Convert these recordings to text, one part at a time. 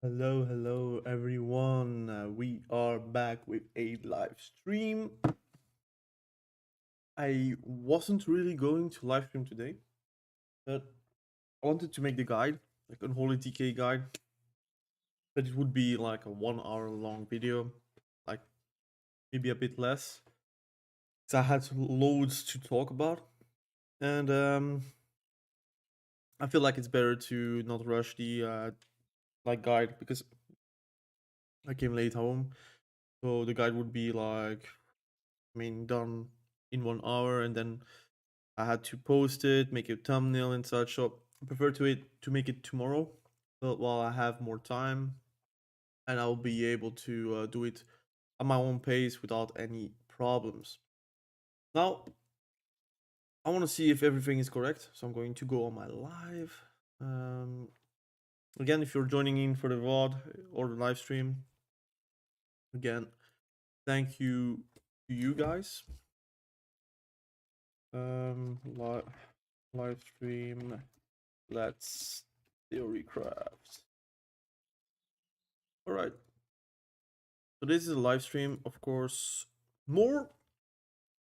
Hello everyone. We are back with a live stream. I wasn't really going to live stream today, but I wanted to make the guide, like unholy TK guide, but it would be like a 1 hour long video, like maybe a bit less. So I had loads to talk about, and I feel like it's better to not rush the like guide because I came late home, so the guide would be like, done in 1 hour, and then I had to post it, make a thumbnail and such. So I prefer to make it tomorrow, but while I have more time, and I'll be able to do it at my own pace without any problems. Now, I want to see if everything is correct, so I'm going to go on my live. Um, Again, if you're joining in for the VOD or the live stream, again, thank you to you guys. Live stream. Let's theorycraft. All right. So this is a live stream, of course, more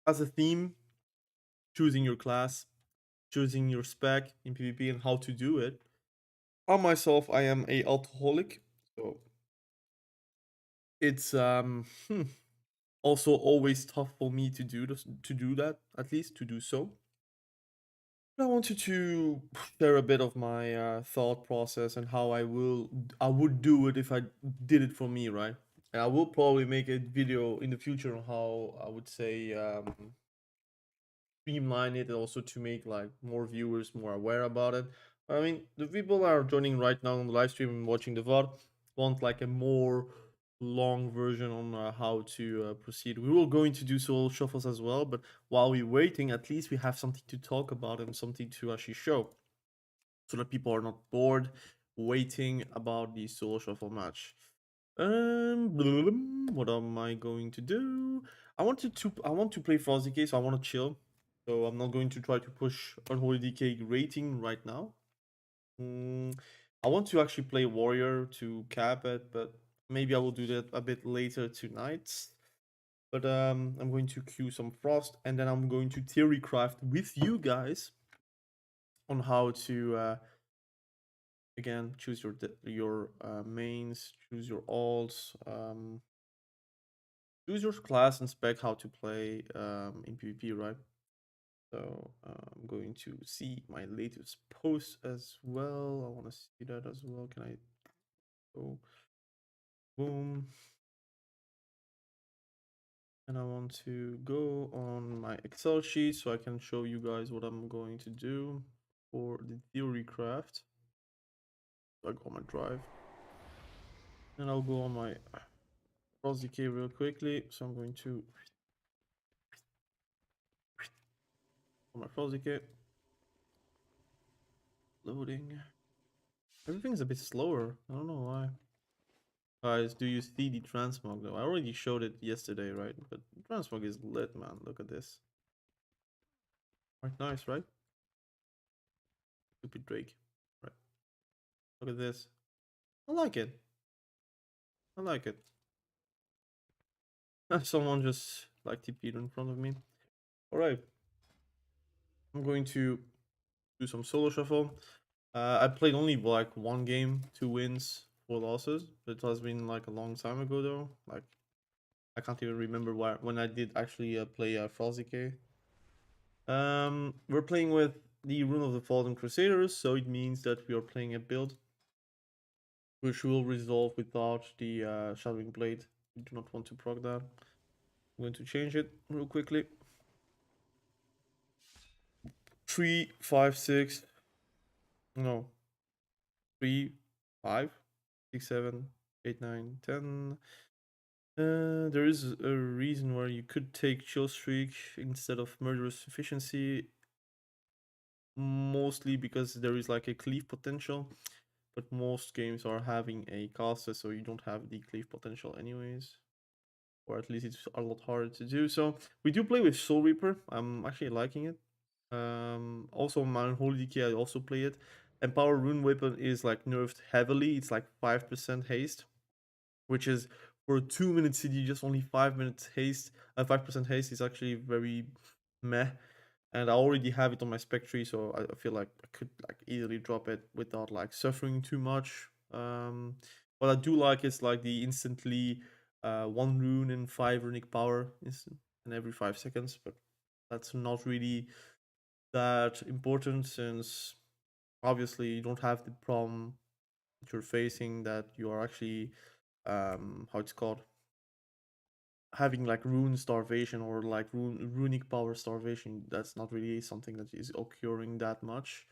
as a theme, choosing your class, choosing your spec in PvP and how to do it. On myself, I am a alcoholic, so it's also always tough for me to do this, to do that, at least to do so. I wanted to share a bit of my thought process and how I would do it if I did it for me, right? And I will probably make a video in the future on how I would say streamline it, and also to make like more viewers more aware about it. I mean, the people are joining right now on the live stream and watching the VOD want like a more long version on how to proceed. We will going to do solo shuffles as well, but while we're waiting, at least we have something to talk about and something to actually show, so that people are not bored waiting about the solo shuffle match. What am I going to do? I want to play Frosty K, so I want to chill. So I'm not going to try to push Unholy DK rating right now. I want to actually play Warrior to cap it, but maybe I will do that a bit later tonight. But I'm going to queue some Frost, and then I'm going to theorycraft with you guys on how to again choose your mains, choose your alts, choose your class and spec how to play in PvP, right? So I'm going to see my latest post as well. I want to see that as well. Can I go? Boom. And I want to go on my Excel sheet so I can show you guys what I'm going to do for the theory craft. So I go on my drive. And I'll go on my cross decay real quickly. So I'm going to on my cross decay. Loading. Everything's a bit slower. I don't know why. Guys, do you see the transmog though? I already showed it yesterday, right? But transmog is lit, man. Look at this. Quite nice, right? Stupid Drake. Right. Look at this. I like it. I like it. Someone just like TP'd in front of me. Alright. I'm going to do some solo shuffle. I played only like one game, 2 wins, 4 losses. It has been like a long time ago though. Like I can't even remember when I did actually play Frosty K. We're playing with the Rune of the Fallen Crusaders, so it means that we are playing a build which will resolve without the Shadowing Blade. We do not want to proc that. I'm going to change it real quickly. 3, 5, 6. No. 3, 5, 6, 7, 8, 9, 10. There is a reason where you could take Chill Streak instead of Murderous Efficiency. Mostly because there is like a cleave potential. But most games are having a caster, so you don't have the cleave potential anyways. Or at least it's a lot harder to do. So we do play with Soul Reaper. I'm actually liking it. Also, my Unholy DK, I also play it. Empower Rune Weapon is like nerfed heavily. It's like 5% haste, which is for a 2-minute CD, just only 5 minutes haste. 5% haste is actually very meh. And I already have it on my spec tree, so I feel like I could like easily drop it without like suffering too much. What I do like is like the instantly 1 rune and 5 runic power instant and every 5 seconds, but that's not really that important since obviously you don't have the problem that you're facing that you are actually how it's called, having like rune starvation or like runic power starvation. That's not really something that is occurring that much.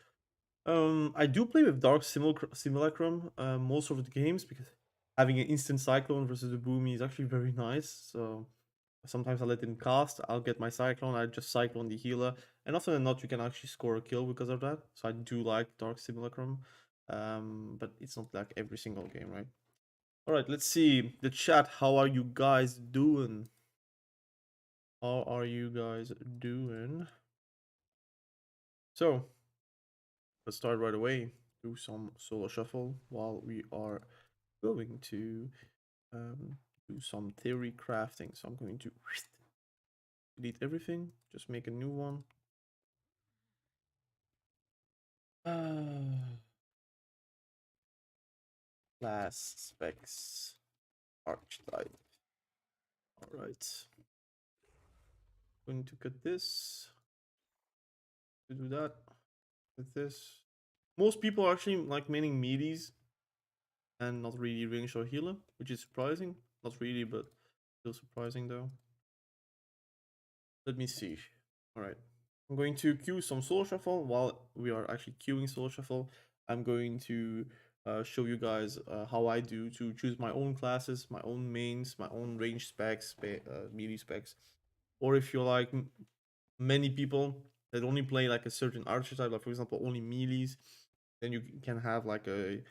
I do play with Dark Simulacrum most of the games because having an instant cyclone versus a boomy is actually very nice. So sometimes I let it cast, I'll get my cyclone, I just cyclone the healer, and often than not you can actually score a kill because of that. So I do like Dark Simulacrum, but it's not like every single game, right? All right, let's see the chat. How are you guys doing? How are you guys doing? So let's start right away. Do some solo shuffle while we are going to do some theory crafting. So I'm going to delete everything, just make a new one. Class specs archetype. All right. Going to cut this to do that with this. Most people are actually like maining meaties and not really range or healer, which is surprising. Not really, but still surprising though. Let me see. All right. I'm going to queue some soul shuffle. While we are actually queuing soul shuffle, I'm going to show you guys how I do to choose my own classes, my own mains, my own range specs, melee specs. Or if you're like many people that only play like a certain archetype, like for example, only melees, then you can have like a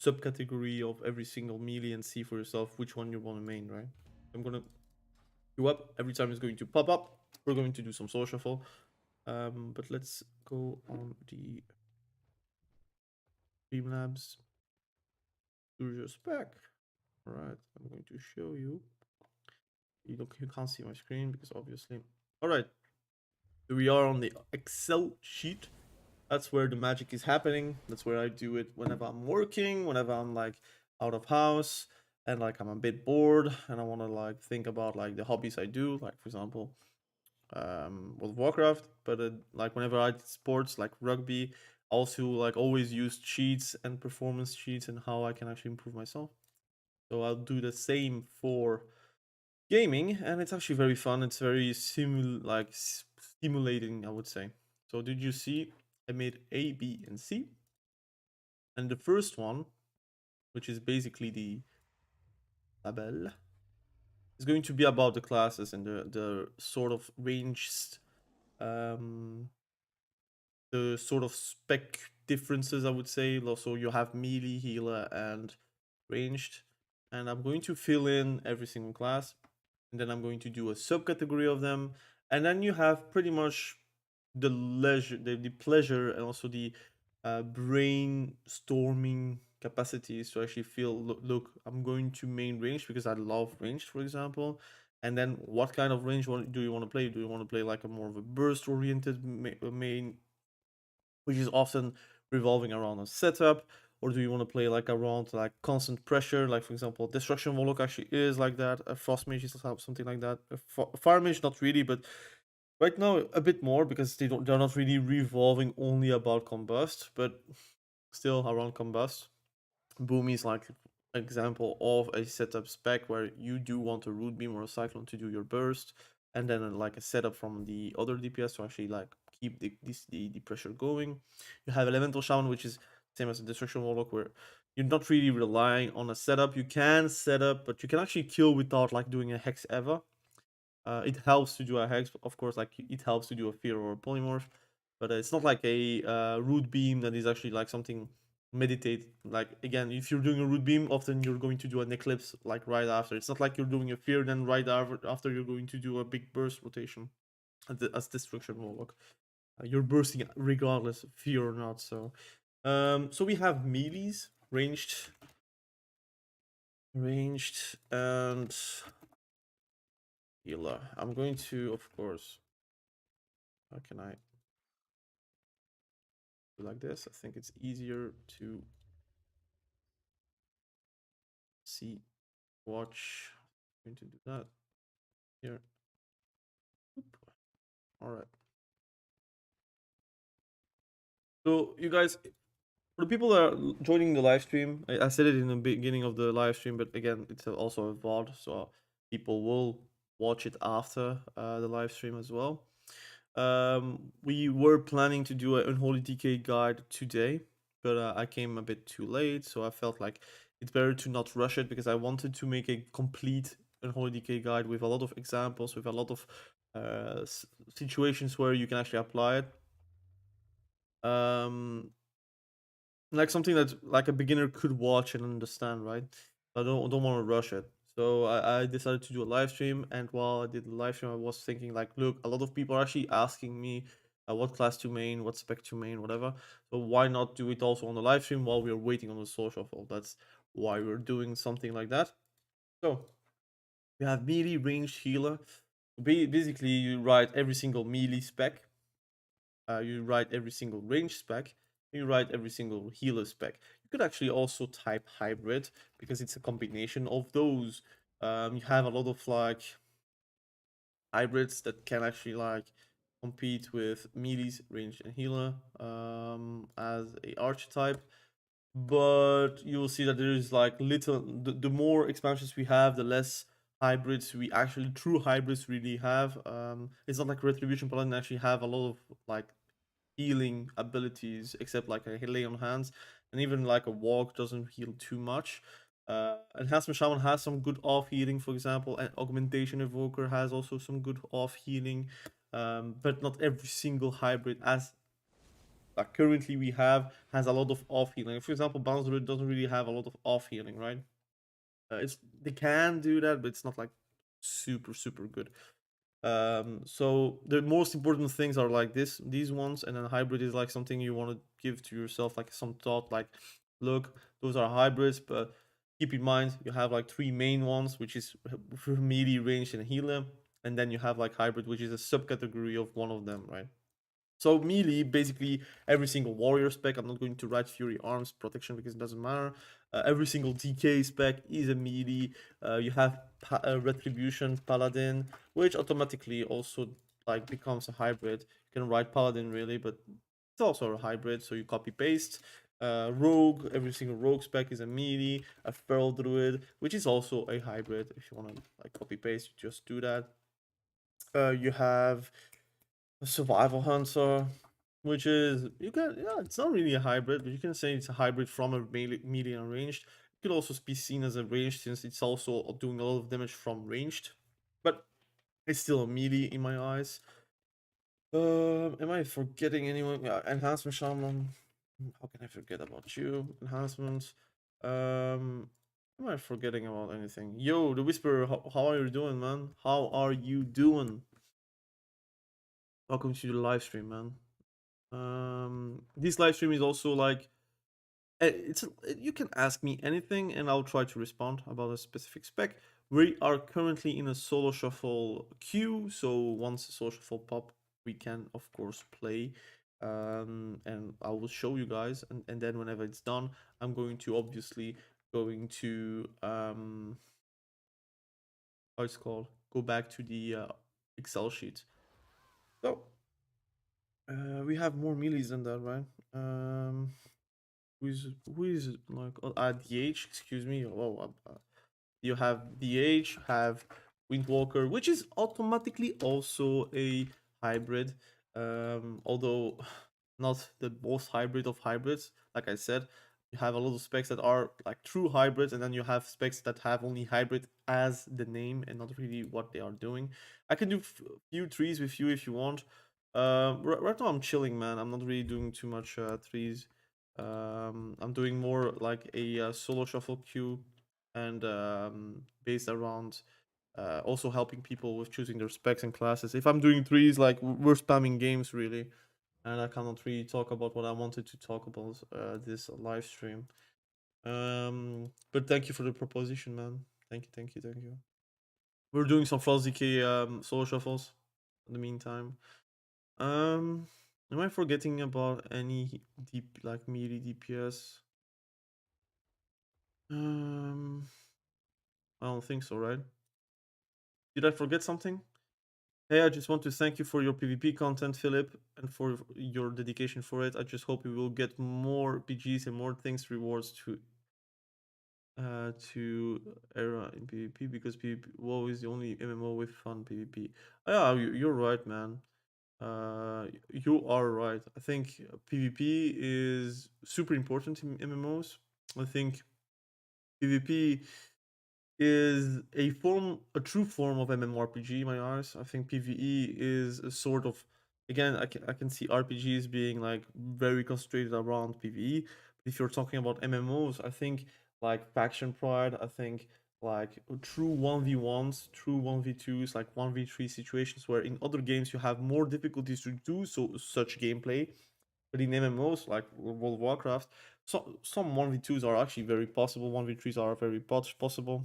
subcategory of every single melee and see for yourself which one you want to main, right? I'm gonna queue up. Every time it's going to pop up. We're going to do some soul shuffle. But let's go on the Streamlabs user spec. All right, I'm going to show you. You can't see my screen because obviously. All right, we are on the Excel sheet. That's where the magic is happening. That's where I do it whenever I'm working, whenever I'm like out of house, and like I'm a bit bored and I want to like think about like the hobbies I do, like for example, with Warcraft. But like whenever I did sports like rugby, I also like always use cheats and performance cheats and how I can actually improve myself. So I'll do the same for gaming, and it's actually very fun. It's very stimulating, I would say. So did you see? I made A, B, and C, and the first one, which is basically the label, is going to be about the classes and the sort of ranged um the sort of spec differences, I would say. So you have melee, healer, and ranged. And I'm going to fill in every single class. And then I'm going to do a subcategory of them. And then you have pretty much the leisure, the pleasure, and also the brainstorming capacities to actually feel, look, I'm going to main range because I love ranged, for example. And then what kind of range do you want to play? Do you want to play like a more of a burst oriented main, which is often revolving around a setup, or do you want to play like around like constant pressure, like for example destruction warlock actually is like that, a frost mage is something like that, a fire mage not really, but right now a bit more because they're not really revolving only about combust, but still around combust. Boomy is like example of a setup spec where you do want a root beam or a cyclone to do your burst, and then like a setup from the other DPS to actually like keep the pressure going. You have elemental shaman, which is same as a destruction warlock, where you're not really relying on a setup. You can set up, but you can actually kill without like doing a hex ever. It helps to do a hex, of course, like it helps to do a fear or a polymorph, but it's not like a root beam that is actually like something meditate. Like again, if you're doing a root beam, often you're going to do an eclipse like right after. It's not like you're doing a fear, then right after you're going to do a big burst rotation as destruction warlock. You're bursting regardless, fear or not. So So we have melees, ranged, and healer. I'm going to, of course, how can I do like this? I think it's easier to see, watch. I'm going to do that here. Oop. All right. So you guys, for the people that are joining the live stream, I said it in the beginning of the live stream, but again, it's also a VOD, so people will watch it after the live stream as well. We were planning to do an unholy DK guide today, but I came a bit too late, so I felt like it's better to not rush it because I wanted to make a complete unholy DK guide with a lot of examples, with a lot of situations where you can actually apply it. Like something that like a beginner could watch and understand, right? I don't want to rush it. So I decided to do a live stream, and while I did the live stream, I was thinking like, look, a lot of people are actually asking me what class to main, what spec to main, whatever. So why not do it also on the live stream while we're waiting on the soul shuffle? That's why we're doing something like that. So we have melee, ranged, healer. Basically, you write every single melee spec, you write every single range spec, you write every single healer spec. You could actually also type hybrid because it's a combination of those. You have a lot of like hybrids that can actually like compete with melees, range, and healer as a archetype. But you'll see that there is like little. The more expansions we have, the less hybrids we actually true hybrids really have. It's not like Retribution Paladin actually have a lot of like healing abilities except like a lay on hands, and even like a walk doesn't heal too much. Enhancement Shaman has some good off healing, for example, and Augmentation Evoker has also some good off healing, but not every single hybrid as currently we have has a lot of off healing. For example, Bounce Druid doesn't really have a lot of off healing, right? It's they can do that, but it's not like super good. So the most important things are like these ones, and then hybrid is like something you want to give to yourself, like some thought, like, look, those are hybrids, but keep in mind you have like three main ones, which is melee, range, and healer, and then you have like hybrid, which is a subcategory of one of them, right? So melee, basically every single warrior spec. I'm not going to write Fury Arms Protection because it doesn't matter. Every single DK spec is a melee. You have Retribution Paladin, which automatically also like becomes a hybrid. You can write Paladin really, but it's also a hybrid. So you copy paste. Rogue, every single rogue spec is a melee. A feral druid, which is also a hybrid. If you want to like copy paste, you just do that. You have a survival hunter, which is you can it's not really a hybrid, but you can say it's a hybrid from a melee and ranged. It could also be seen as a ranged since it's also doing a lot of damage from ranged, but it's still a melee in my eyes. Am I forgetting anyone? Yeah, enhancement shaman. How can I forget about you? Enhancements. Am I forgetting about anything? Yo, the whisperer. How are you doing, man? How are you doing? Welcome to the live stream, man. This live stream is also like you can ask me anything and I'll try to respond about a specific spec. We are currently in a solo shuffle queue, so once the solo shuffle pop, we can of course play. And I will show you guys, and then whenever it's done, I'm going to obviously going to how it's called, go back to the Excel sheet. So we have more melees than that, right? Who is like DH? Excuse me. Oh, you have DH, have Windwalker, which is automatically also a hybrid. Although not the most hybrid of hybrids. Like I said, you have a lot of specs that are like true hybrids, and then you have specs that have only hybrid as the name and not really what they are doing. I can do few trees with you if you want. Right now I'm chilling, man. I'm not really doing too much trees. I'm doing more like a solo shuffle queue, and based around also helping people with choosing their specs and classes. If I'm doing threes, like we're spamming games really. and I cannot really talk about what I wanted to talk about this live stream. But thank you for the proposition, man. Thank you, thank you, thank you. We're doing some False Decay solo shuffles in the meantime. Am I forgetting about any deep, like, meaty DPS? I don't think so, right? Did I forget something? Hey, I just want to thank you for your PvP content, Philip, and for your dedication for it. I just hope we will get more PGs and more things rewards to era in PvP, because PvP WoW is the only MMO with fun PvP. Yeah, you're right, man. You are right. I think PvP is super important in MMOs. I think PvP is a true form of MMORPG in my eyes. I think PvE is a sort of, again, I can see RPGs being like very concentrated around PvE. But if you're talking about MMOs, I think like Faction Pride, I think like true 1v1s, true 1v2s, like 1v3 situations where in other games you have more difficulties to do such gameplay. But in MMOs like World of Warcraft, some 1v2s are actually very possible, 1v3s are very possible.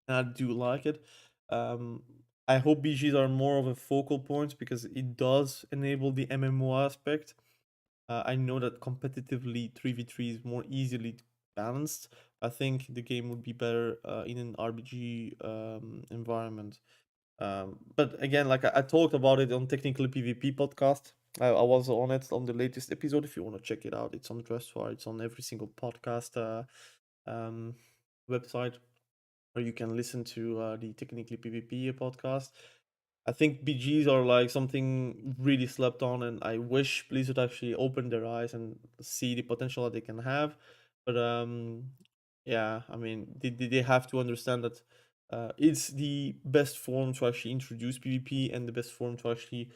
I do like it. Um, I hope BGs are more of a focal point because it does enable the MMO aspect. I know that competitively 3v3 is more easily balanced. I think the game would be better in an RPG environment. But again, like I talked about it on Technically PvP podcast. I was on it on the latest episode. If you want to check it out, it's on Dressfire. It's on every single podcast um, website, or you can listen to the Technically PvP podcast. I think BGs are like something really slept on, and I wish Blizzard actually opened their eyes and see the potential that they can have. But yeah, I mean, they have to understand that it's the best form to actually introduce PvP and the best form to actually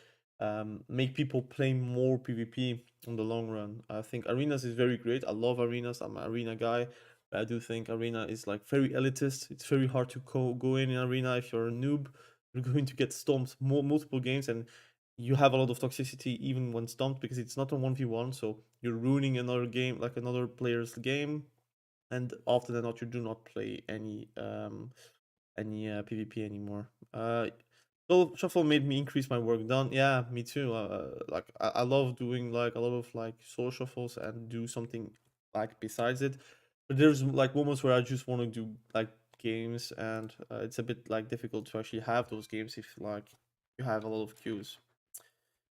make people play more PvP on the long run. I think arenas is very great. I love arenas. I'm an arena guy. I do think arena is like very elitist. It's very hard to go in arena if you're a noob. You're going to get stomped multiple games, and you have a lot of toxicity even when stomped because it's not a 1v1, so you're ruining another game, like another player's game. And often than not, you do not play any PvP anymore. So shuffle made me increase my work done. Yeah, me too. Like I love doing like a lot of like soul shuffles and do something like besides it. But there's like moments where I just want to do like games, and it's a bit like difficult to actually have those games if like you have a lot of queues.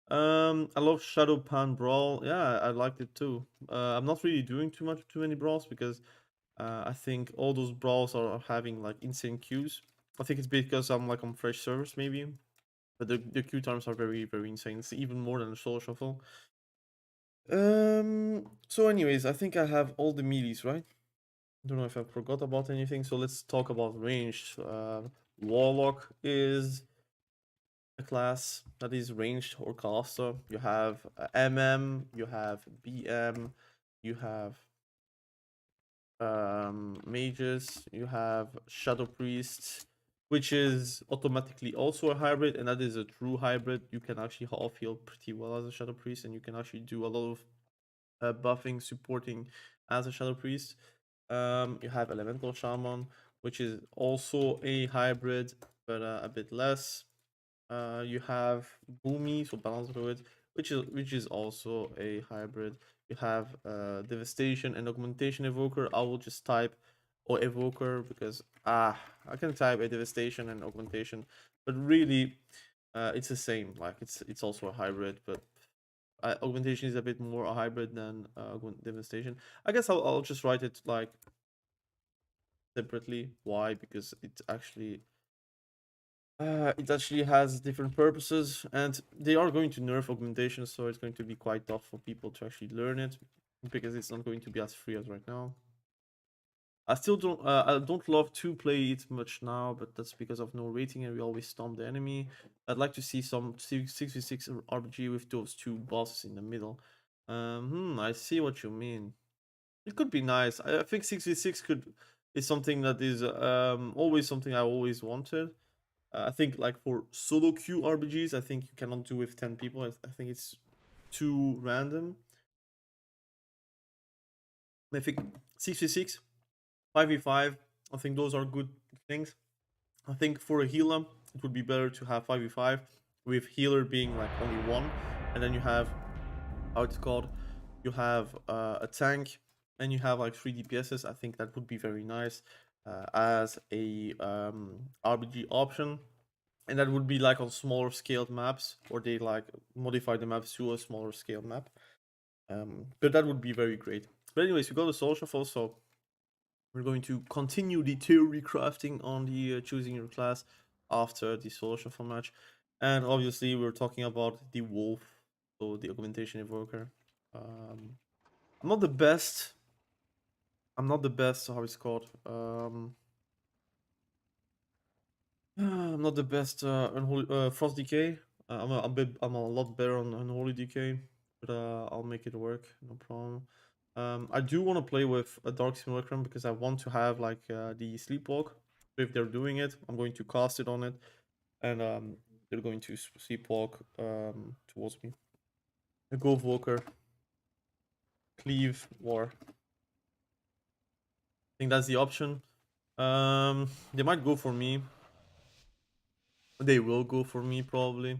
I love Shadow Pan Brawl. Yeah, I liked it too. I'm not really doing too many brawls because I think all those brawls are having like insane queues. I think it's because I'm like on fresh servers maybe, but the queue times are very insane. It's even more than a solo shuffle. So anyways, I think I have all the meaties, right? I don't know if I forgot about anything. So let's talk about ranged. Warlock is a class that is ranged or caster. You have MM, you have BM, you have mages, you have shadow priests, which is automatically also a hybrid, and that is a true hybrid. You can actually half heal pretty well as a shadow priest, and you can actually do a lot of buffing, supporting as a shadow priest. You have elemental shaman, which is also a hybrid, but a bit less. You have Boomy, so balance druid, which is also a hybrid. You have devastation and augmentation evoker. I will just type or evoker because I can type a devastation and augmentation, but really it's the same. Like it's also a hybrid, but augmentation is a bit more a hybrid than devastation. I guess I'll just write it like separately. Why? Because it actually has different purposes, and they are going to nerf augmentation, so it's going to be quite tough for people to actually learn it because it's not going to be as free as right now. I don't love to play it much now, but that's because of no rating and we always stomp the enemy. I'd like to see some 6v6 RPG with those two bosses in the middle. I see what you mean. It could be nice. I think 6v6 is something that is always something I always wanted. I think like for solo queue RPGs, I think you cannot do with 10 people. I think it's too random. I think 6v6, 5v5, I think those are good things. I think for a healer, it would be better to have 5v5 with healer being like only one, and then you have, how it's called, you have a tank, and you have like 3 DPSs. I think that would be very nice as a RBG option. And that would be like on smaller scaled maps, or they like modify the maps to a smaller scale map. But that would be very great. But anyways, we got the soul shuffle, so we're going to continue the theory crafting on the choosing your class after the soul shuffle match. And obviously we're talking about the wolf, so the augmentation evoker. I'm not the best. How it's called. I'm not the best unholy frost decay. I'm a lot better on unholy decay, but I'll make it work, no problem. I do want to play with a dark simulacrum because I want to have like the sleepwalk. So if they're doing it, I'm going to cast it on it, and they're going to sleepwalk towards me. A Ghost Walker, cleave, war. I think that's the option. They might go for me. They will go for me probably.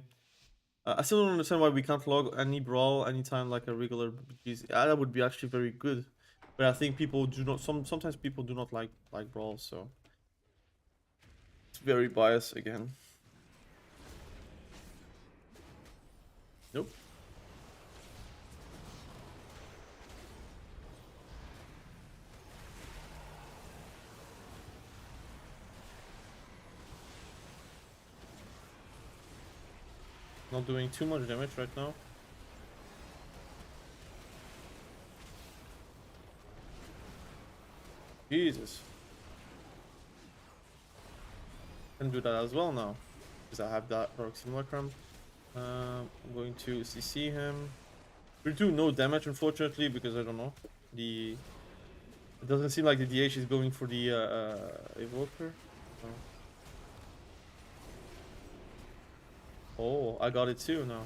I still don't understand why we can't log any brawl anytime like a regular BGs. That would be actually very good. But I think people do not. Sometimes people do not like brawls, so it's very biased again. Nope. Not doing too much damage right now. Jesus. Can do that as well now, because I have that Dark Simulacrum. I'm going to CC him. We do no damage, unfortunately, because I don't know. It doesn't seem like the DH is going for the evoker. Oh, I got it too now.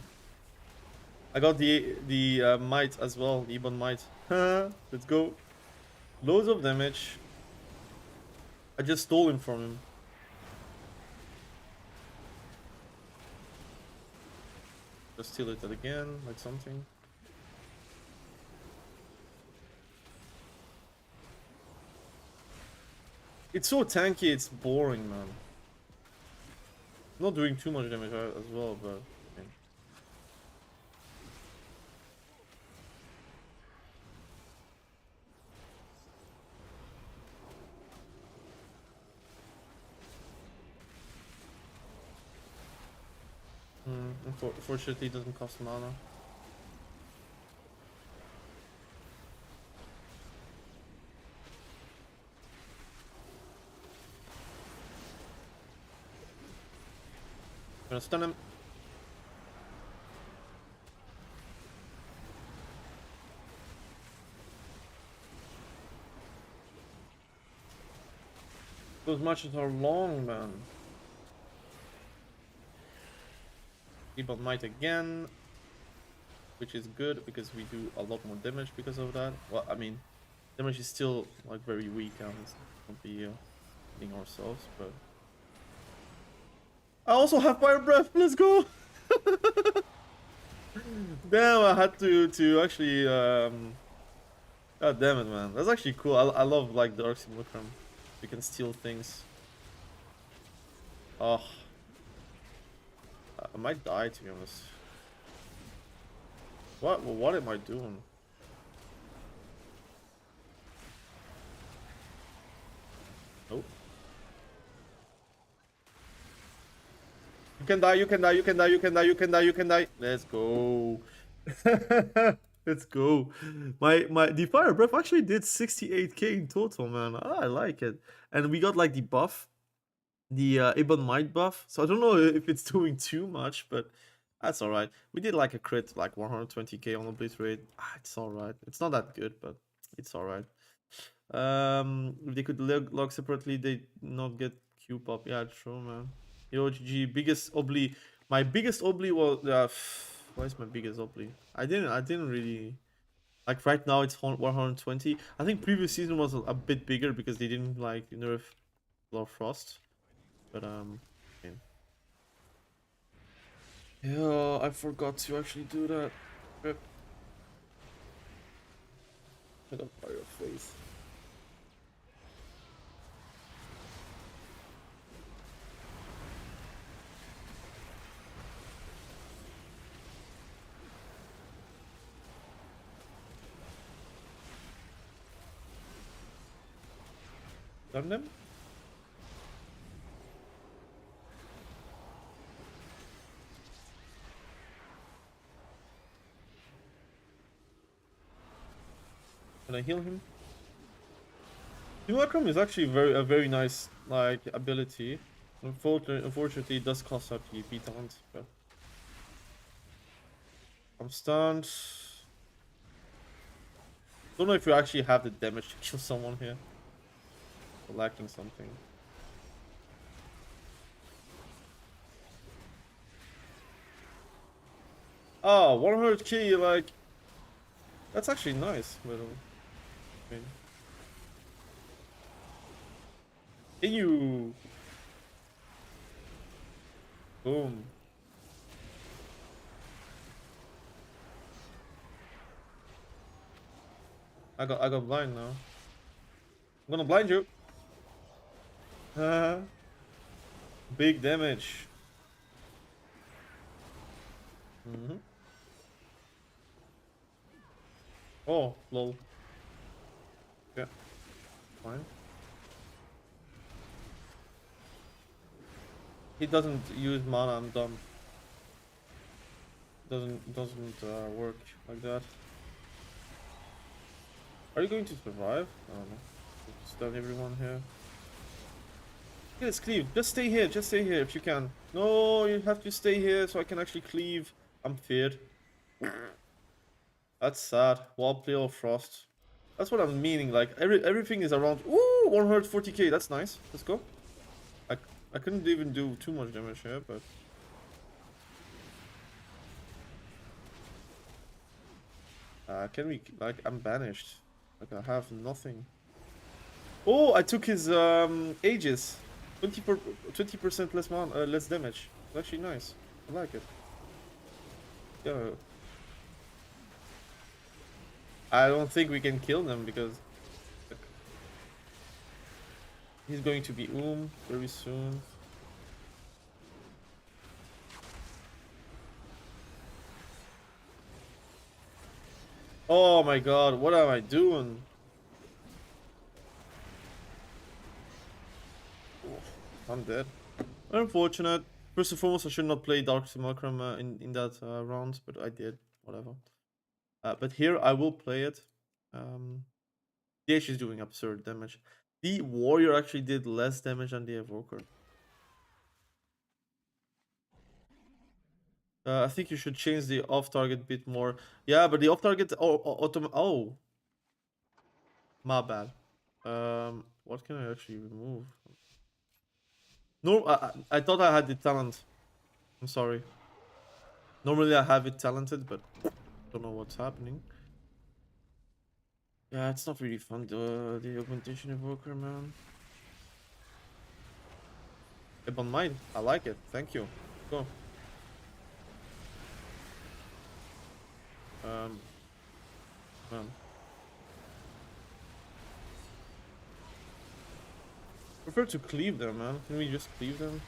I got the might as well, the Ebon might. Let's go. Loads of damage. I just stole him from him. Just steal it again, like something. It's so tanky, it's boring, man. Not doing too much damage as well, but... Okay. Unfortunately, it doesn't cost mana. Gonna stun him. Those matches are long, man. Ebon might again, which is good because we do a lot more damage because of that. Well, I mean, damage is still like very weak, and it's not be hitting ourselves, but I also have fire breath. Let's go. Damn, I had to actually God damn it, man. That's actually cool. I love like the Dark Simulacrum. You can steal things. Oh, I might die, to be honest. What am I doing? Nope. You can die, you can die, you can die, you can die, you can die, you can die. Let's go. Let's go. The fire breath actually did 68k in total, man. I like it. And we got like the buff, the Ebon Might buff. So I don't know if it's doing too much, but that's alright. We did like a crit, like 120k on the blitz rate. It's alright. It's not that good, but it's alright. If they could log separately, they not get Q pop. Yeah, true, man. Yo, GG. Biggest obli. My biggest obli was Why is my biggest Opli? I didn't really like. Right now it's 120. I think previous season was a bit bigger because they didn't like nerf Lord Frost. But okay. Yeah, I forgot to actually do that. Rip. I don't fire your face. Done them? Can I heal him? Simulacrum is actually a very nice like ability. Unfortunately, it does cost up PvP talent. But I'm stunned. Don't know if you actually have the damage to kill someone here. We're lacking something. Oh, 100k, like that's actually nice. But I mean, can you? Boom. I got blind now. I'm gonna blind you. Big damage. Oh, lol. Yeah, fine. He doesn't use mana. I'm dumb. Doesn't work like that. Are you going to survive? I don't know. Stun everyone here. Yes, cleave. Just stay here. Just stay here if you can. No, you have to stay here so I can actually cleave. I'm feared. That's sad. Wall play or frost. That's what I'm meaning. Like everything is around. Ooh, 140k. That's nice. Let's go. I couldn't even do too much damage here, but can we like? I'm banished. Like I have nothing. Oh, I took his Aegis. 20% less less damage. It's actually nice. I like it. Yeah. I don't think we can kill them because he's going to be very soon. Oh my god, what am I doing? I'm dead. Unfortunate. First and foremost, I should not play Dark Simulacrum in that round, but I did. Whatever. But here I will play it. Yeah, she's doing absurd damage. The warrior actually did less damage than the evoker. I think you should change the off-target bit more. Yeah, but the off-target oh, my bad. What can I actually remove? No, I thought I had the talent. I'm sorry. Normally I have it talented, but don't know what's happening. Yeah, it's not really fun, the augmentation evoker, man. Ebon mine. I like it. Thank you. Go. Man. Prefer to cleave them, man. Can we just cleave them?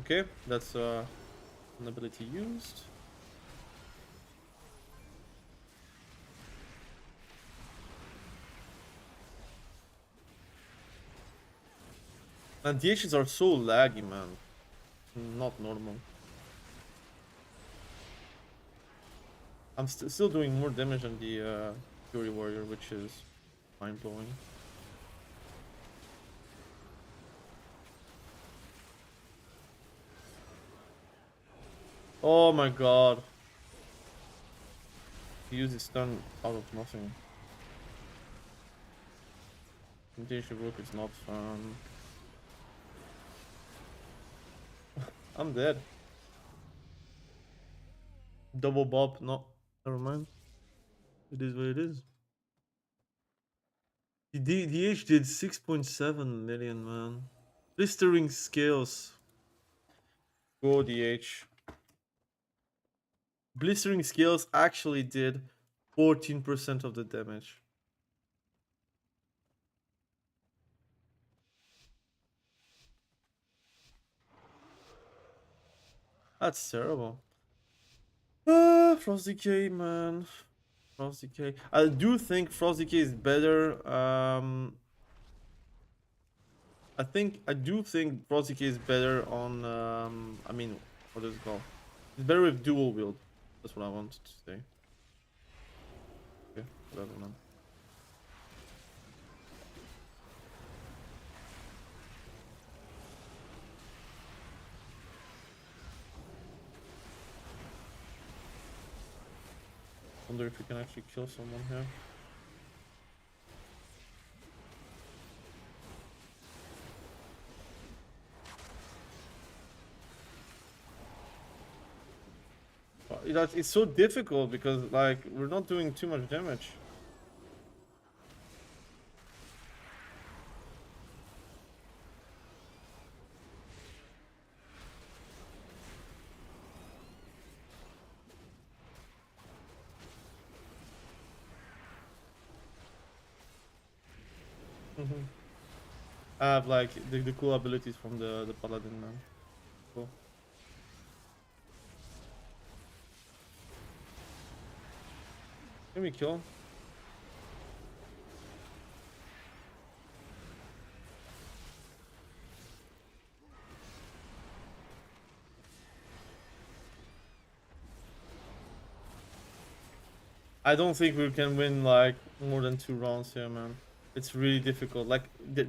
Okay, that's an ability used. And the Asians are so laggy, man. Not normal. I'm still doing more damage than the Fury Warrior, which is mind-blowing. Oh my god. He used his stun out of nothing. Intimidation work is not fun. I'm dead. Double bop. No, never mind. It is what it is. The DH did 6.7 million, man. Blistering scales. Go DH. Blistering scales actually did 14% of the damage. That's terrible. Frost Decay, man. Frost Decay. I do think Frost Decay is better. I do think Frost Decay is better on. I mean, what is it called? It's better with dual wield. That's what I wanted to say. Okay, whatever, man. Wonder if we can actually kill someone here. It's so difficult because like we're not doing too much damage. I have like the cool abilities from the Paladin, man. Cool. Can we kill? I don't think we can win like more than 2 rounds here, man. It's really difficult. Like the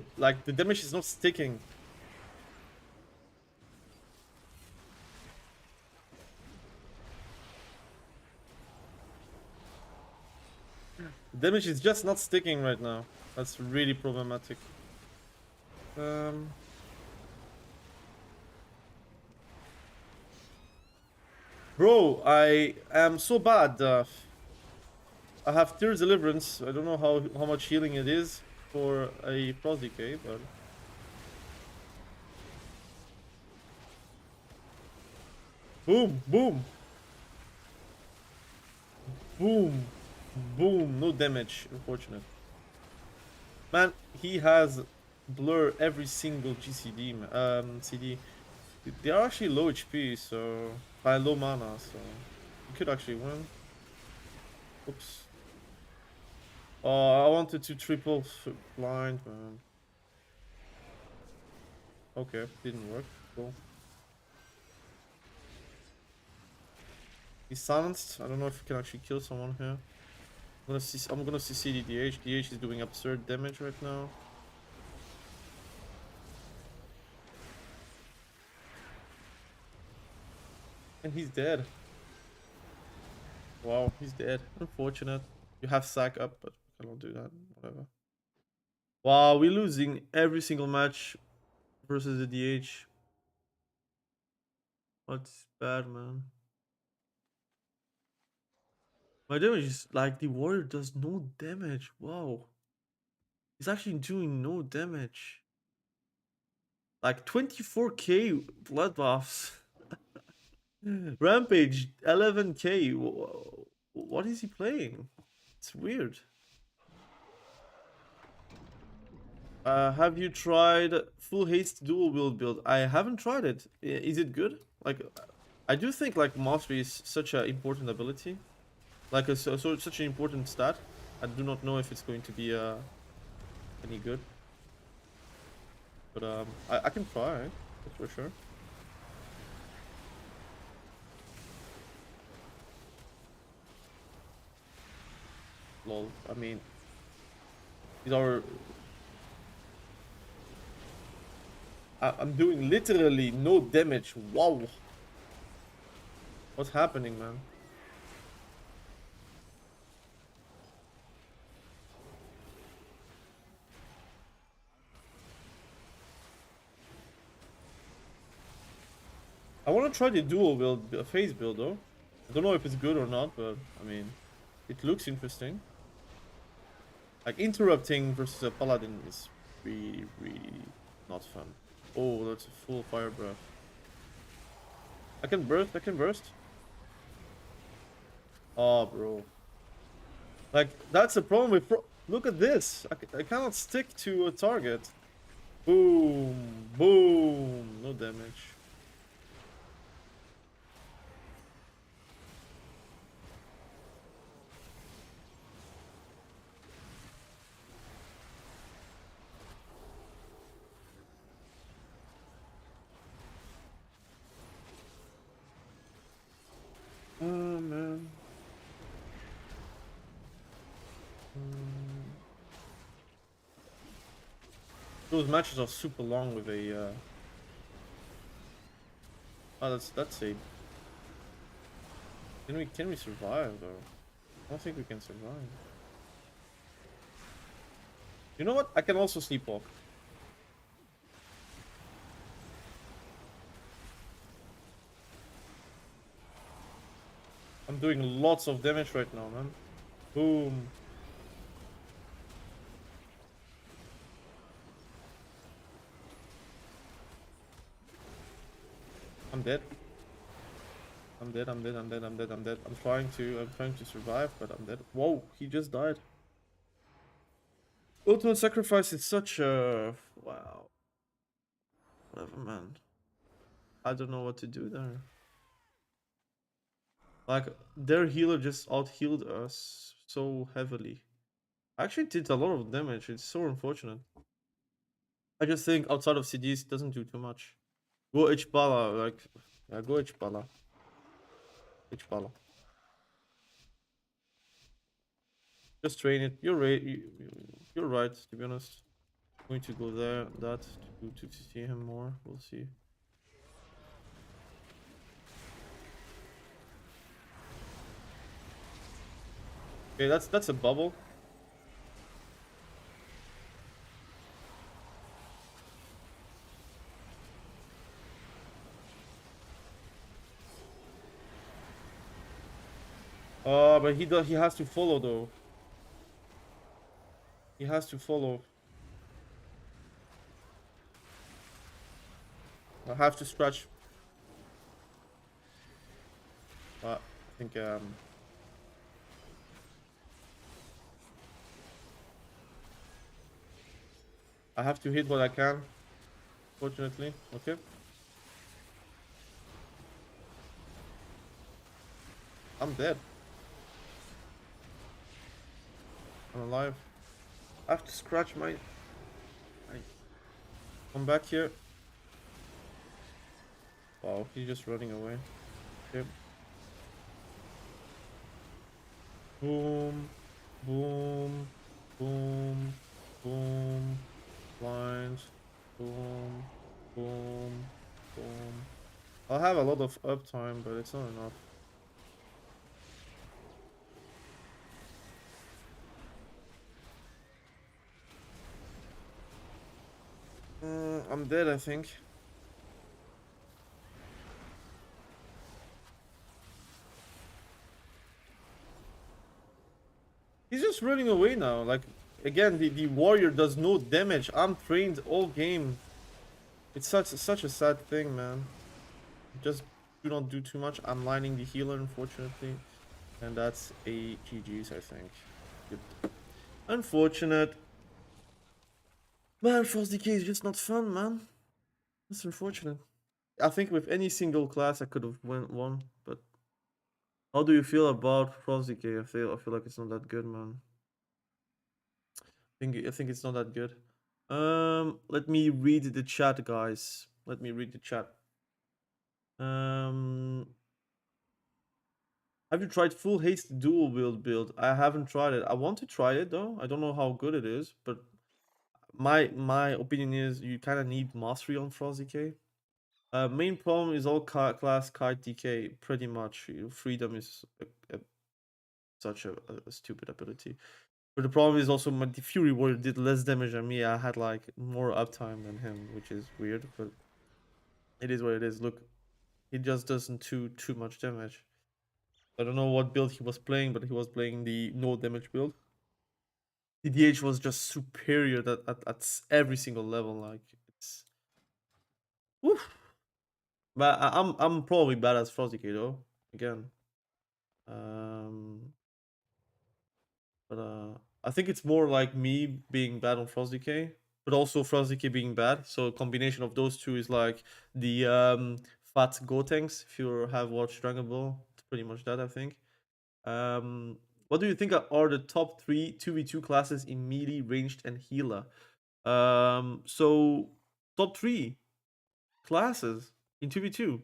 damage is not sticking. The damage is just not sticking right now. That's really problematic. Bro, I am so bad. I have Tears Deliverance. I don't know how much healing it is for a Frost Decay, but... Boom! Boom! Boom! Boom! No damage, unfortunate. Man, he has blur every single GCD, CD. They are actually low HP, so... by low mana, so... you could actually win. Oops. Oh, I wanted to triple blind, man. Okay, didn't work. Cool. He's silenced. I don't know if he can actually kill someone here. I'm gonna CC the DH. DH is doing absurd damage right now. And he's dead. Wow, he's dead. Unfortunate. You have sack up, but we cannot do that. Whatever. Wow, we're losing every single match versus the DH. What's bad, man? My damage is like the warrior does no damage. Wow. He's actually doing no damage. Like 24k blood buffs. Rampage 11k. What is he playing? It's weird. Have you tried full haste dual wield build? I haven't tried it. Is it good? Like, I do think like mastery is such an important ability, like such an important stat. I do not know if it's going to be any good, but I can try it, that's for sure. Lol. I mean, these are. I'm doing literally no damage. Wow. What's happening, man? want to try the dual build, phase build though. I don't know if it's good or not, but I mean, it looks interesting. Like interrupting versus a paladin is really, really not fun. Oh, that's a full fire breath. I can burst. I can burst. Oh, bro. Like that's the problem with. Look at this. I cannot stick to a target. Boom, boom. No damage. Oh man. Those matches are super long with a. Oh, that's a. Can we survive though? I don't think we can survive. You know what? I can also sleepwalk. I'm doing lots of damage right now, man. Boom. I'm dead. I'm dead. I'm dead. I'm dead. I'm dead. I'm dead. I'm trying to survive, but I'm dead. Whoa, he just died. Ultimate sacrifice is such a wow. Whatever, man. I don't know what to do there. Like their healer just out healed us so heavily. I actually did a lot of damage. It's so unfortunate. I just think outside of CDs it doesn't do too much. Go Ichbala, like yeah, go Ichbala. Ichbala. Just train it. You're right, to be honest. I'm going to go there, that to see him more. We'll see. Okay, that's a bubble. But he has to follow though. He has to follow. I have to scratch. I think I have to hit what I can. Fortunately, okay. I'm dead. I'm alive. I have to scratch my. Come back here. Wow, he's just running away. Okay. Boom, boom, boom, boom. Blinds. Boom, boom, boom. I'll have a lot of uptime, but it's not enough. I'm dead, I think. He's just running away now. Like, again, the warrior does no damage. I'm trained all game. It's such a sad thing, man. Just do not do too much. I'm lining the healer, unfortunately. And that's a GG's, I think. Good. Unfortunate. Man, Frost Decay is just not fun, man. That's unfortunate. I think with any single class I could have won, but how do you feel about Frost Decay? I feel like it's not that good, man. I think it's not that good. Let me read the chat, guys. Let me read the chat. Have you tried full haste dual wield build? I haven't tried it. I want to try it though. I don't know how good it is, but my opinion is you kind of need mastery on Frost Decay. Main problem is all class kite DK pretty much. Freedom is such a stupid ability. But the problem is also the Fury Warrior did less damage than me. I had like more uptime than him, which is weird, but it is what it is. Look, He just doesn't do too much damage. I don't know what build he was playing, but he was playing the no damage build. The DH was just superior at every single level. Like it's, woof. But I'm probably bad as Frosty though. Again, um, but I think it's more like me being bad on Frost Decay, but also Frost Decay being bad. So a combination of those two is like the fat Gotenks. If you have watched Dragon Ball, it's pretty much that, I think. What do you think are the top 3 2v2 classes in melee, ranged, and healer? So top 3 classes in 2v2.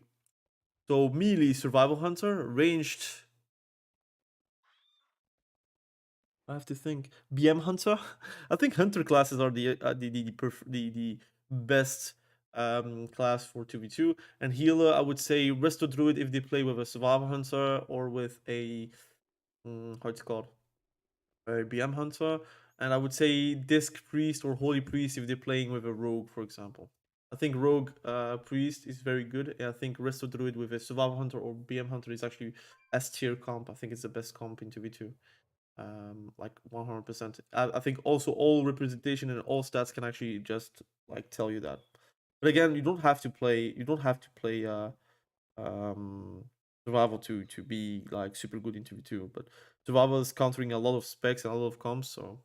So melee, survival hunter, ranged, I have to think. BM Hunter. I think Hunter classes are the best class for 2v2. And healer, I would say Resto Druid if they play with a Survival Hunter or with a how it's called, a BM Hunter. And I would say Disc Priest or Holy Priest if they're playing with a Rogue, for example. I think Rogue Priest is very good. And I think Resto Druid with a Survival Hunter or BM Hunter is actually S tier comp. I think it's the best comp in 2v2. Like 100%. I think also all representation and all stats can actually just like tell you that. But again, you don't have to play. You don't have to play um, survival to be like super good in 2v2. But survival is countering a lot of specs and a lot of comps. So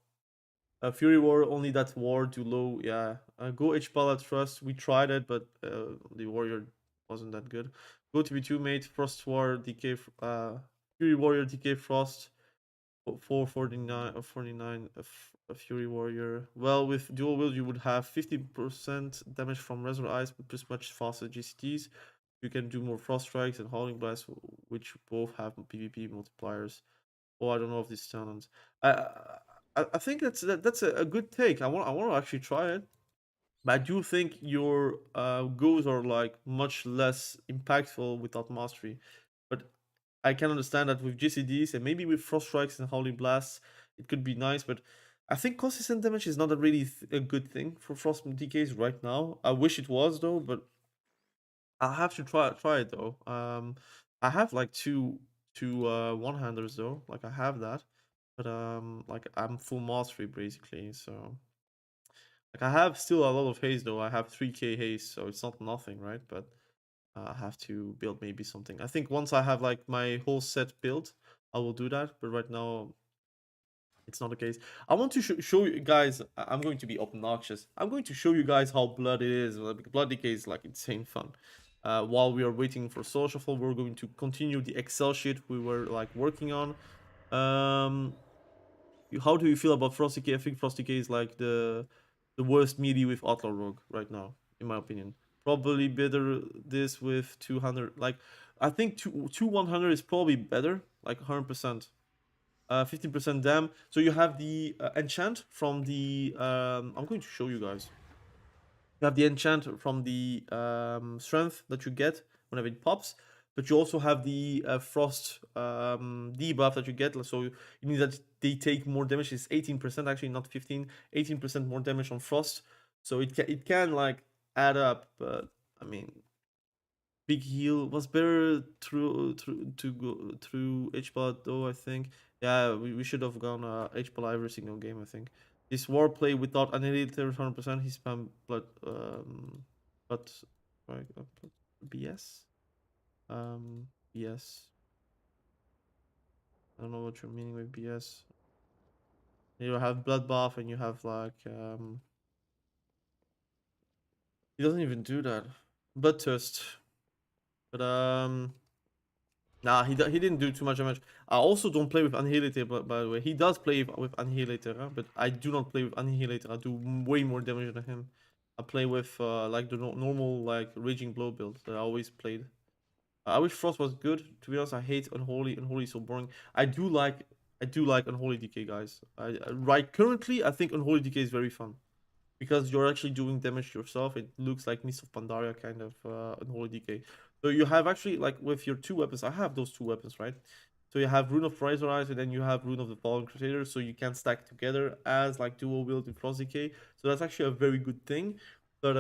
Fury War only that war too low. Yeah, go H Pala Trust. We tried it, but the warrior wasn't that good. Go 2v2 mate. Frost War DK. Fury Warrior DK Frost. 449 or 49 a Fury Warrior. Well, with dual wield, you would have 50% damage from Reservoir Eyes, but just much faster GCTs. You can do more Frost Strikes and Howling Blast, which both have PvP multipliers. Oh, I don't know if this talent. I think that's a good take. I want to actually try it. But I do think your goals are like much less impactful without mastery. But I can understand that with GCDs and maybe with Frost Strikes and Howling Blasts, it could be nice. But I think consistent damage is not a really a good thing for Frost DKs right now. I wish it was though, but I'll have to try it though. I have like two one handers though. Like I have that, but like I'm full mastery basically. So like I have still a lot of haste though. I have 3k haste, so it's not nothing, right? But I have to build maybe something. I think once I have like my whole set built, I will do that. But right now, it's not the case. I want to show you guys. I'm going to be obnoxious. I'm going to show you guys how blood it is. Like, blood decay is like insane fun. While we are waiting for social fall, we're going to continue the Excel sheet we were like working on. Um, how do you feel about Frosty K? I think Frosty K is like the worst melee with Outlaw Rogue right now, in my opinion. Probably better this with 200. Like I think two 100 is probably better, like 100%. 15% dam. So you have the enchant from the. I'm going to show you guys. You have the enchant from the strength that you get whenever it pops, but you also have the frost debuff that you get. So you need that they take more damage. It's 18% actually, not 15. 18% more damage on frost. So it can like add up. But I mean, big heal was better through H-Ball though, I think. Yeah, we should have gone H-Ball every single game, I think. This war play without annihilator 100%, he spam blood but right, BS. BS. I don't know what you're meaning with BS. You have blood buff and you have like he doesn't even do that. Blood thirst. But nah, he didn't do too much damage. I also don't play with Annihilator, by the way. He does play with Annihilator, but I do not play with Annihilator. I do way more damage than him. I play with like the normal like Raging Blow build that I always played. I wish Frost was good. To be honest, I hate Unholy. Unholy is so boring. I do like Unholy DK, guys. Right currently, I think Unholy DK is very fun because you're actually doing damage yourself. It looks like Mist of Pandaria kind of Unholy DK. So you have actually like with your two weapons. I have those two weapons, right? So you have Rune of Razor Eyes and then you have Rune of the Fallen Crusader. So you can stack together as like dual wield in Frost DK. So that's actually a very good thing. But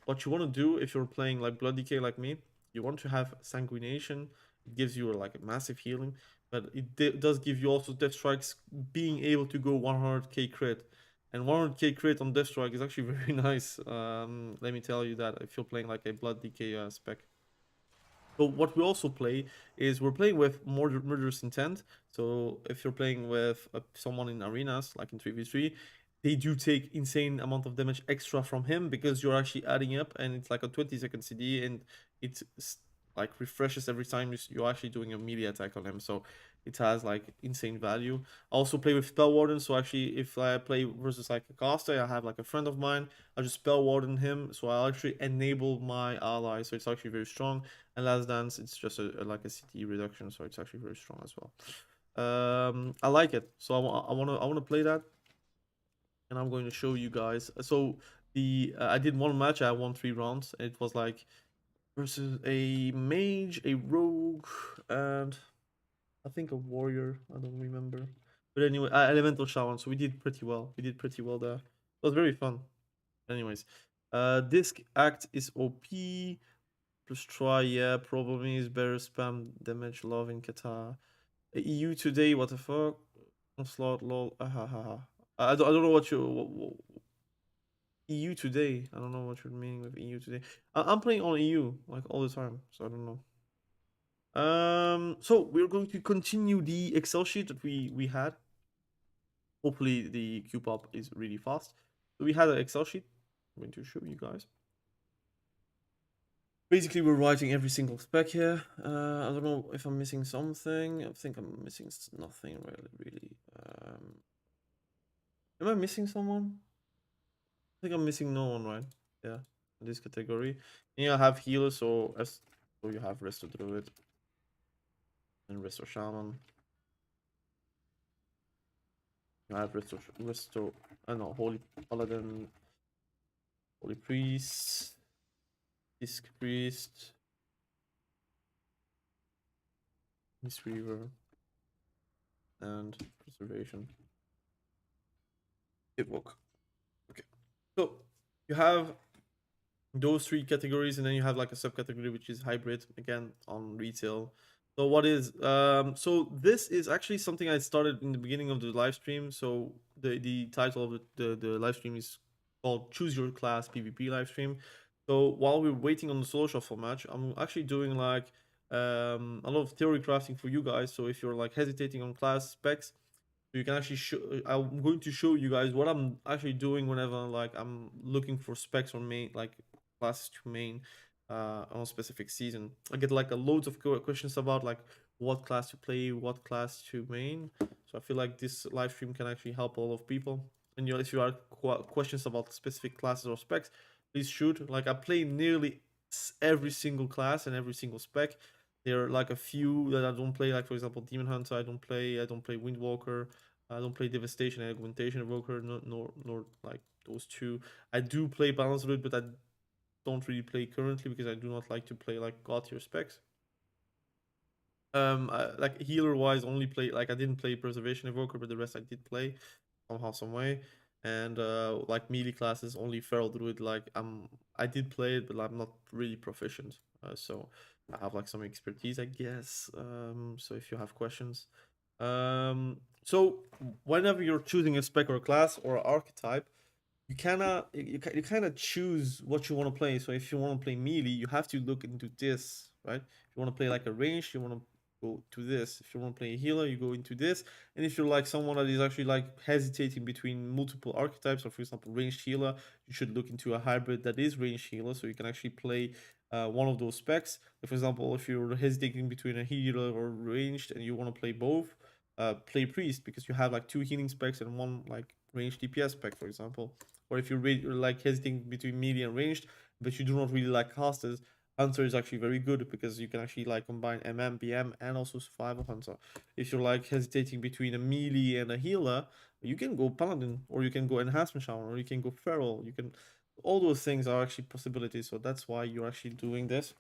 what you want to do if you're playing like Blood DK like me you want to have sanguination. It gives you like a massive healing, but it does give you also death strikes, being able to go 100k crit. And 100k crit on death strike is actually very nice. Let me tell you that if you're playing like a blood DK spec. So what we also play is we're playing with more murderous intent. So if you're playing with someone in arenas, like in 3v3, they do take insane amount of damage extra from him because you're actually adding up, and it's like a 20-second CD, and it's like refreshes every time you're actually doing a melee attack on him. So it has like insane value. I also play with spell warden. So actually, if I play versus like a caster, I have like a friend of mine. I just spell warden him, so I'll actually enable my ally. So it's actually very strong. And last dance, it's just like a CT reduction, so it's actually very strong as well. I like it, so I wanna play that, and I'm going to show you guys. So the I did one match. I won 3 rounds. And it was like versus a mage, a rogue, and I think a warrior. I don't remember. But anyway, elemental shaman. So we did pretty well. We did pretty well there. It was very fun. Anyways, disc act is OP. Plus try, yeah. Problem is better spam damage love in Qatar. EU today, what the fuck? Onslaught, lol. I don't know what EU today. I don't know what you're meaning with EU today. I'm playing on EU like all the time, so I don't know. So we're going to continue the Excel sheet that we had. Hopefully the queue pop is really fast. So we had an Excel sheet. I'm going to show you guys. Basically, we're writing every single spec here. I don't know if I'm missing something. I think I'm missing nothing really. Am I missing someone? I think I'm missing no one, right? Yeah, in this category. And I have healers, so you have resto druid and resto shaman. You have resto. I know holy paladin, holy priest, disc priest, mistweaver, and preservation. Wotlk. Okay, so you have those 3 categories, and then you have like a subcategory which is hybrid, again on retail. So what is so this is actually something I started in the beginning of the live stream. So the title of the live stream is called Choose Your Class PvP live stream. So while we're waiting on the solo shuffle match, I'm actually doing like a lot of theory crafting for you guys. So if you're like hesitating on class specs, you can actually show. I'm going to show you guys what I'm actually doing whenever like I'm looking for specs on main, like classes to main on a specific season. I get like a loads of questions about like what class to play, what class to main. So I feel like this live stream can actually help a lot of people. And if you are questions about specific classes or specs, please shoot. Like I play nearly every single class and every single spec. There are like a few that I don't play, like for example Demon Hunter. I don't play Windwalker. I don't play Devastation and Augmentation Evoker, nor like those two. I do play Balance Druid, but I don't really play currently because I do not like to play like god tier specs. Like healer wise, only play like I didn't play Preservation Evoker, but the rest I did play somehow, some way. And like melee classes, only Feral Druid. Like I did play it, but I'm not really proficient. So I have like some expertise, I guess. So if you have questions, so whenever you're choosing a spec or a class or an archetype, you kind of choose what you want to play. So if you want to play melee, you have to look into this, right? If you want to play like a range, you want to go to this. If you want to play a healer, you go into this. And if you're like someone that is actually like hesitating between multiple archetypes, or for example ranged healer, you should look into a hybrid that is ranged healer, so you can actually play one of those specs. For example, if you're hesitating between a healer or ranged and you want to play both, play priest, because you have like 2 healing specs and 1 like ranged DPS spec, for example. Or if you're really like hesitating between melee and ranged, but you do not really like casters, Hunter is actually very good because you can actually like combine MM, BM, and also Survival Hunter. If you're like hesitating between a melee and a healer, you can go Paladin, or you can go Enhancement Shaman, or you can go Feral. You can, all those things are actually possibilities. So that's why you're actually doing this,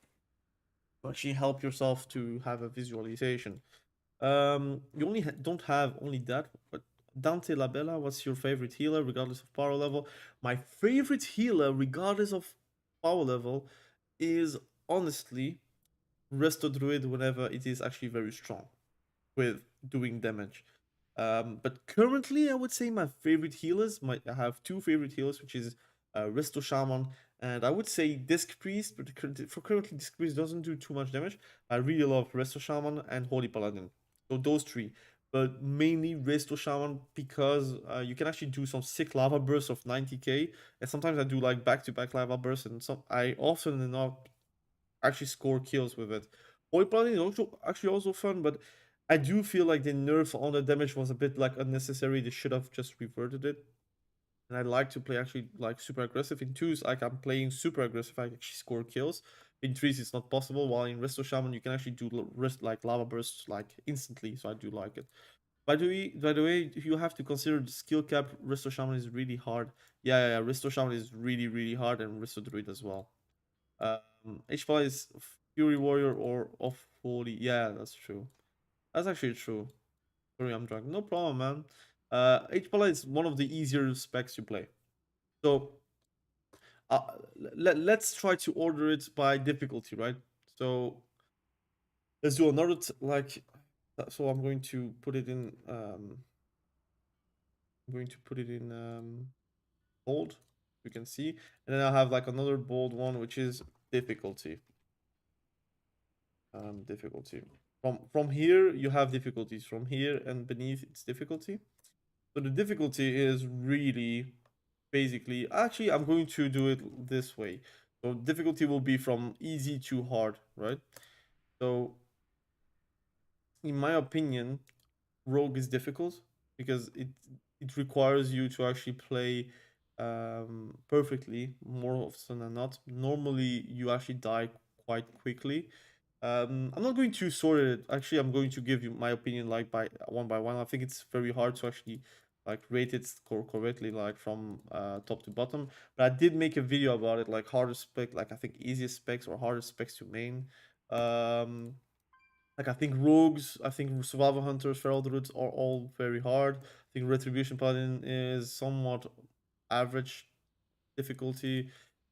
to actually help yourself to have a visualization. You only don't have only that, but Dante Labella, what's your favorite healer regardless of power level? My favorite healer regardless of power level is honestly resto druid whenever it is actually very strong with doing damage. But currently, I would say my favorite healers. I have two favorite healers, which is Resto Shaman and I would say Disc Priest. But for currently, Disc Priest doesn't do too much damage. I really love Resto Shaman and Holy Paladin. So those three, but mainly Resto Shaman because you can actually do some sick lava bursts of 90k, and sometimes I do like back-to-back lava bursts, and some I often enough actually score kills with it. Holy Paladin is also actually also fun, but I do feel like the nerf on the damage was a bit like unnecessary. They should have just reverted it. And I like to play actually like super aggressive. In twos, like I'm playing super aggressive, I actually score kills. In threes, it's not possible. While in Resto Shaman, you can actually do like lava bursts like instantly. So I do like it. By the way, you have to consider the skill cap. Resto Shaman is really hard. Yeah. Resto Shaman is really hard, and Resto Druid as well. H-Fly is Fury Warrior or Off Holy. Yeah, that's true. That's actually true. Sorry, I'm drunk. No problem, man. H-Fly is one of the easier specs you play. So uh, let's try to order it by difficulty, right? So let's do another so I'm going to put it in. I'm going to put it in bold. You can see, and then I have like another bold one, which is difficulty. Difficulty. From here you have difficulties. From here and beneath it's difficulty. So the difficulty is really basically actually I'm going to do it this way. So difficulty will be from easy to hard, right? So in my opinion, rogue is difficult because it requires you to actually play perfectly more often than not. Normally you actually die quite quickly. I'm not going to sort it. Actually, I'm going to give you my opinion like by one. I think it's very hard to actually like rate it correctly, like from top to bottom. But I did make a video about it, like hardest spec, like I think easiest specs or hardest specs to main. Um, like I think rogues, I think survival hunters, feral druids are all very hard. I think retribution paladin is somewhat average difficulty,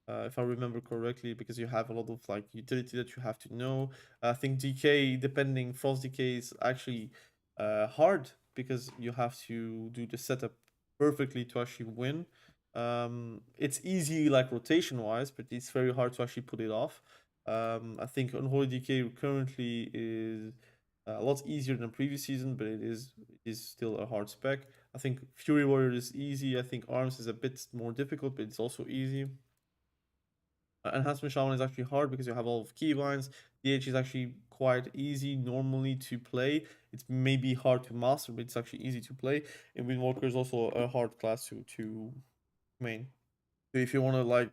if I remember correctly, because you have a lot of like utility that you have to know. I think DK, depending frost decay is actually hard because you have to do the setup perfectly to actually win. It's easy like rotation wise, but it's very hard to actually put it off. I think unholy DK currently is a lot easier than previous season, but it is still a hard spec. I think Fury Warrior is easy. I think Arms is a bit more difficult, but it's also easy. Enhancement Shaman is actually hard because you have all of keybinds. DH is actually quite easy normally to play. It's maybe hard to master, but it's actually easy to play. And Windwalker is also a hard class to main. So if you want to like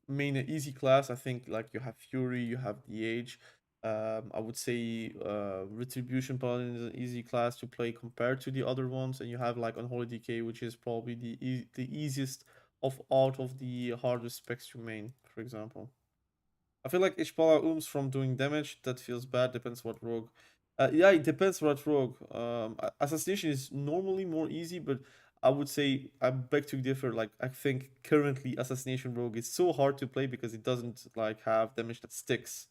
main an easy class, I think like you have Fury, you have DH. I would say Retribution Paladin is an easy class to play compared to the other ones, and you have like Unholy Decay, which is probably the easiest of out of the hardest specs to main, for example. I feel like Ishpala ooms from doing damage. That feels bad. Depends what rogue. Yeah, it depends what rogue. Assassination is normally more easy, but I would say I beg to differ. Like I think currently assassination rogue is so hard to play because it doesn't like have damage that sticks.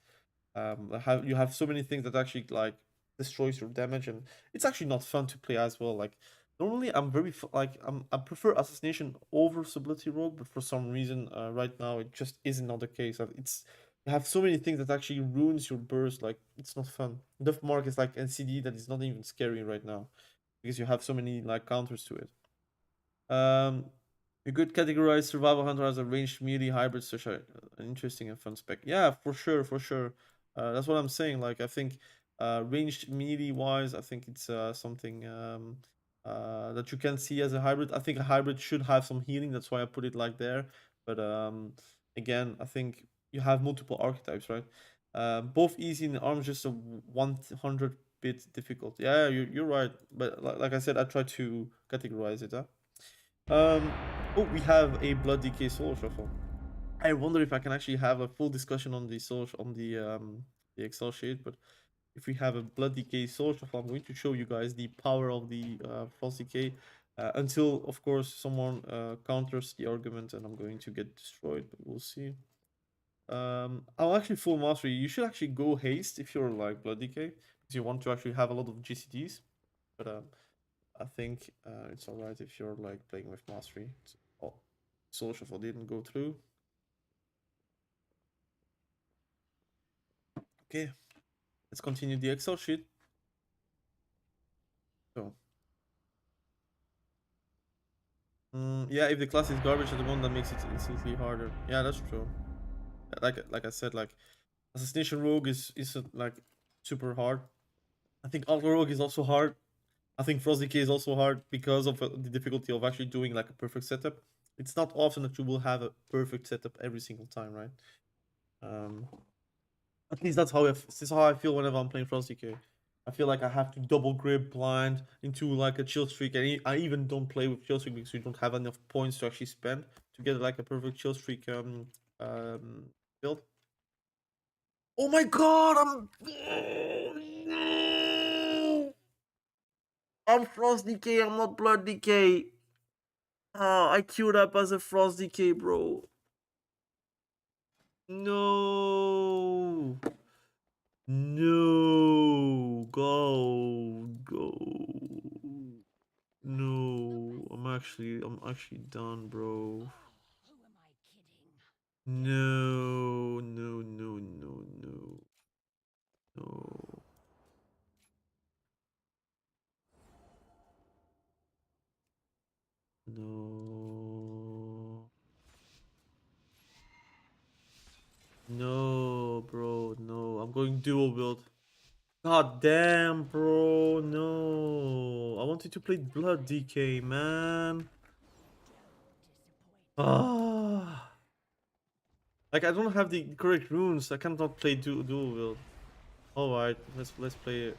You have so many things that actually like destroys your damage, and it's actually not fun to play as well. Like normally I'm I prefer assassination over subtlety rogue, but for some reason right now it just isn't not the case. It's you have so many things that actually ruins your burst. Like it's not fun. Duff mark is like NCD that is not even scary right now because you have so many like counters to it. Um, you could categorize Survival Hunter as a ranged melee hybrid, such an interesting and fun spec. Yeah, for sure, for sure. That's what I'm saying. Like, I think ranged melee wise, I think it's something that you can see as a hybrid. I think a hybrid should have some healing. That's why I put it like there. But again, I think you have multiple archetypes, right? Both easy and arms just a 100 bit difficult. Yeah, you're right. But like I said, I try to categorize it. Huh? Um, oh, we have a Blood DK Soul Shuffle. I wonder if I can actually have a full discussion on the Excel sheet, but if we have a Blood DK Soul Shuffle, I'm going to show you guys the power of the Frost DK until, of course, someone counters the argument and I'm going to get destroyed, but we'll see. I'll actually full mastery. You should actually go haste if you're like blood decay, because you want to actually have a lot of GCDs. But I think it's alright if you're like playing with mastery. Oh, soul shuffle didn't go through. Okay, let's continue the Excel sheet. So, yeah, if the class is garbage at the moment, that makes it instantly harder. Yeah, that's true. Like I said, like assassination rogue is like super hard. I think outlaw rogue is also hard. I think frost decay is also hard because of the difficulty of actually doing like a perfect setup. It's not often that you will have a perfect setup every single time, right? Um, at least this is how I feel whenever I'm playing frost decay. I feel like I have to double grip blind into like a chill streak, and I even don't play with chill streak because you don't have enough points to actually spend to get like a perfect chill streak build. Oh my god, I'm frost decay. I'm not blood decay. Ah, I queued up as a frost decay, bro. No. No. Go. No. I'm actually done, bro. No. No. No. No. No. No. No. No, bro. No. I'm going dual build. God damn, bro. No. I wanted to play Blood DK, man. Ah. Like, I don't have the correct runes. I cannot play dual build. Alright, let's play it.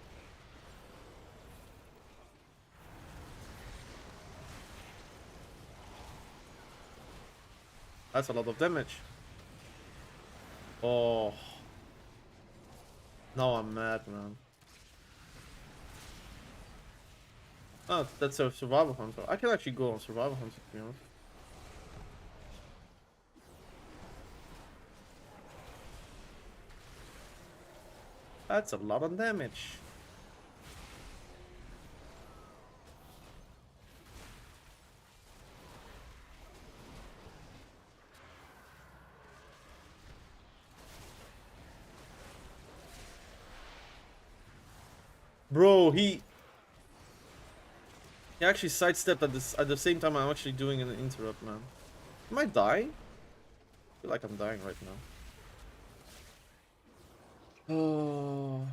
That's a lot of damage. Oh. Now I'm mad, man. Oh, that's a survival hunter. I can actually go on survival hunter, to be honest. That's a lot of damage. Bro, he actually sidestepped at the same time I'm actually doing an interrupt, man. Am I dying? I feel like I'm dying right now. Oh.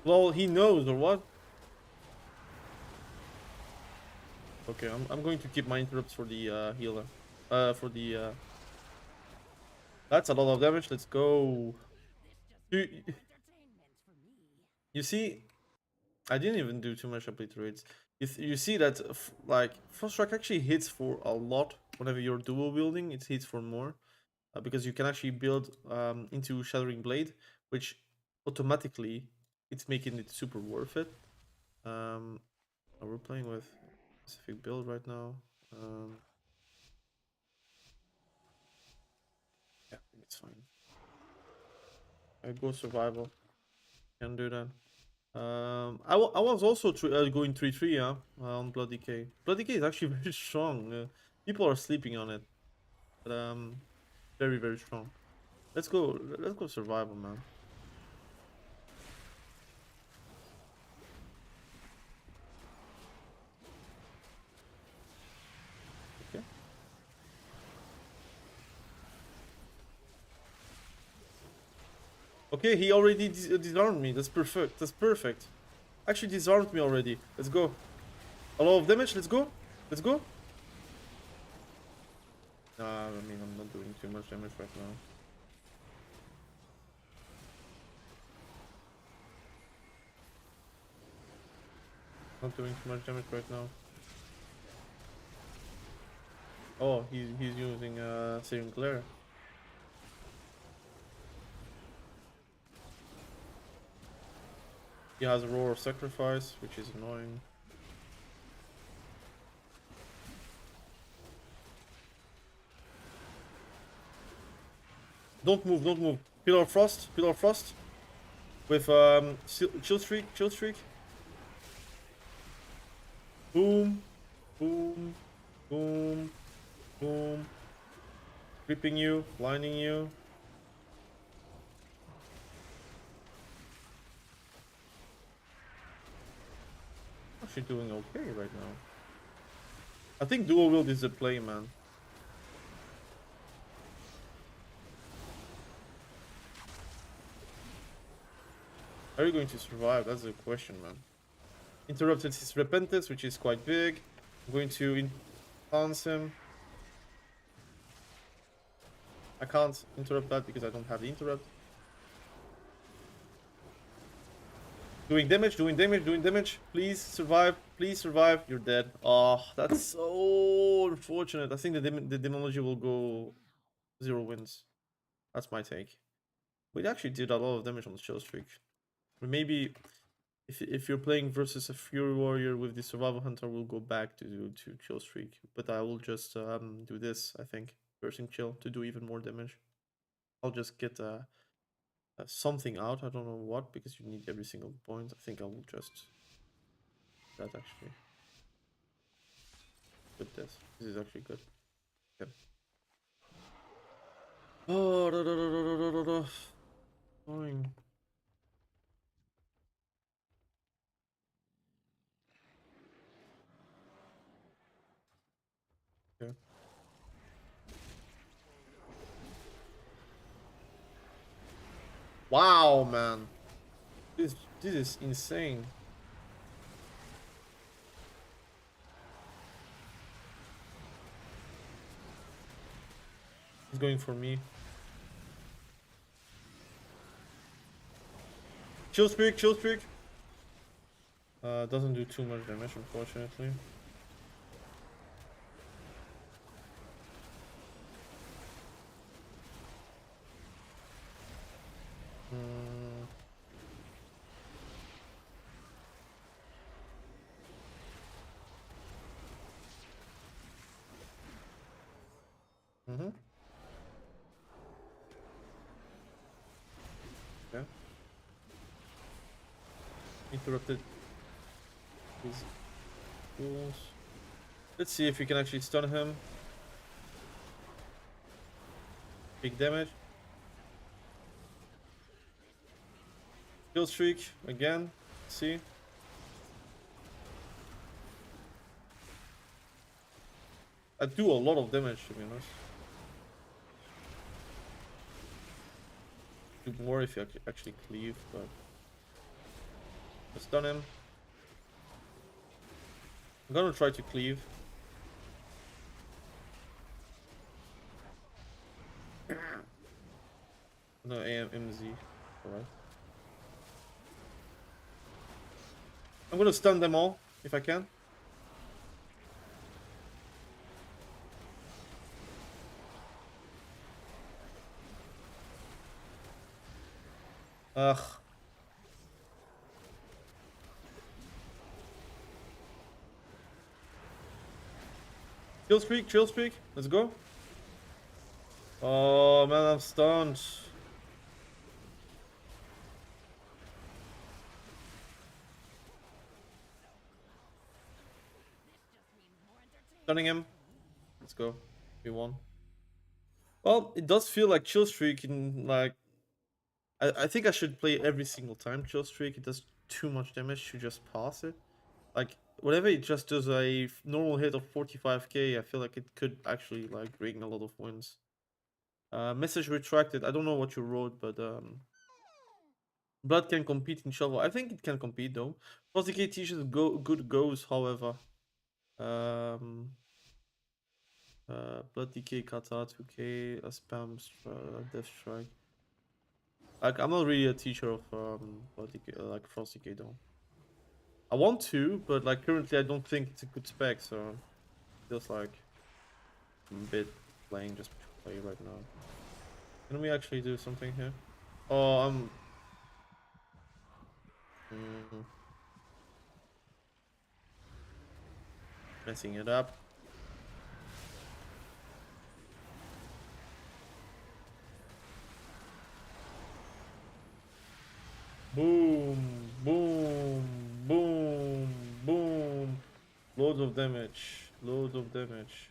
Well, he knows, or what? Okay, I'm going to keep my interrupts for the healer. For the That's a lot of damage. Let's go. You, you see, I didn't even do too much complete rates. You see that like first strike actually hits for a lot whenever you're dual wielding. It hits for more because you can actually build into Shattering Blade, which automatically it's making it super worth it. We're playing with a specific build right now. Yeah, I think it's fine. I go survival. Can do that. I was also going 3-3, yeah, on Blood Decay. Blood Decay is actually very strong. People are sleeping on it, but very very strong. Let's go survival, man. Okay. Okay, he already disarmed me. That's perfect. That's perfect. Actually disarmed me already. Let's go. A lot of damage. Let's go. Let's go. Nah, I mean I'm not doing too much damage right now. Not doing too much damage right now. Oh, he's using Searing Glare. He has a Roar of Sacrifice, which is annoying. Don't move, don't move. Pillar of Frost, Pillar of Frost. With chill streak, chill streak. Boom, boom, boom, boom. Creeping you, blinding you. Actually doing okay right now. I think dual wield is the play, man. Are you going to survive? That's the question, man. Interrupted his repentance, which is quite big. I'm going to enhance him. I can't interrupt that because I don't have the interrupt. Doing damage, doing damage, doing damage. Please survive. Please survive. You're dead. Oh, that's so unfortunate. I think the demonology will go 0 wins. That's my take. We actually did a lot of damage on the chill streak. Or maybe if you're playing versus a Fury Warrior with the Survival Hunter, we'll go back to chill streak. But I will just do this, I think. Cursing chill to do even more damage. I'll just get something out. I don't know what, because you need every single point. I think I will just that actually. With this. This is actually good. Okay. Oh, Fine. Okay. Wow, man. This is insane. He's going for me. Chill streak, chill streak. Doesn't do too much damage, unfortunately. Okay. Interrupted his tools. Let's see if we can actually stun him. Big damage. Kill streak again. Let's see. I do a lot of damage, to be honest. Do more if you actually cleave, but let's stun him. I'm gonna try to cleave. No, MZ. Alright. I'm gonna stun them all if I can. Ugh. Chill streak, chill streak. Let's go. Oh man, I'm stunned. Stunning him. Let's go. We won. Well, it does feel like chill streak in like. I think I should play every single time chill streak. It does too much damage to just pass it. Like whenever it just does a normal hit of 45k, I feel like it could actually like bring a lot of wins. Message retracted. I don't know what you wrote, but Blood can compete in shovel. I think it can compete though. Frosty teaches good goes, however. Blood DK kata 2k, a spam death strike. Like I'm not really a teacher of Blood DK, like Frosty K though. I want to, but like currently I don't think it's a good spec, so it feels like I'm a bit playing just to play right now. Can we actually do something here? Oh, I'm messing it up. Loads of damage. Loads of damage.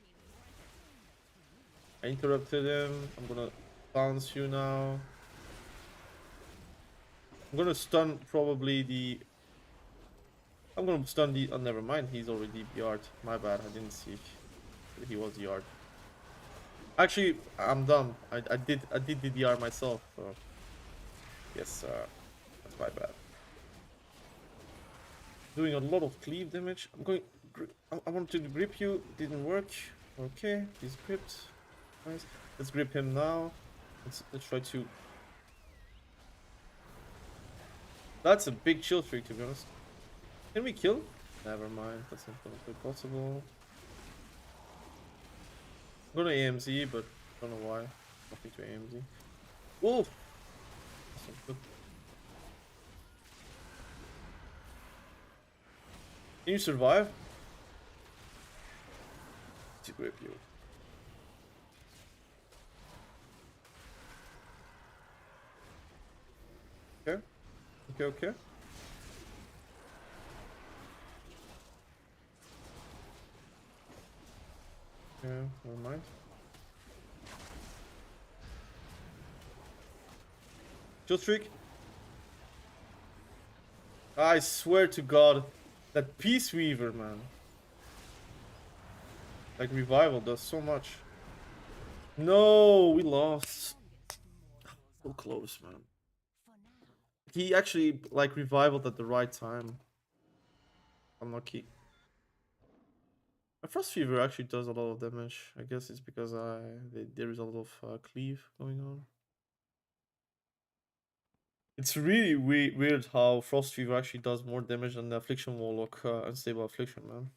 I interrupted him. I'm gonna bounce you now. I'm gonna stun probably the... I'm gonna stun the... Oh, never mind. He's already BR'd. My bad. I didn't see that he was DR'd. Actually, I'm dumb. I did the DR myself. So yes, that's my bad. Doing a lot of cleave damage. I'm going... I wanted to grip you. Didn't work. Okay, he's gripped. Nice. Let's grip him now. Let's try to... That's a big chill streak, to be honest. Can we kill? Never mind. That's not gonna be possible. I'm gonna AMZ, but I don't know why. Nothing to AMZ. Wolf! That's not good. Can you survive? To grip you. Okay. Okay. Yeah, never mind. Chill streak. I swear to God, that Peaceweaver, man. Like, revival does so much. No, we lost. So close, man. He actually, like, revivaled at the right time. Unlucky. My Frost Fever actually does a lot of damage. I guess it's because there is a lot of cleave going on. It's really weird how Frost Fever actually does more damage than the Affliction Warlock, Unstable Affliction, man.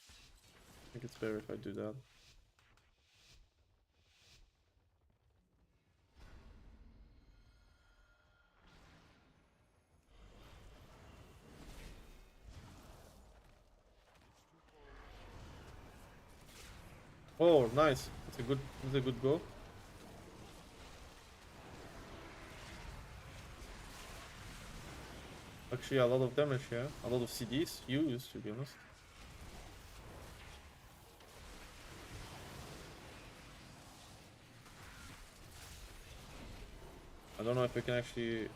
I think it's better if I do that. Oh, nice. That's a good go. Actually, a lot of damage here. A lot of CDs used, to be honest. I don't know if we can actually...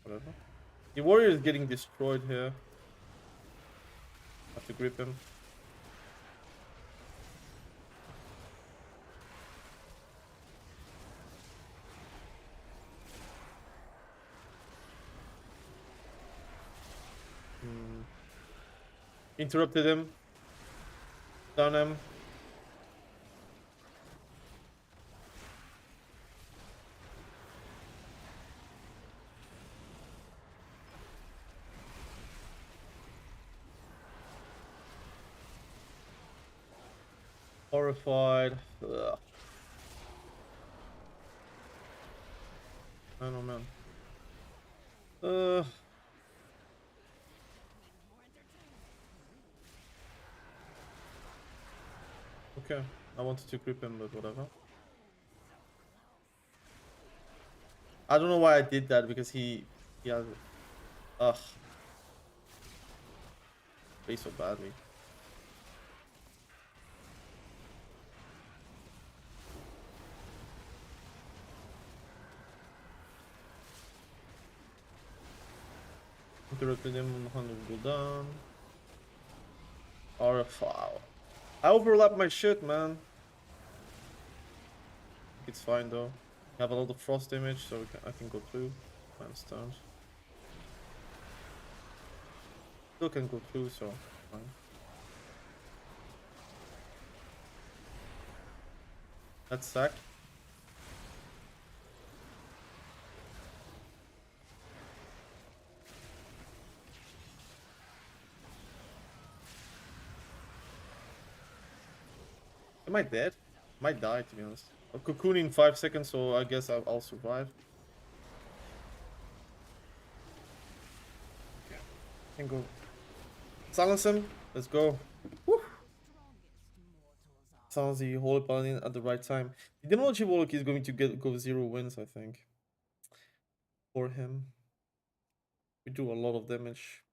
Whatever. The warrior is getting destroyed here. Have to grip him. Interrupted him. Down him. Horrified. Ugh. I don't know, man. Okay. I wanted to grip him, but whatever. I don't know why I did that, because he has... Ugh. Plays so badly. Interrupted him, 100 go down. Wow. I overlapped my shit, man. It's fine though. I have a lot of frost damage, so I can go through. Man stunned. Still can go through, so fine. That's sack. Am I dead? Might die, to be honest. I'll cocoon in 5 seconds, so I guess I'll survive. Okay. Can go. Silence him. Let's go. Woo. Silence the Holy Paladin at the right time. The Demonology Wotlk is going to go 0 wins, I think. for him. We do a lot of damage.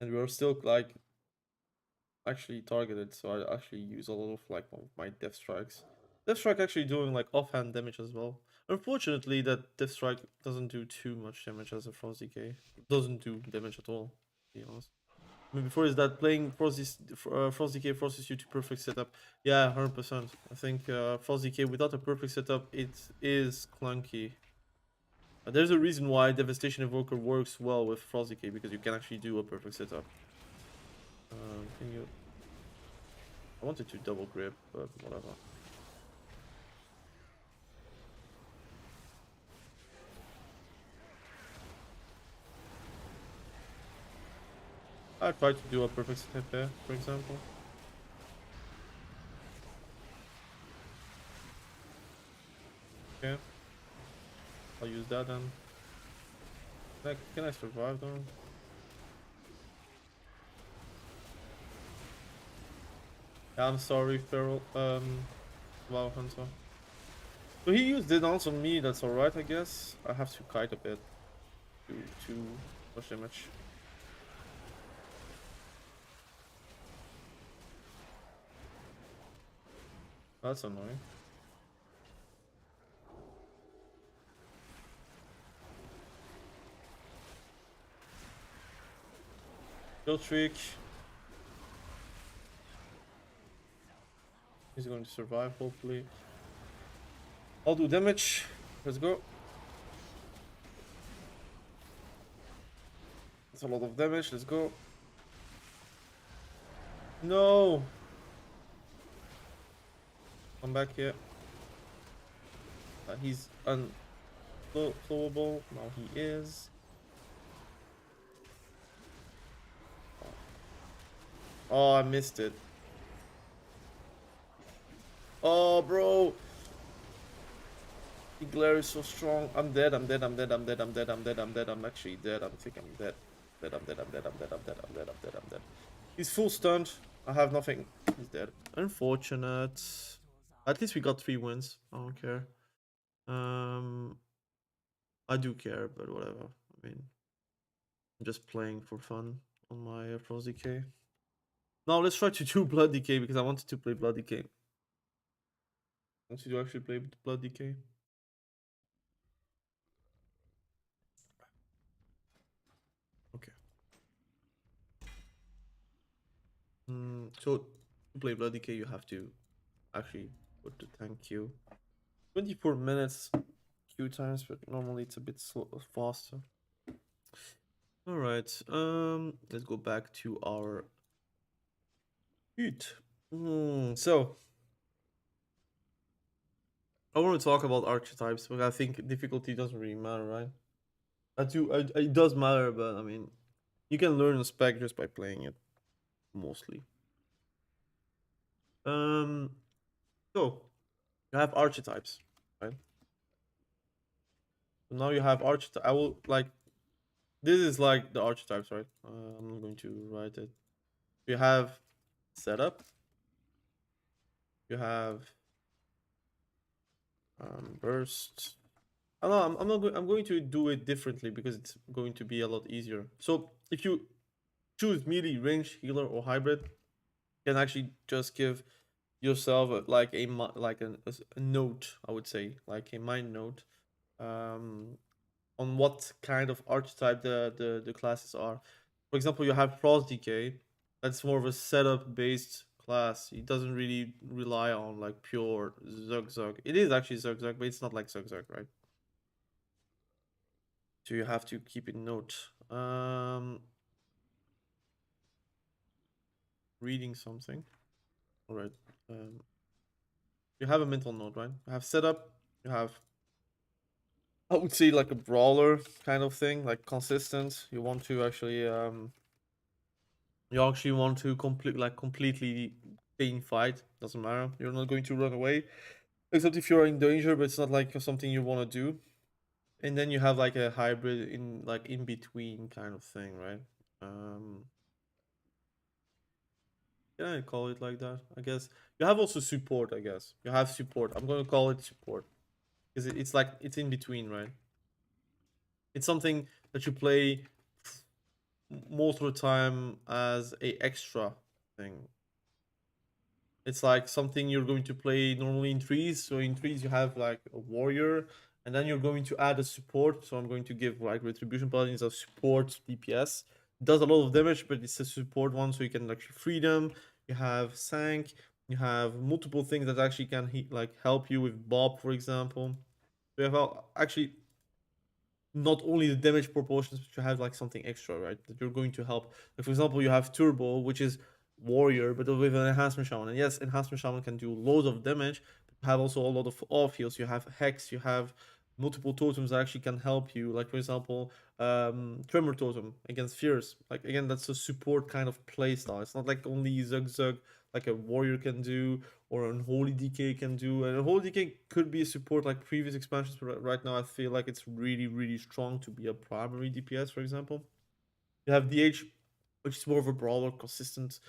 And we're still like actually targeted, so I actually use a lot of like my death strikes. Death strike actually doing like offhand damage as well. Unfortunately, that death strike doesn't do too much damage as a frost decay. It doesn't do damage at all, to be honest. I mean, before is that playing frost decay forces you to perfect setup. Yeah, 100%. I think frost decay without a perfect setup, it is clunky. There's a reason why devastation evoker works well with frost decay, because you can actually do a perfect setup. Can you? I wanted to double grip, but whatever. I tried to do a perfect step there, for example. Okay. I'll use that then. Can I survive though? Yeah, I'm sorry, Feral. Wow, Hunter. So he used denounce on me, that's alright, I guess. I have to kite a bit to push damage. That's annoying. Kill trick. He's going to survive, hopefully. I'll do damage. Let's go. That's a lot of damage. Let's go. No! Come back here. He's unflowable. Now he is. Oh, I missed it. Oh, bro. The glare is so strong. I'm dead. I'm dead. I'm dead. I'm dead. I'm dead. I'm dead. I'm dead. I'm actually dead. I think I'm dead. Dead. I'm dead. I'm dead. I'm dead. I'm dead. I'm dead. I'm dead. I'm dead. He's full stunned. I have nothing. He's dead. Unfortunate. At least we got 3 wins. I don't care. I do care, but whatever. I mean, I'm just playing for fun on my Frost Decay. Now let's try to do Blood Decay because I wanted to play Blood Decay. I want to actually play Blood Decay. Okay. So to play Blood Decay, you have to actually put the tank queue. 24 minutes queue times, but normally it's a bit faster. All right. Let's go back to our shoot. So I want to talk about archetypes, but I think difficulty doesn't really matter, right? It does matter, but I mean, you can learn a spec just by playing it, mostly. So you have archetypes, right? So now you have archetype. I will like. This is like the archetypes, right? I'm not going to write it. You have setup. You have burst. I know I'm not going. I'm going to do it differently because it's going to be a lot easier. So if you choose melee, range, healer, or hybrid, you can actually just give yourself like a note. I would say like a mind note, on what kind of archetype the classes are. For example, you have Frost Decay. That's more of a setup based class. It doesn't really rely on like pure Zug Zug. It is actually Zug Zug, but it's not like Zug Zug, right? So you have to keep in note. Reading something. All right. You have a mental note, right? You have setup. You have, I would say, like a brawler kind of thing, like consistent. You want to actually completely team fight. Doesn't matter. You're not going to run away, except if you're in danger, but it's not like something you want to do. And then you have like a hybrid in between kind of thing, right? Can I call it like that? I guess you have also support. I guess you have support. I'm going to call it support because it's like it's in between, right? It's something that you play most of the time as a extra thing. It's like something you're going to play normally in trees. So in trees you have like a warrior, and then you're going to add a support. So I'm going to give like Retribution Paladin is a support DPS. It does a lot of damage, but it's a support one, so you can actually free them. You have Sank. You have multiple things that actually can like help you with Bob, for example. So you have actually not only the damage proportions, but you have like something extra, right? That you're going to help. Like for example, you have Turbo, which is warrior, but with an enhancement shaman. And yes, enhancement shaman can do loads of damage, but you have also a lot of off heals. You have hex, you have multiple totems that actually can help you. Like for example, tremor totem against fears. Like again, that's a support kind of play style. It's not like only zug zug like a warrior can do, or unholy DK can do. And unholy DK could be a support like previous expansions, but right now I feel like it's really, really strong to be a primary DPS, for example. You have DH, which is more of a brawler, consistent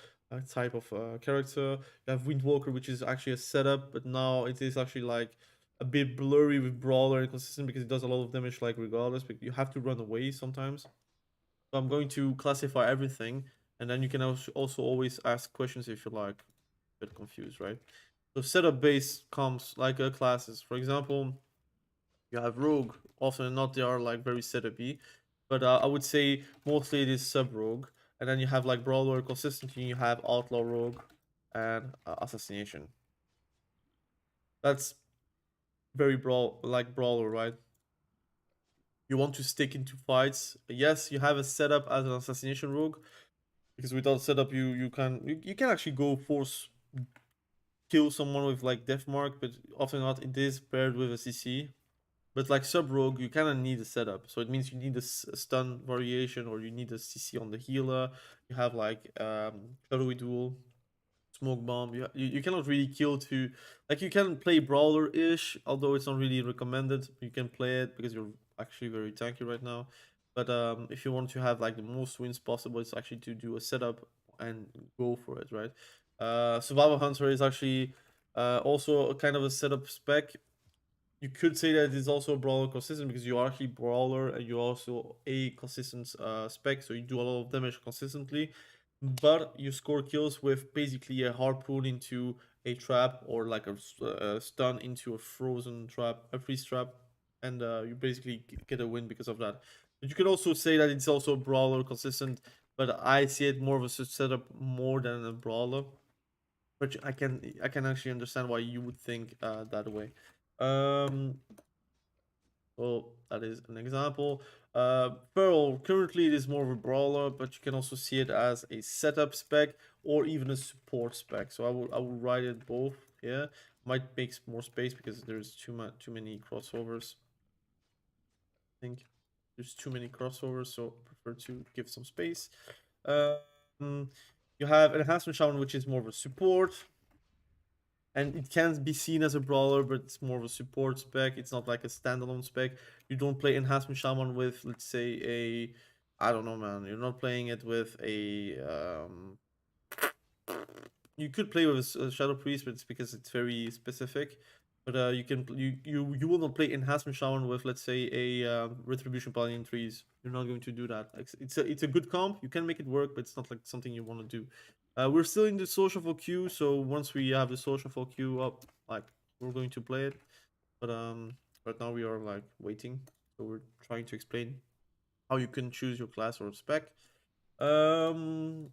type of character. You have Windwalker, which is actually a setup, but now it is actually like a bit blurry with brawler and consistent because it does a lot of damage, like regardless. But you have to run away sometimes. So I'm going to classify everything, and then you can also always ask questions if you're like a bit confused, right? So setup based comps like classes. For example, you have rogue. Often or not, they are like very setupy, but I would say mostly it is sub rogue. And then you have like brawler consistency. You have outlaw rogue and assassination. That's very brawler, right? You want to stick into fights. Yes, you have a setup as an assassination rogue, because without setup you can actually go force kill someone with like death mark, but often not it is paired with a CC. But like sub rogue, you kind of need a setup, so it means you need a stun variation, or you need a CC on the healer. You have like shadowy duel, smoke bomb. You cannot really kill to, like, you can play brawler ish, although it's not really recommended. You can play it because you're actually very tanky right now. But if you want to have like the most wins possible, it's actually to do a setup and go for it, right? Survival Hunter is actually also a kind of a setup spec. You could say that it's also a brawler consistent because you are actually brawler and you're also a consistent spec, so you do a lot of damage consistently, but you score kills with basically a harpoon into a trap, or like a stun into a frozen trap, a freeze trap, and you basically get a win because of that. But you can also say that it's also a brawler consistent, but I see it more of a setup more than a brawler. But I can actually understand why you would think that way. Um, well, that is an example. Pearl, currently it is more of a brawler, but you can also see it as a setup spec or even a support spec. So I will write it both here. Might make more space because there's too many crossovers. I think there's too many crossovers, so I prefer to give some space. Um, you have enhancement shaman, which is more of a support, and it can be seen as a brawler, but it's more of a support spec. It's not like a standalone spec. You don't play enhancement shaman with, let's say, I don't know, man. You're not playing it with a you could play with a shadow priest, but it's because it's very specific. But you will not play enhancement shaman with, let's say, a retribution paladin trees. You're not going to do that. It's a good comp. You can make it work, but it's not like something you want to do. We're still in the social for queue, so once we have the social for queue up, like, we're going to play it. But right now we are like waiting, so we're trying to explain how you can choose your class or spec. So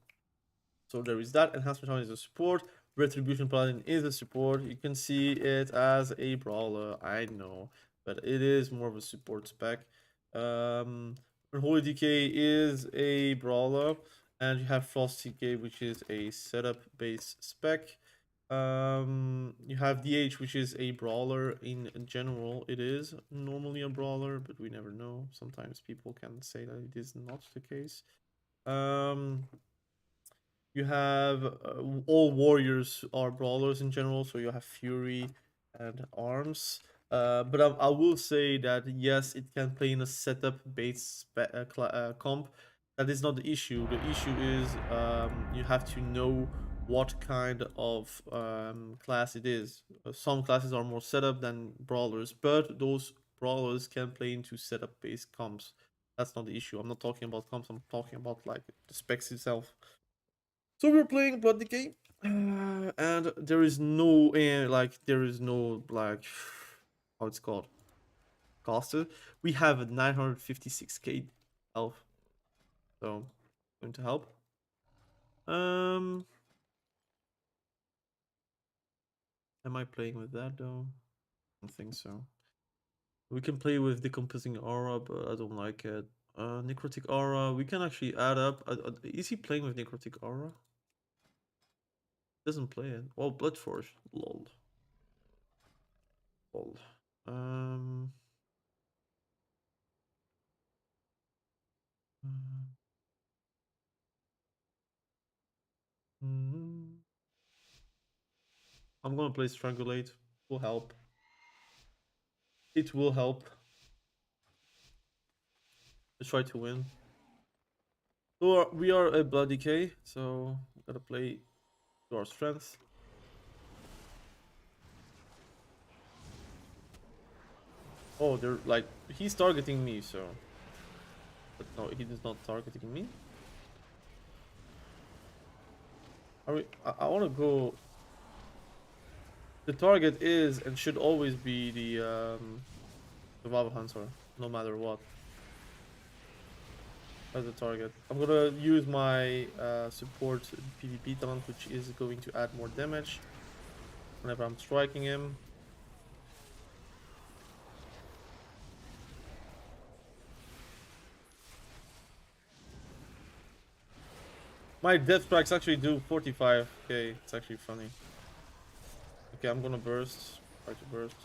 there is that. Enhancement Shaman is a support. Retribution Paladin is a support. You can see it as a brawler, I know, but it is more of a support spec. Unholy DK is a brawler, and you have Frost DK, which is a setup based spec. You have DH, which is a brawler. In general, it is normally a brawler, but we never know. Sometimes people can say that it is not the case. You have all warriors are brawlers in general, so you have fury and arms. But I will say that yes, it can play in a setup based comp. That is not the issue. The issue is you have to know what kind of class it is. Some classes are more setup than brawlers, but those brawlers can play into setup based comps. That's not the issue. I'm not talking about comps, I'm talking about like the specs itself. So we're playing Blood Decay, and there is no like how it's called caster. We have a 956k health, so going to help. Am I playing with that though? I don't think so. We can play with Decomposing Aura, but I don't like it. Necrotic Aura, we can actually add up. Is he playing with Necrotic Aura? Doesn't play it. Well, Bloodforge. Lol. Lol. Um. I'm gonna play Strangulate. Will help. It will help. Let's try to win. So we are a Blood Decay, so we gotta play to our strengths. Oh, they're like he's targeting me, so. But no, he is not targeting me. I want to go. The target is and should always be the Survival Hunter, no matter what. As a target, I'm gonna use my support PvP talent, which is going to add more damage whenever I'm striking him. My death strikes actually do 45k. It's actually funny. Okay, I'm gonna burst. Try to burst.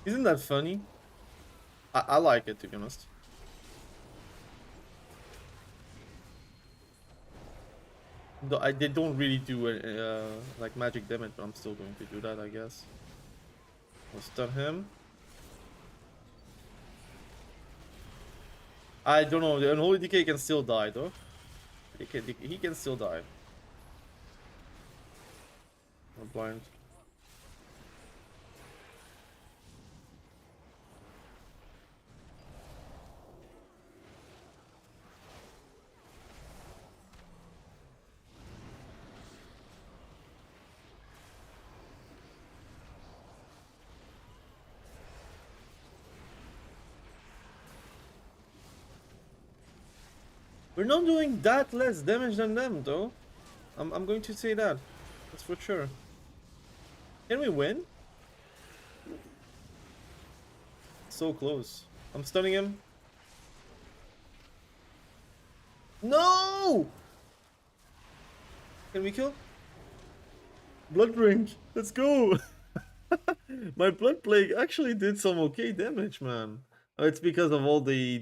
Isn't that funny? I like it, to be honest. They don't really do like magic damage, but I'm still going to do that, I guess. I'll stun him. I don't know. The unholy decay can still die, though. He can still die. I'm blind. We're not doing that less damage than them, though. I'm going to say that. That's for sure. Can we win? So close. I'm stunning him. No! Can we kill? Blood range. Let's go. My blood plague actually did some okay damage, man. It's because of all the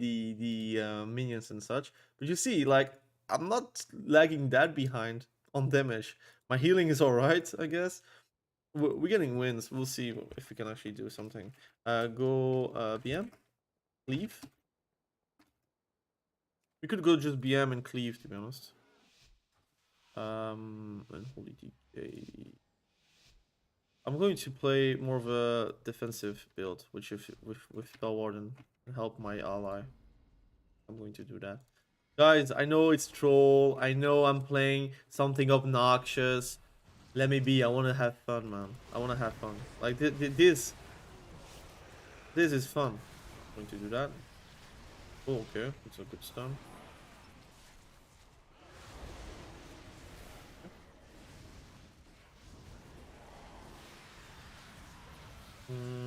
minions and such. But you see, like, I'm not lagging that behind on damage. My healing is alright, I guess. We're getting wins. We'll see if we can actually do something. Go BM. Cleave. We could go just BM and cleave, to be honest. And holy decay. I'm going to play more of a defensive build, which with Spell Warden and help my ally. I'm going to do that. Guys, I know it's troll. I know I'm playing something obnoxious. Let me be. I want to have fun, man. I want to have fun. Like this is fun. I'm going to do that. Oh, okay. It's a good stun.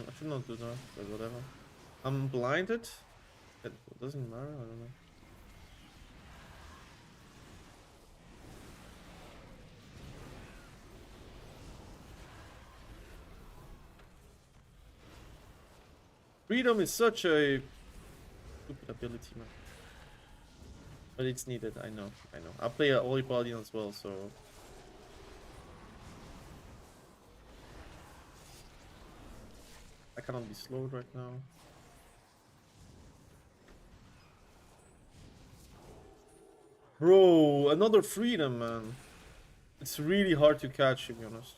I should not do that, but whatever. I'm blinded. It doesn't matter. I don't know. Freedom is such a stupid ability, man. But it's needed, I know. I play a Holy Paladin as well, so... I cannot be slowed right now. Bro, another freedom, man. It's really hard to catch, to be honest.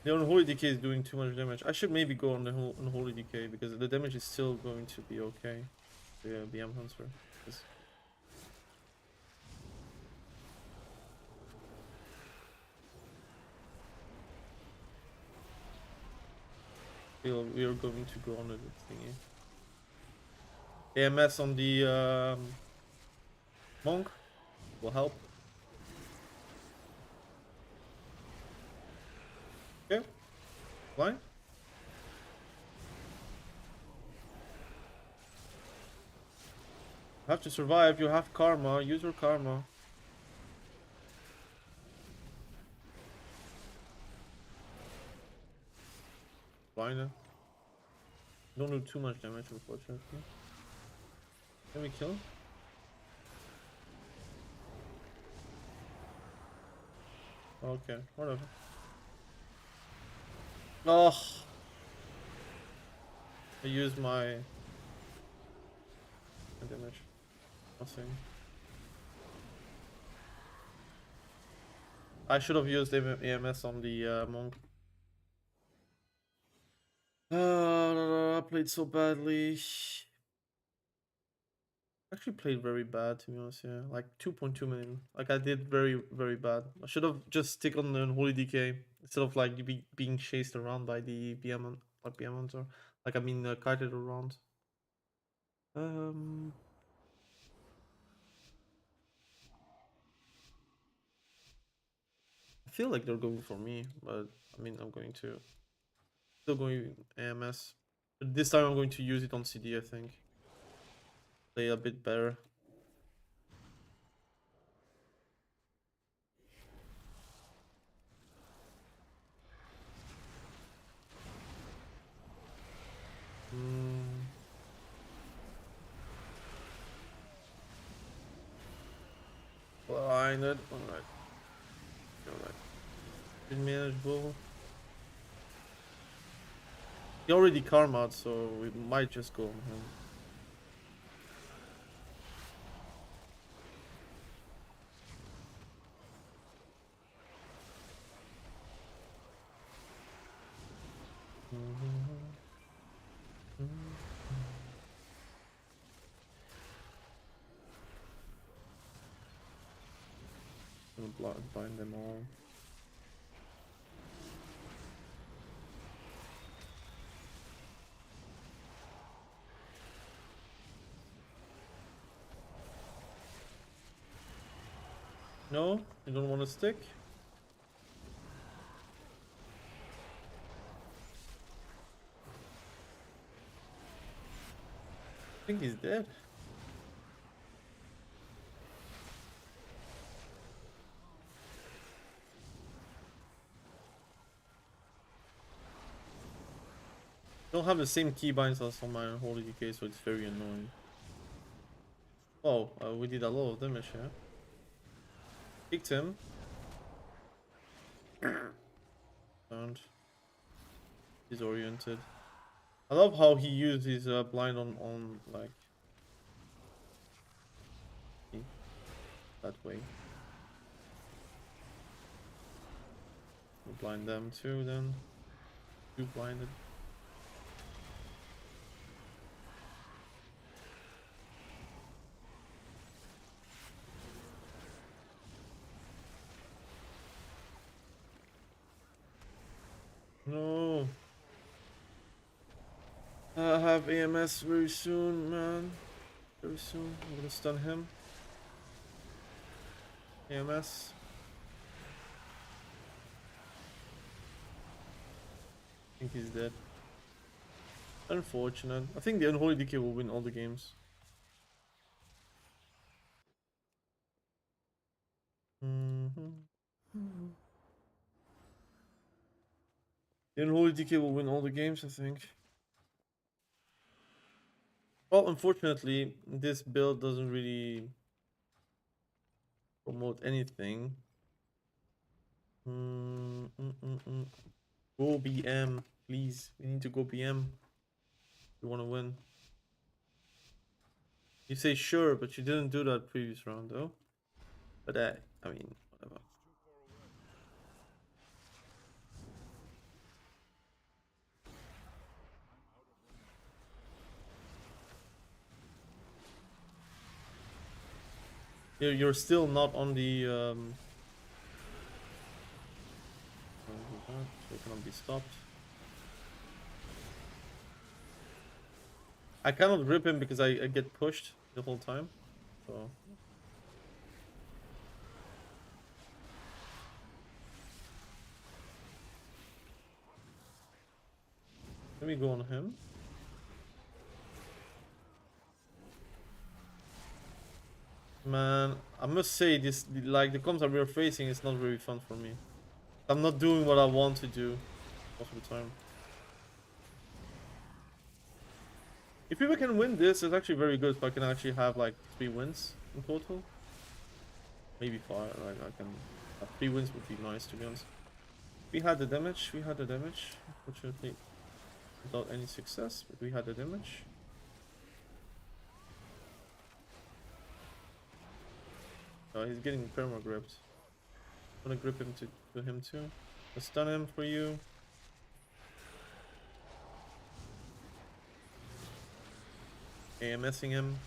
The unholy decay is doing too much damage. I should maybe go on the unholy decay because the damage is still going to be okay. The BM Hunter. We are going to go on the thingy. AMS on the monk will help. Okay. Blind. You have to survive. You have karma. Use your karma. Blind. Don't do too much damage, unfortunately. Can we kill? Okay, whatever. Oh, I used my damage. Nothing. I should have used AMS on the monk. I played so badly. Actually played very bad, to be honest. Yeah, like 2.2 million. Like I did very, very bad. I should have just stick on the unholy decay instead of like being chased around by the BM, like BM hunter. Like I mean, kited around. I feel like they're going for me, but I mean, I'm going to still going AMS. But this time I'm going to use it on CD. I think play a bit better. Blinded. Alright. Alright. Been manageable. He already karma'd, so we might just go on him. I'm gonna blind them all. No? You don't want to stick? I think he's dead. Don't have the same keybinds as on my unholy decay, so it's very annoying. Oh, we did a lot of damage here. Kicked him. And disoriented. I love how he used his blind on like that way. We'll blind them too then. You blinded. No. I have AMS very soon, man. Very soon. I'm gonna stun him. AMS. I think he's dead. Unfortunate. I think the Unholy DK will win all the games. The Unholy DK will win all the games, I think. Well, unfortunately, this build doesn't really promote anything. Go BM, please. We need to go BM. We want to win. You say sure, but you didn't do that previous round, though. But I mean, whatever. You're still not on the so it cannot be stopped. I cannot grip him because I get pushed the whole time. So let me go on him. Man, I must say this, like the comps that we're facing is not very fun for me. I'm not doing what I want to do most of the time. If people can win this, it's actually very good if I can actually have like 3 wins in total. Maybe 5, like I can have 3 wins would be nice, to be honest. We had the damage, unfortunately without any success, but we had the damage. Oh, he's getting perma gripped. I'm gonna grip him to him too. I'll stun him for you. AMSing him.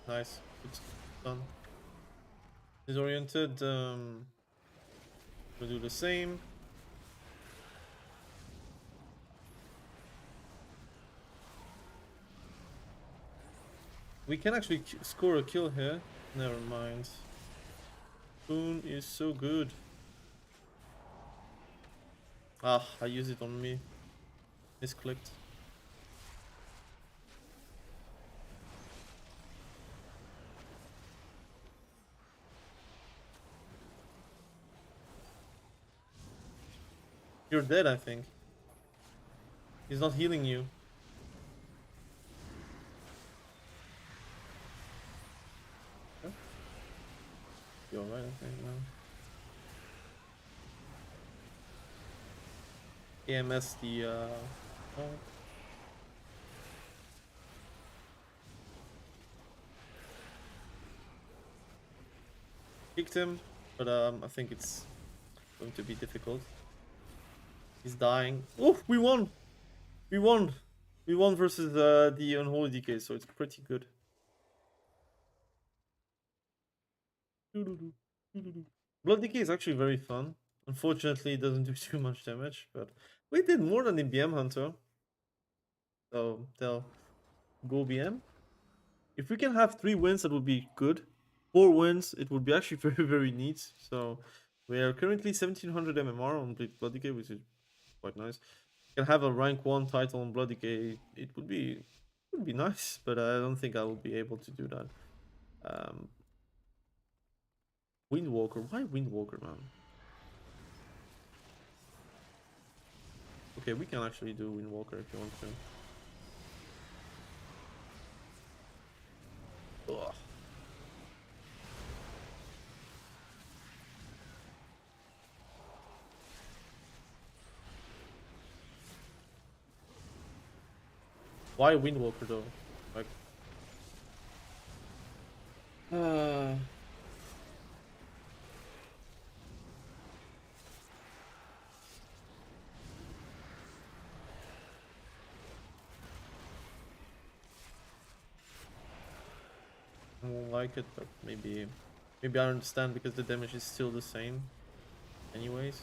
Nice. Good stun. Disoriented. We'll do the same. We can actually score a kill here. Never mind. Boon is so good. Ah, I used it on me. Misclicked. You're dead, I think. He's not healing you. Okay. You're alright, I think now. AMS the oh. Kicked him, but I think it's going to be difficult. He's dying. Oh, we won! We won! We won versus the unholy DK, so it's pretty good. Blood DK is actually very fun. Unfortunately, it doesn't do too much damage, but we did more than the BM Hunter. So, they'll go BM. If we can have 3 wins, that would be good. 4 wins, it would be actually very, very neat. So, we are currently 1700 MMR on Blood DK, which is quite nice. Can have a rank 1 title on Blood DK, it would be nice, but I don't think I will be able to do that. Windwalker, why Windwalker, man? Okay, we can actually do Windwalker if you want to. Ugh. Why Windwalker though? Like, I won't like it, but maybe I understand because the damage is still the same, anyways.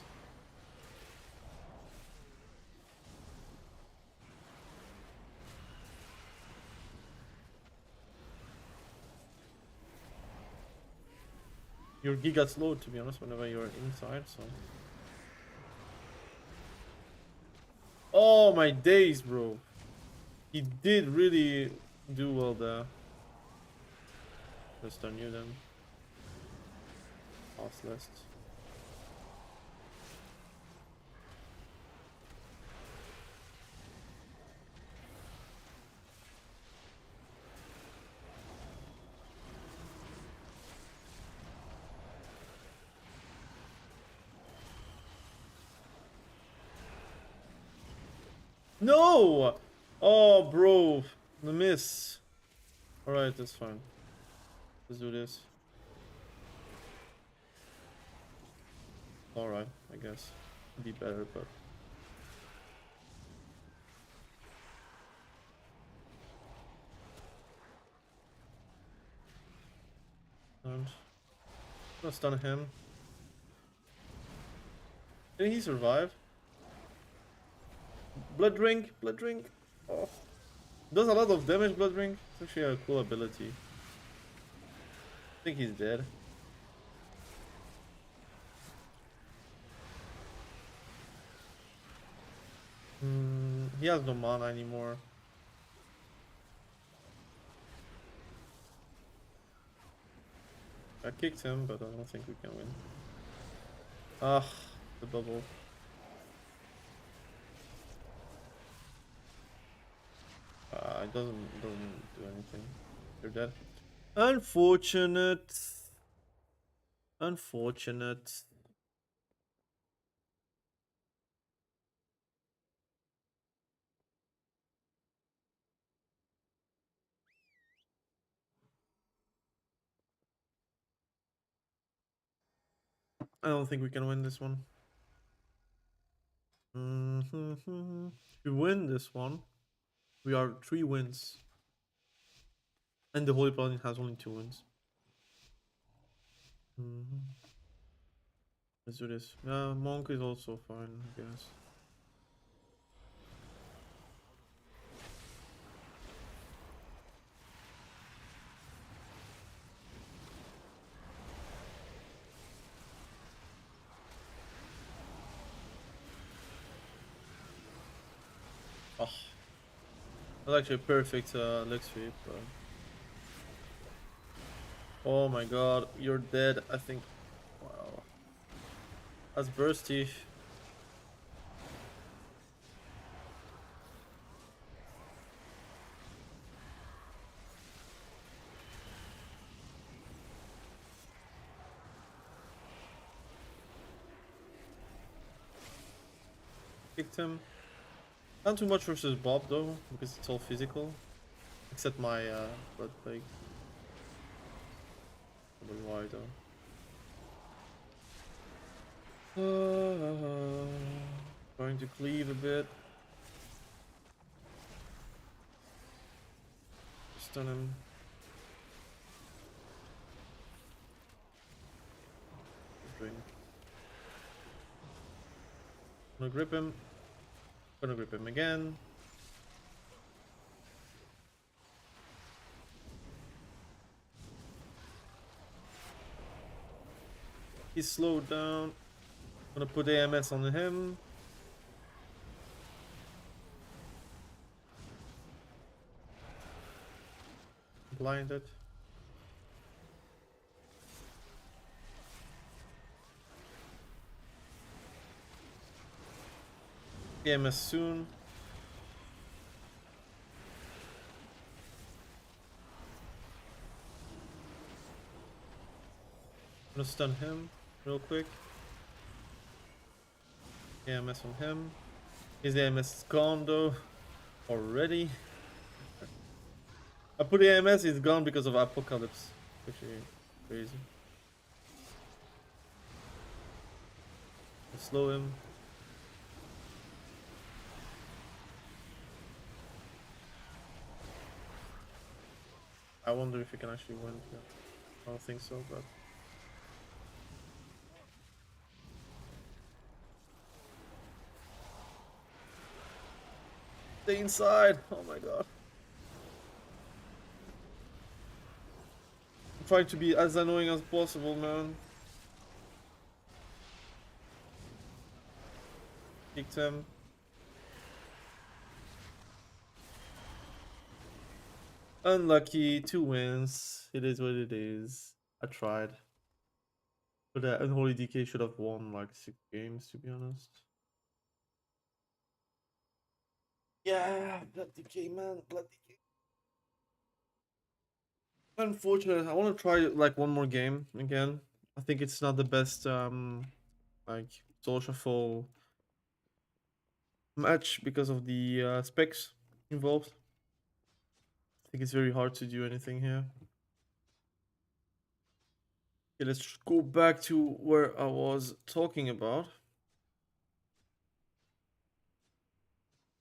Your giga slowed, to be honest, whenever you're inside, so. Oh my days, bro. He did really do well there. Just on you then. Pass list. I No! Oh, bro. The miss. Alright, that's fine. Let's do this. Alright, I guess. Be better, but... I'm gonna stun him. Did he survive? Blood drink, blood drink. Oh. Does a lot of damage, blood drink. It's actually a cool ability. I think he's dead. He has no mana anymore. I kicked him, but I don't think we can win. Ah, the bubble. It doesn't do anything. You're dead. Unfortunate. Unfortunate. I don't think we can win this one. If we win this one, we are 3 wins. And the Holy Paladin has only 2 wins. Let's do this. Monk is also fine, I guess. Oh, that's actually a perfect leg sweep. Oh my god, you're dead, I think. Wow. That's bursty. Kicked him. Not too much versus Bob though, because it's all physical. Except my blood plague. Probably why though. Going to cleave a bit. Stun him. Drink. Gonna grip him. Gonna grip him again. He's slowed down. Gonna put AMS on him. Blinded. AMS soon. Gonna stun him real quick. AMS on him. His AMS is gone though. Already. I put AMS, it's gone because of Apocalypse. Actually crazy. I'll slow him. I wonder if he can actually win. Yeah. I don't think so, but stay inside. Oh my god. I'm trying to be as annoying as possible, man. Kicked him. Unlucky, 2 wins. It is what it is. I tried. But Unholy DK should have won like 6 games, to be honest. Yeah, Blood DK, man. Blood DK. Unfortunate. I want to try like one more game again. I think it's not the best like sociable match because of the specs involved. I think it's very hard to do anything here. Okay, let's go back to where I was talking about.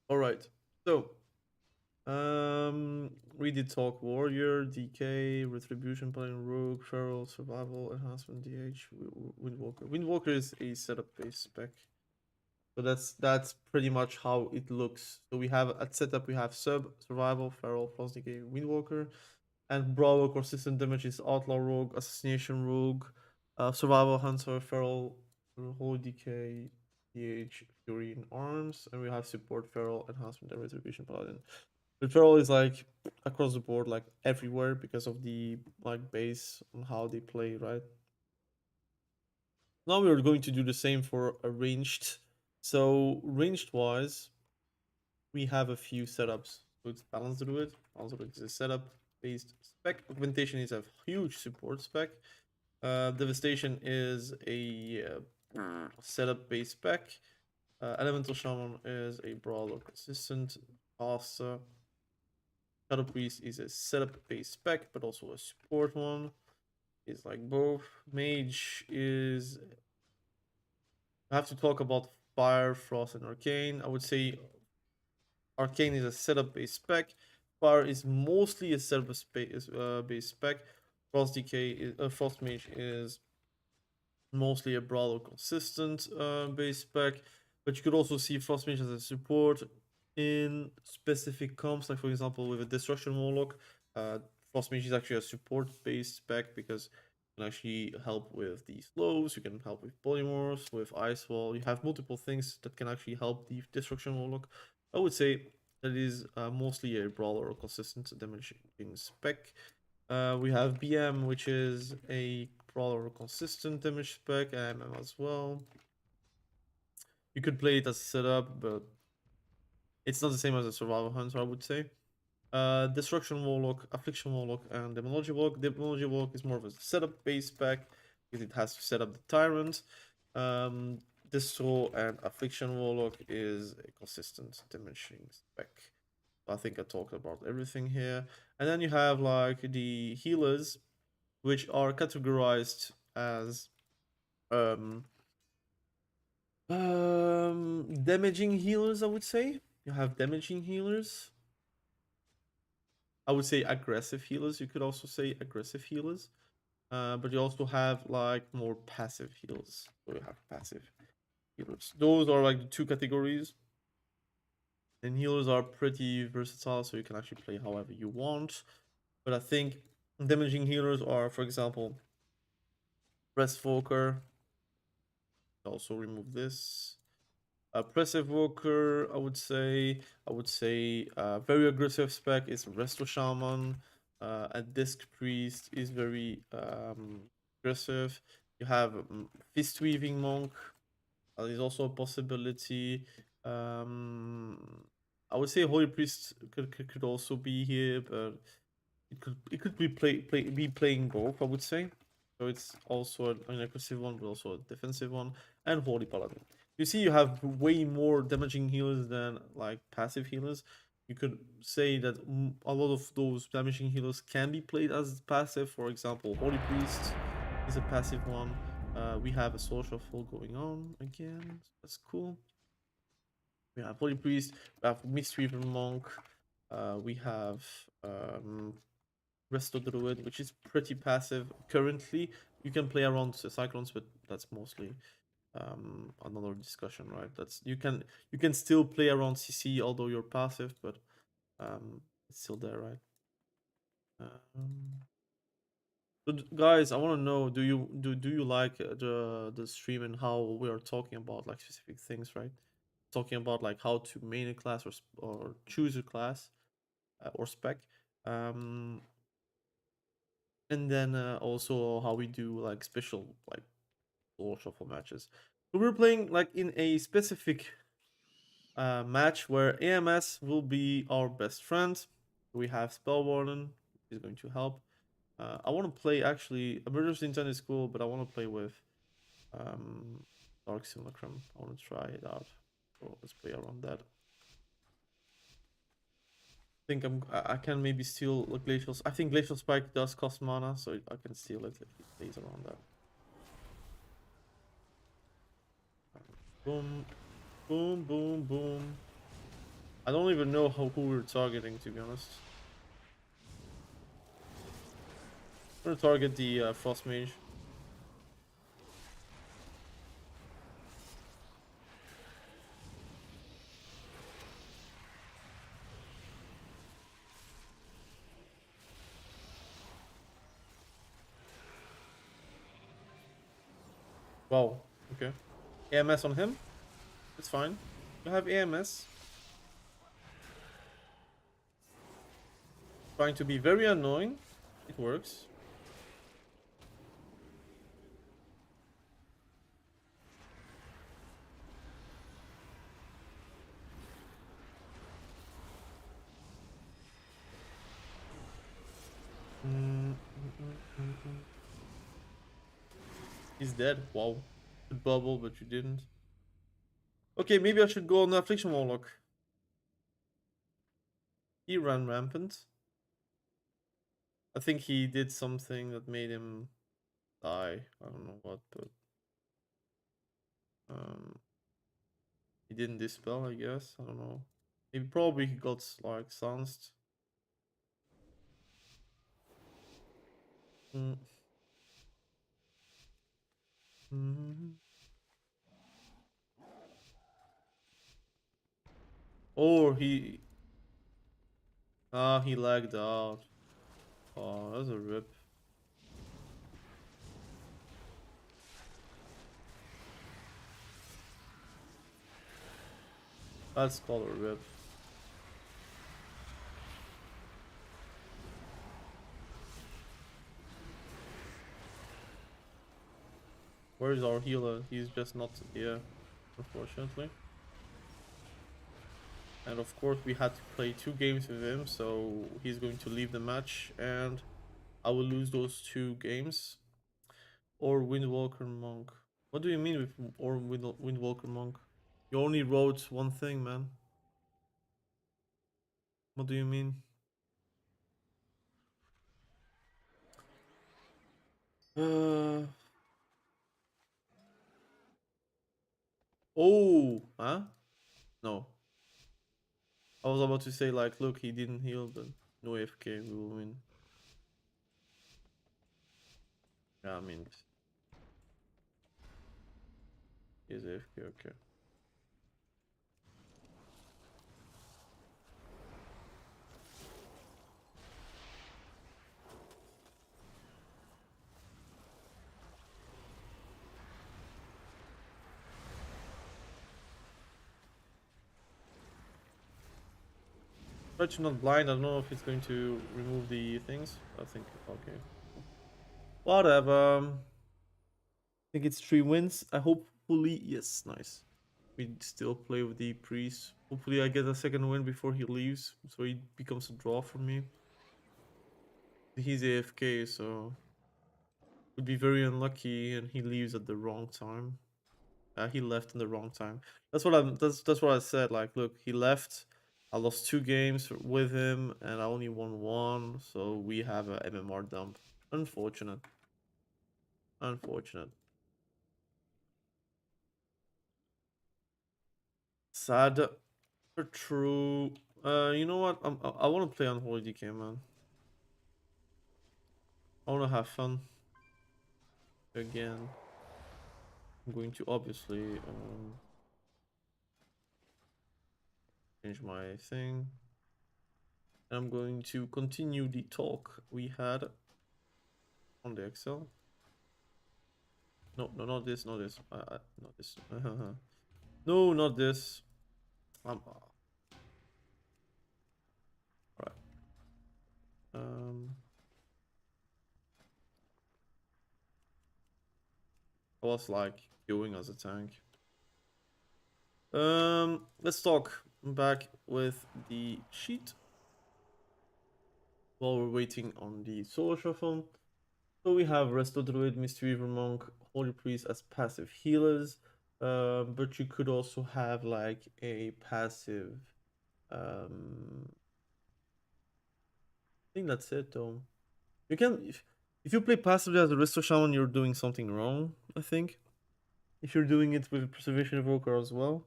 All right, so we did talk warrior, DK, retribution, paladin, rogue, feral, survival, enhancement, DH, windwalker. Windwalker is a setup-based spec, so that's pretty much how it looks. So we have at setup we have sub, survival, feral, frost DK, windwalker, and brawler consistent damage is outlaw, rogue, assassination, rogue, survival, hunter, feral, holy DK, DH, fury, and arms, and we have support, feral, enhancement, and retribution, paladin. Referral is like across the board, like everywhere because of the like base on how they play, right? Now we're going to do the same for a ranged. So ranged wise, we have a few setups. So it's balance druid. Balance druid is a setup based spec. Augmentation is a huge support spec. Devastation is a setup based spec. Elemental Shaman is a brawler consistent. Caster Shadow Priest is a setup-based spec, but also a support one. It's like both. Mage is... I have to talk about Fire, Frost, and Arcane. I would say Arcane is a setup-based spec. Fire is mostly a setup-based spec. Frost DK is, Frost Mage is mostly a brawler consistent base spec, but you could also see Frost Mage as a support in specific comps, like for example with a Destruction Warlock. Frost Mage is actually a support based spec because you can actually help with the slows, you can help with polymorphs, with ice wall. You have multiple things that can actually help the Destruction Warlock. I would say that is mostly a brawler or consistent damage in spec. We have BM, which is a brawler consistent damage spec, and MM as well. You could play it as a setup, but it's not the same as a survival hunter, I would say. Destruction Warlock, Affliction Warlock, and Demonology Warlock. Demonology Warlock is more of a setup-based spec because it has to set up the Tyrant. Distro and Affliction Warlock is a consistent damaging spec. I think I talked about everything here. And then you have like the healers, which are categorized as damaging healers, I would say. You have damaging healers. I would say aggressive healers. You could also say aggressive healers. But you also have like more passive heals. So you have passive healers. Those are like the two categories. And healers are pretty versatile, so you can actually play however you want. But I think damaging healers are, for example, Breastwalker. Also remove this. Oppressive Walker, I would say very aggressive spec is Resto Shaman. A Disc Priest is very aggressive. You have Fist Weaving Monk. That is also a possibility. I would say Holy Priest could also be here, but it could be playing both, I would say. So it's also an aggressive one, but also a defensive one, and Holy Paladin. You see, you have way more damaging healers than like passive healers. You could say that a lot of those damaging healers can be played as passive. For example, Holy Priest is a passive one. We have a Soul Shuffle going on again. So that's cool. We have Holy Priest. We have Mistweaver Monk. We have Resto Druid, which is pretty passive currently. You can play around the Cyclones, but that's mostly another discussion, right? That's you can still play around CC although you're passive, but it's still there, right? So guys, I want to know, do you like the stream and how we are talking about like specific things, right? Talking about like how to main a class or choose a class or spec. Um, and then also how we do like special like soul shuffle matches. So we're playing like in a specific match where AMS will be our best friend. We have Spell Warden, which is going to help. I want to play actually Emergency Intent is cool, but I want to play with Dark Simulacrum. I want to try it out. So let's play around that. I think I can maybe steal a glacial. I think glacial spike does cost mana, so I can steal it if he plays around that. Boom, boom, boom, boom. I don't even know who we're targeting, to be honest. I'm gonna target the frost mage. Wow. Okay. AMS on him. It's fine. You have AMS. Trying to be very annoying. It works. He's dead. Wow. Good bubble, but you didn't. Okay, maybe I should go on the affliction warlock. He ran rampant. I think he did something that made him die. I don't know what, but he didn't dispel, I guess. I don't know. Maybe probably he got like silenced. Mm. Mm. Or he he lagged out. Oh, that's a rip. That's called a rip. Where is our healer? He's just not here, unfortunately. And of course we had to play 2 games with him, so he's going to leave the match and I will lose those 2 games. Or windwalker monk. What do you mean with or windwalker monk? You only wrote one thing, man. What do you mean? Uh oh, huh? No. I was about to say like, look, he didn't heal, but no AFK, we will win. Yeah, I mean, he's AFK, okay. Try to not blind. I don't know if it's going to remove the things. I think okay. Whatever. I think it's 3 wins. I hopefully yes, nice. We still play with the priest. Hopefully I get a second win before he leaves, so he becomes a draw for me. He's AFK, so would be very unlucky, and he leaves at the wrong time. He left in the wrong time. That's what I'm. That's what I said. Like, look, he left. I lost 2 games with him, and I only won 1. So we have a MMR dump. Unfortunate. Unfortunate. Sad. But true. You know what? I want to play unholy DK, man. I want to have fun again. I'm going to obviously change my thing. I'm going to continue the talk we had on the Excel. No, no, not this, not this. Not this. No, not this. Alright. I was like queuing as a tank. Let's talk back with the sheet while we're waiting on the solo shuffle. So we have resto, druid, mistweaver, monk, holy priest as passive healers. But you could also have like a passive. I think that's it though. You can if you play passively as a resto shaman, you're doing something wrong. I think if you're doing it with preservation evoker as well,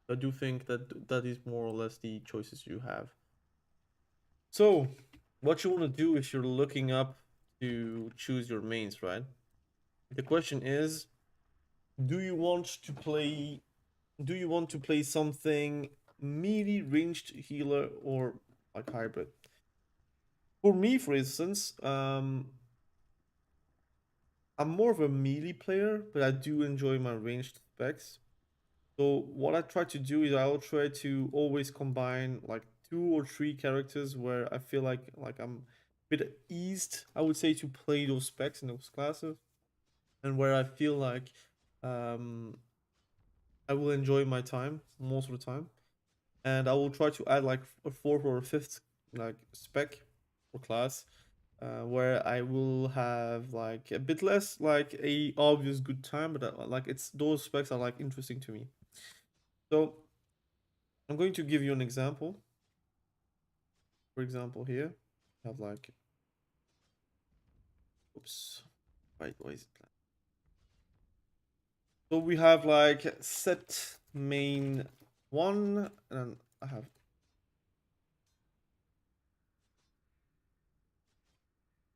I do think that that is more or less the choices you have. So, what you want to do if you're looking up to choose your mains, right? The question is, do you want to play do you want to play something melee ranged healer or like hybrid? For me, for instance, I'm more of a melee player, but I do enjoy my ranged specs. So what I try to do is I'll try to always combine like 2 or 3 characters where I feel like I'm a bit eased, I would say, to play those specs in those classes, and where I feel like um, I will enjoy my time most of the time, and I will try to add like a 4th or 5th like spec or class where I will have like a bit less like a obvious good time, but like it's those specs are like interesting to me. So I'm going to give you an example. For example, here I have like, oops, right, why is it? So we have like set main 1, and I have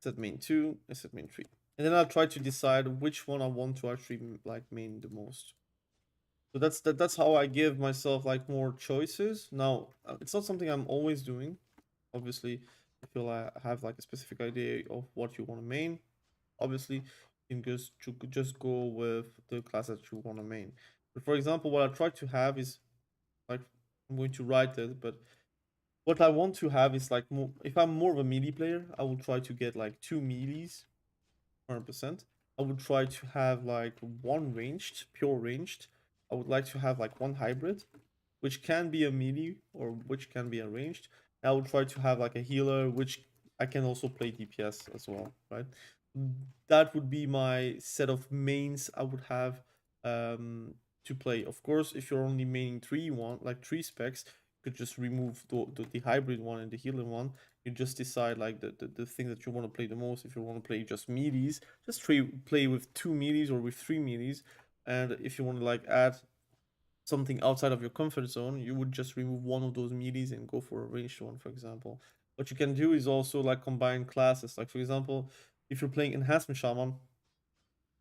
set main 2 and set main 3, and then I'll try to decide which one I want to actually like main the most. So that's how I give myself like more choices. Now it's not something I'm always doing. Obviously, if you have like a specific idea of what you want to main, obviously you can just go with the class that you want to main. But for example, what I try to have is like, I'm going to write it, but what I want to have is like more, if I'm more of a melee player, I will try to get like 2 melees 100%. I would try to have like 1 ranged, pure ranged. I would like to have like 1 hybrid, which can be a melee or which can be a ranged. I would try to have like a healer, which I can also play DPS as well, right? That would be my set of mains I would have to play. Of course, if you're only maining 3 specs, you could just remove the hybrid one and the healer one. You just decide like the thing that you want to play the most. If you want to play just melees, just play with 2 melees or with 3 melees. And if you want to like add something outside of your comfort zone, you would just remove one of those melees and go for a ranged one, for example. What you can do is also like combine classes. Like for example, if you're playing enhancement shaman,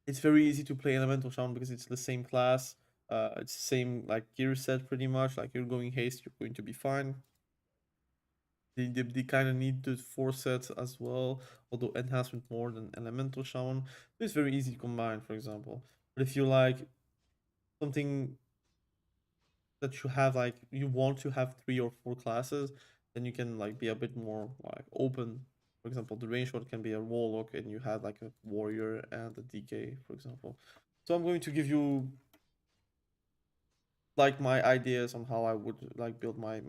it's very easy to play elemental shaman because it's the same class. It's the same like gear set pretty much. Like you're going haste, you're going to be fine. They kind of need the 4 sets as well, although enhancement more than elemental shaman. But it's very easy to combine, for example. But if you like something that you have like you want to have 3 or 4 classes, then you can like be a bit more like open. For example, the range one can be a warlock, and you have like a warrior and a DK, for example. So I'm going to give you like my ideas on how I would like build my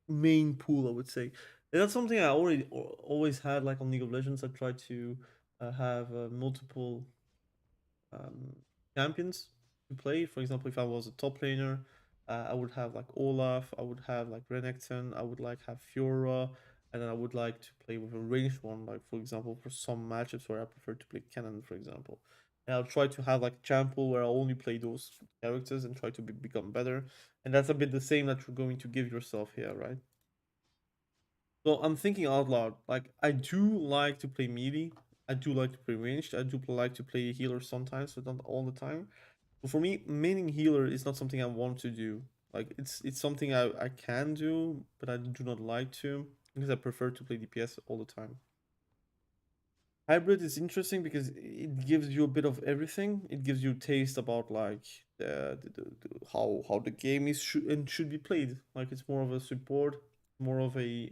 main pool, I would say. And that's something I always had like on League of Legends. I tried to have multiple um, champions to play. For example, if I was a top laner, I would have like Olaf, I would have like Renekton, I would like have Fiora, and then I would like to play with a ranged one. Like for example, for some matchups where I prefer to play Cannon, for example. And I'll try to have like a champ pool where I only play those characters and try to become better. And that's a bit the same that you're going to give yourself here, right? So I'm thinking out loud. Like I do like to play melee. I do like to play ranged. I do like to play healer sometimes, but not all the time. But for me, maining healer is not something I want to do. Like it's something I can do, but I do not like to because I prefer to play DPS all the time. Hybrid is interesting because it gives you a bit of everything. It gives you taste about like how the game is should be played. Like it's more of a support, more of a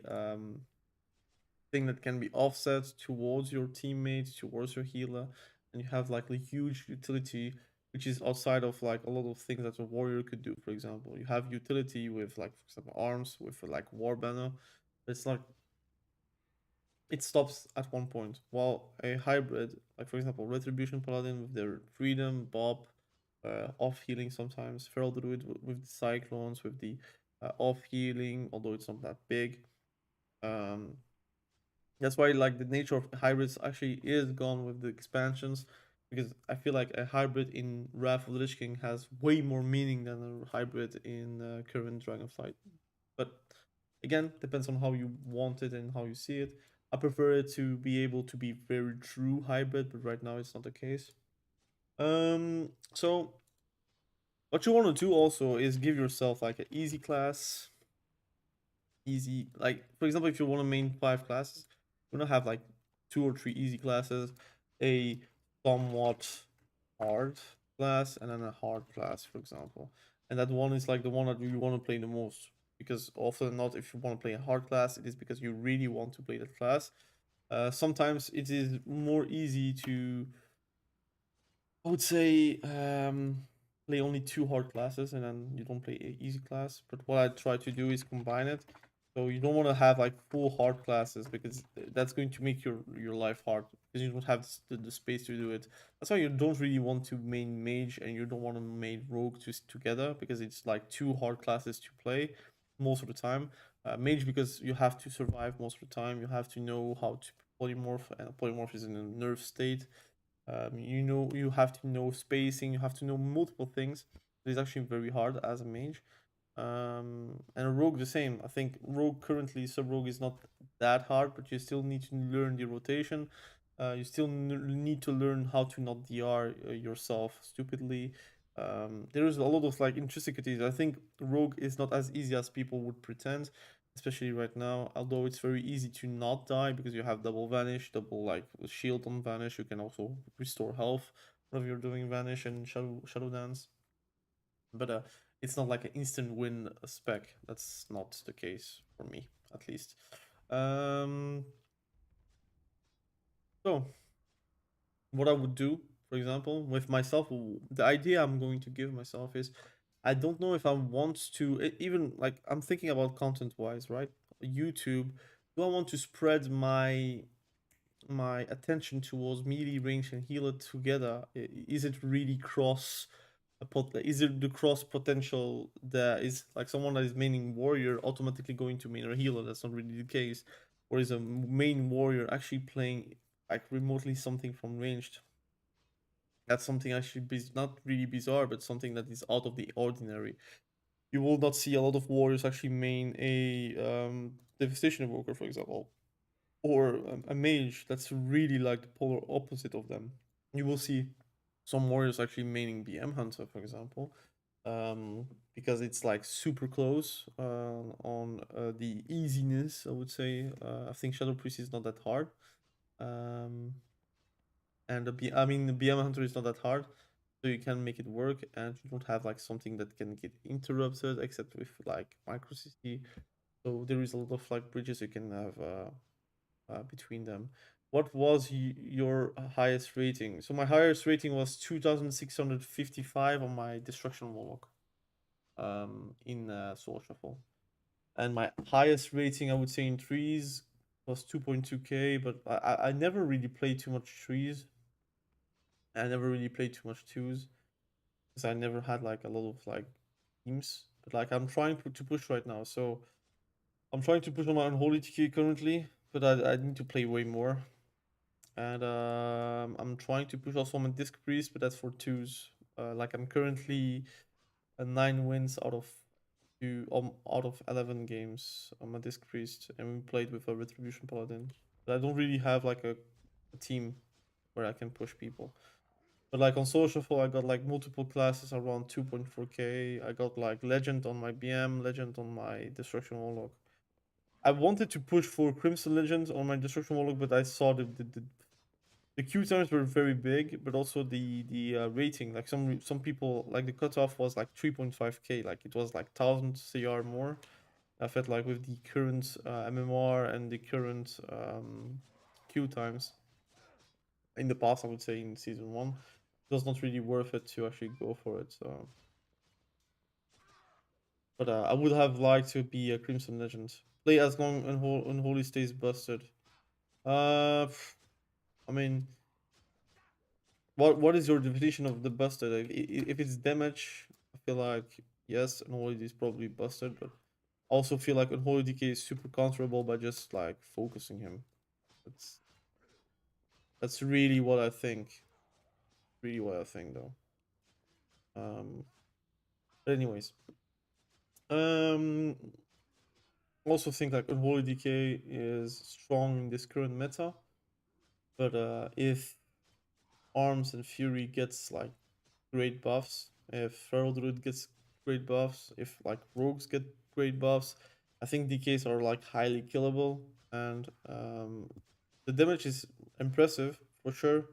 thing that can be offset towards your teammates, towards your healer, and you have like a huge utility which is outside of like a lot of things that a warrior could do. For example, you have utility with like for example arms with like war banner. It's like it stops at one point. While a hybrid, like for example, Retribution Paladin with their freedom, Bob, off healing sometimes, Feral Druid with the cyclones, with the off healing, although it's not that big. Um, that's why like the nature of hybrids actually is gone with the expansions, because I feel like a hybrid in Wrath of the Lich King has way more meaning than a hybrid in current Dragonflight. But again, depends on how you want it and how you see it. I prefer it to be able to be very true hybrid, but right now it's not the case. So what you want to do also is give yourself like an easy class, easy, like for example, if you want to main 5 classes, you want to have like 2 or 3 easy classes, a somewhat hard class, and then a hard class, for example. And that one is like the one that you want to play the most, because often not, if you want to play a hard class, it is because you really want to play that class. Sometimes it is more easy to, I would say, play only 2 hard classes and then you don't play a easy class. But what I try to do is combine it. So you don't want to have like full hard classes, because that's going to make your life hard, because you don't have the space to do it. That's why you don't really want to main mage and you don't want to main rogue together, because it's like 2 hard classes to play most of the time. Mage, because you have to survive most of the time. You have to know how to polymorph, and polymorph is in a nerf state. You have to know spacing, you have to know multiple things. It's actually very hard as a mage. And a rogue the same. I think rogue currently, sub rogue is not that hard, but you still need to learn the rotation. You still need to learn how to not DR yourself stupidly. There is a lot of like intricacies. I think rogue is not as easy as people would pretend, especially right now. Although it's very easy to not die because you have double vanish, double like shield on vanish. You can also restore health whenever you're doing vanish and shadow dance. But it's not like an instant win spec. That's not the case for me, at least. Um, so what I would do, for example, with myself, the idea I'm going to give myself is, I don't know if I want to even like, I'm thinking about content wise, right? YouTube. Do I want to spread my attention towards melee, range, and healer together? Is it really cross? Is it the cross potential that is like someone that is maining warrior automatically going to main a healer? That's not really the case. Or is a main warrior actually playing like remotely something from ranged? That's something actually not really bizarre, but something that is out of the ordinary. You will not see a lot of warriors actually main a devastation evoker, for example, or a mage that's really like the polar opposite of them. You will see some warriors actually maining BM hunter, for example, because it's like super close on the easiness. I would say I think Shadow Priest is not that hard, um, and I mean the BM hunter is not that hard, so you can make it work, and you don't have like something that can get interrupted, except with like micro CC. So there is a lot of like bridges you can have between them. What was your highest rating? So my highest rating was 2,655 on my destruction warlock in Soul Shuffle. And my highest rating, I would say, in trees was 2.2k, but I never really played too much trees. I never really played too much twos, because I never had like a lot of like teams. But like I'm trying to push right now, so I'm trying to push on my unholy TK currently, but I need to play way more. And I'm trying to push also my disc priest, but that's for twos. Like I'm currently 9 wins out of 11 games on my disc priest, and we played with a retribution paladin. But I don't really have like a team where I can push people. But like on social, I got like multiple classes around 2.4k. I got like legend on my BM, legend on my destruction warlock. I wanted to push for crimson legend on my destruction warlock, but I saw the queue times were very big, but also the rating. Like some people, like the cutoff was like 3.5k. Like it was like 1,000 CR more. I felt like with the current MMR and the current queue times in the past, I would say in season 1, it was not really worth it to actually go for it. So, but I would have liked to be a Crimson Legend. Play as long Unholy stays busted. I mean, what is your definition of the busted? Like, if it's damage, I feel like yes, unholy is probably busted, but also feel like unholy DK is super counterable by just like focusing him. That's that's really what I think. Really what I think though. But anyways, um, also think like unholy DK is strong in this current meta, but if arms and fury gets like great buffs, if feral druid gets great buffs, if like rogues get great buffs, I think DKs are like highly killable, and the damage is impressive for sure,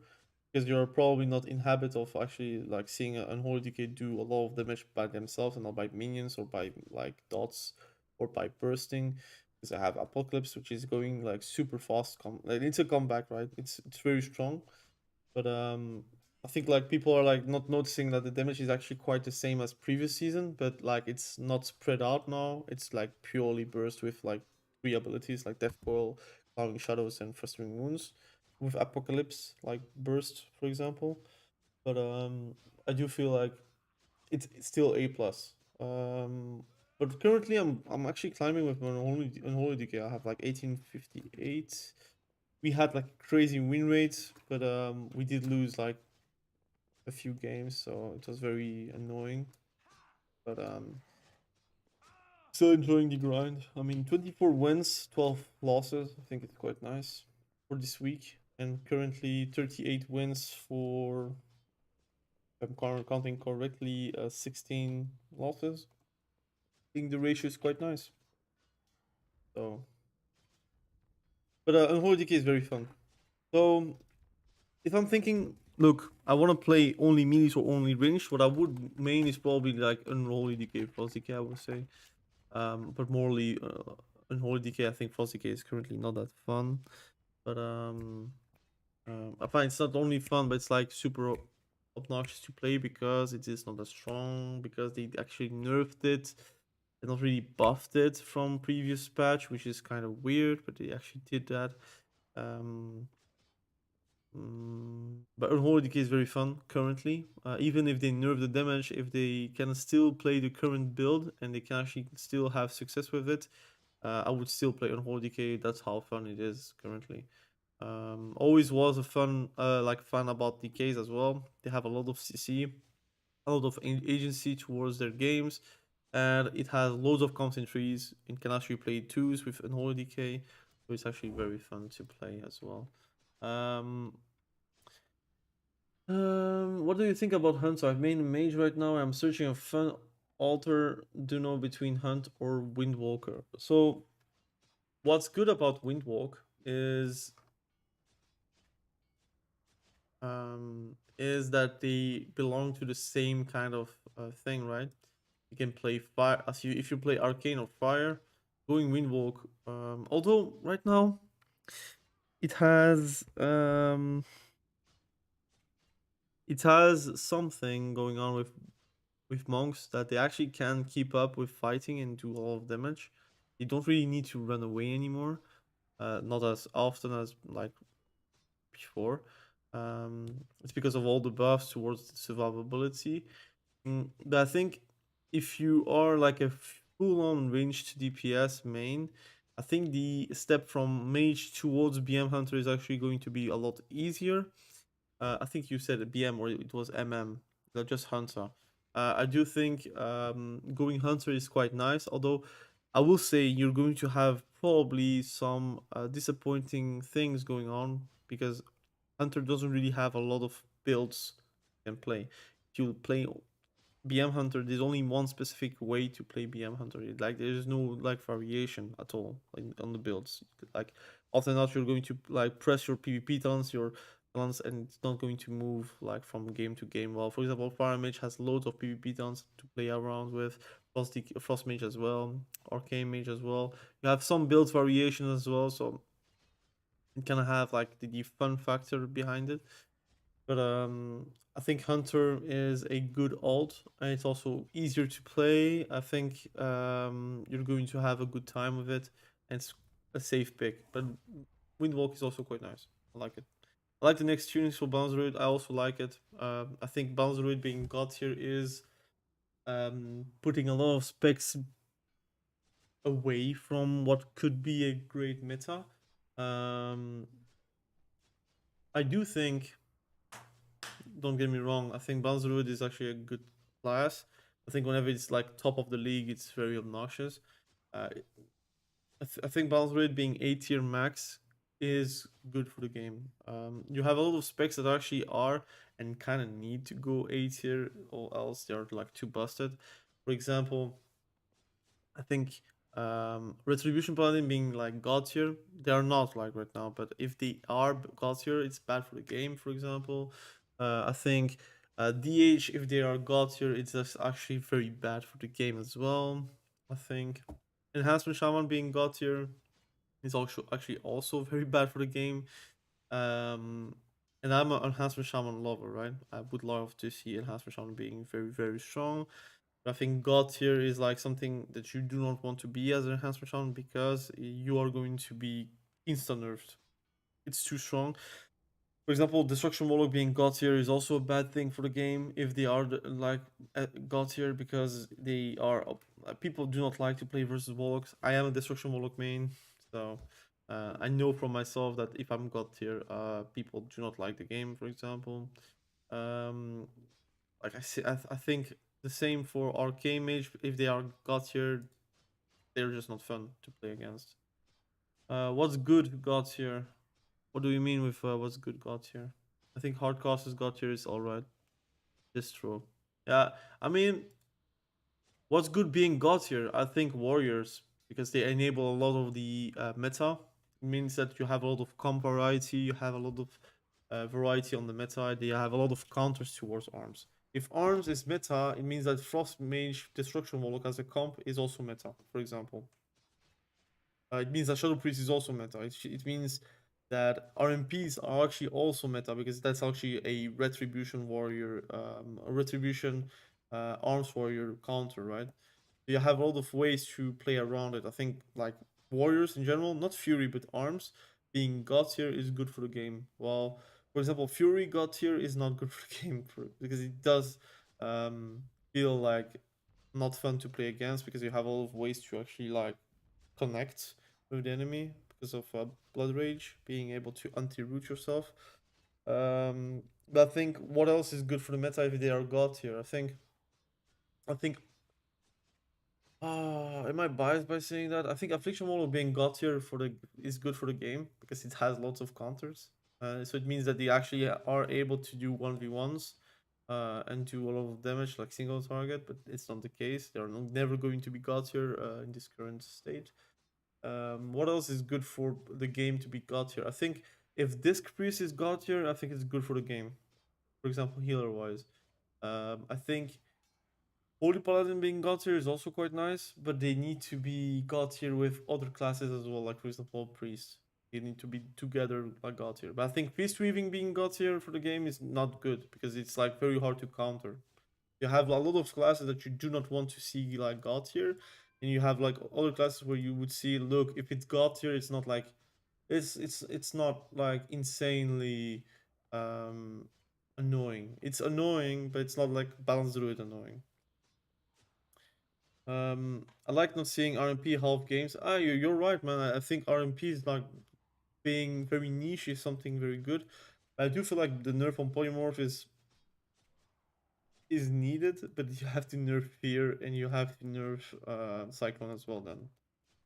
because you're probably not in habit of actually like seeing an unholy DK do a lot of damage by themselves and not by minions or by like dots or by bursting. Because I have Apocalypse, which is going like super fast. Like, it's a comeback, right? It's very strong, but I think like people are like not noticing that the damage is actually quite the same as previous season, but like it's not spread out now. It's like purely burst with like three abilities like Death Coil, Clouding Shadows, and Festering Wounds, with Apocalypse like burst, for example. But I do feel like it's still A plus. But currently I'm actually climbing with my unholy DK. I have like 1858. We had like crazy win rates, but we did lose like a few games, so it was very annoying. But still enjoying the grind. I mean, 24 wins, 12 losses. I think it's quite nice for this week, and currently 38 wins for, if I'm counting correctly, 16 losses. I think the ratio is quite nice. So, but Unholy Decay is very fun. So if I'm thinking, look, I want to play only melees or only ranged, what I would main is probably like Unholy Decay, Frost Decay, I would say. But morely, Unholy Decay, I think Frost Decay is currently not that fun. But I find it's not only fun, but it's like super obnoxious to play because it is not as strong, because they actually nerfed it. They not really buffed it from previous patch, which is kind of weird, but they actually did that. Um, but Unholy Decay is very fun currently. Even if they nerf the damage, if they can still play the current build and they can actually still have success with it, I would still play Unholy Decay. That's how fun it is currently. Always was a fun about DKs as well. They have a lot of CC, a lot of agency towards their games, and it has loads of constant trees. It can actually play twos with Unholy Decay, so it's actually very fun to play as well. Um, what do you think about Hunt? So I've made a mage right now. I'm searching a fun alter know between Hunt or Windwalker. So what's good about Windwalk is that they belong to the same kind of thing, right? You can play fire as you if you play arcane or fire, going Windwalk. Although right now it has something going on with monks that they actually can keep up with fighting and do a lot of damage. They don't really need to run away anymore. Not as often as like before. It's because of all the buffs towards the survivability. But I think if you are like a full-on ranged DPS main, I think the step from mage towards BM hunter is actually going to be a lot easier. I think you said BM or it was MM, not just Hunter. I do think going Hunter is quite nice, although I will say you're going to have probably some disappointing things going on because Hunter doesn't really have a lot of builds you can play. If you play BM Hunter, there's only one specific way to play BM Hunter. Like there's no like variation at all like, on the builds. Like often not you're going to like press your PvP talents and it's not going to move like from game to game. Well, for example, Fire Mage has loads of PvP talents to play around with. Frost Mage as well, Arcane Mage as well. You have some build variation as well, so it kind of have like the fun factor behind it. But I think Hunter is a good alt, and it's also easier to play. I think you're going to have a good time with it, and it's a safe pick. But Windwalk is also quite nice. I like it. I like the next tunings for Balance Druid. I also like it. I think Balance Druid being god here is putting a lot of specs away from what could be a great meta. I do think, don't get me wrong, I think Balance Druid is actually a good class. I think whenever it's like top of the league, it's very obnoxious. I think Balance Druid being A tier max is good for the game. You have a lot of specs that actually are and kind of need to go A tier, or else they're like too busted. For example, I think Retribution Paladin being like god tier, they are not like right now, but if they are god tier, it's bad for the game, for example. I think DH, if they are god tier, it's just actually very bad for the game as well. I think Enhancement Shaman being god tier is also actually also very bad for the game. Um, and I'm an Enhancement Shaman lover, right? I would love to see Enhancement Shaman being very, very strong. But I think God tier is like something that you do not want to be as an Enhancement Shaman because you are going to be instant nerfed. It's too strong. For example, Destruction Warlock being god tier is also a bad thing for the game if they are like god tier, because they are people do not like to play versus Warlocks. I am a Destruction Warlock main, so I know from myself that if I'm god tier, people do not like the game. For example, um, like I see, I think the same for arcane mage. If they are god tier, they're just not fun to play against. What's good god tier? What do you mean with what's good god tier? I think hard casters god tier is alright. Distro. Yeah, I mean, what's good being god tier? I think warriors, because they enable a lot of the meta. It means that you have a lot of comp variety, you have a lot of variety on the meta. They have a lot of counters towards arms. If arms is meta, it means that Frost Mage Destruction Warlock as a comp is also meta, for example. It means that Shadow Priest is also meta. It means that RMPs are actually also meta, because that's actually a Retribution warrior, a Retribution arms warrior counter, right? You have a lot of ways to play around it. I think like warriors in general, not Fury but arms, being god tier is good for the game. While, for example, Fury god tier is not good for the game because it does feel like not fun to play against, because you have a lot of ways to actually like connect with the enemy because of blood rage, being able to anti-root yourself. But I think what else is good for the meta if they are god tier? I think am I biased by saying that? I think Affliction Model being god tier for the is good for the game because it has lots of counters. So it means that they actually are able to do 1v1s and do a lot of damage like single target, but it's not the case. They are never going to be god tier in this current state. What else is good for the game to be god tier? I think if Disc Priest is god tier, I think it's good for the game. For example, healer wise. I think Holy Paladin being god tier is also quite nice, but they need to be god tier with other classes as well, like for example Priest. They need to be together like god tier. But I think Priest Weaving being god tier for the game is not good because it's like very hard to counter. You have a lot of classes that you do not want to see like god tier, and you have like other classes where you would see, look, if it's god tier, it's not like it's not like insanely um annoying. It's annoying, but it's not like Balanced Druid annoying. I like not seeing RMP half games. You're right, man. I think RMP is like being very niche is something very good. I do feel like the nerf on polymorph is needed, but you have to nerf fear and you have to nerf cyclone as well then.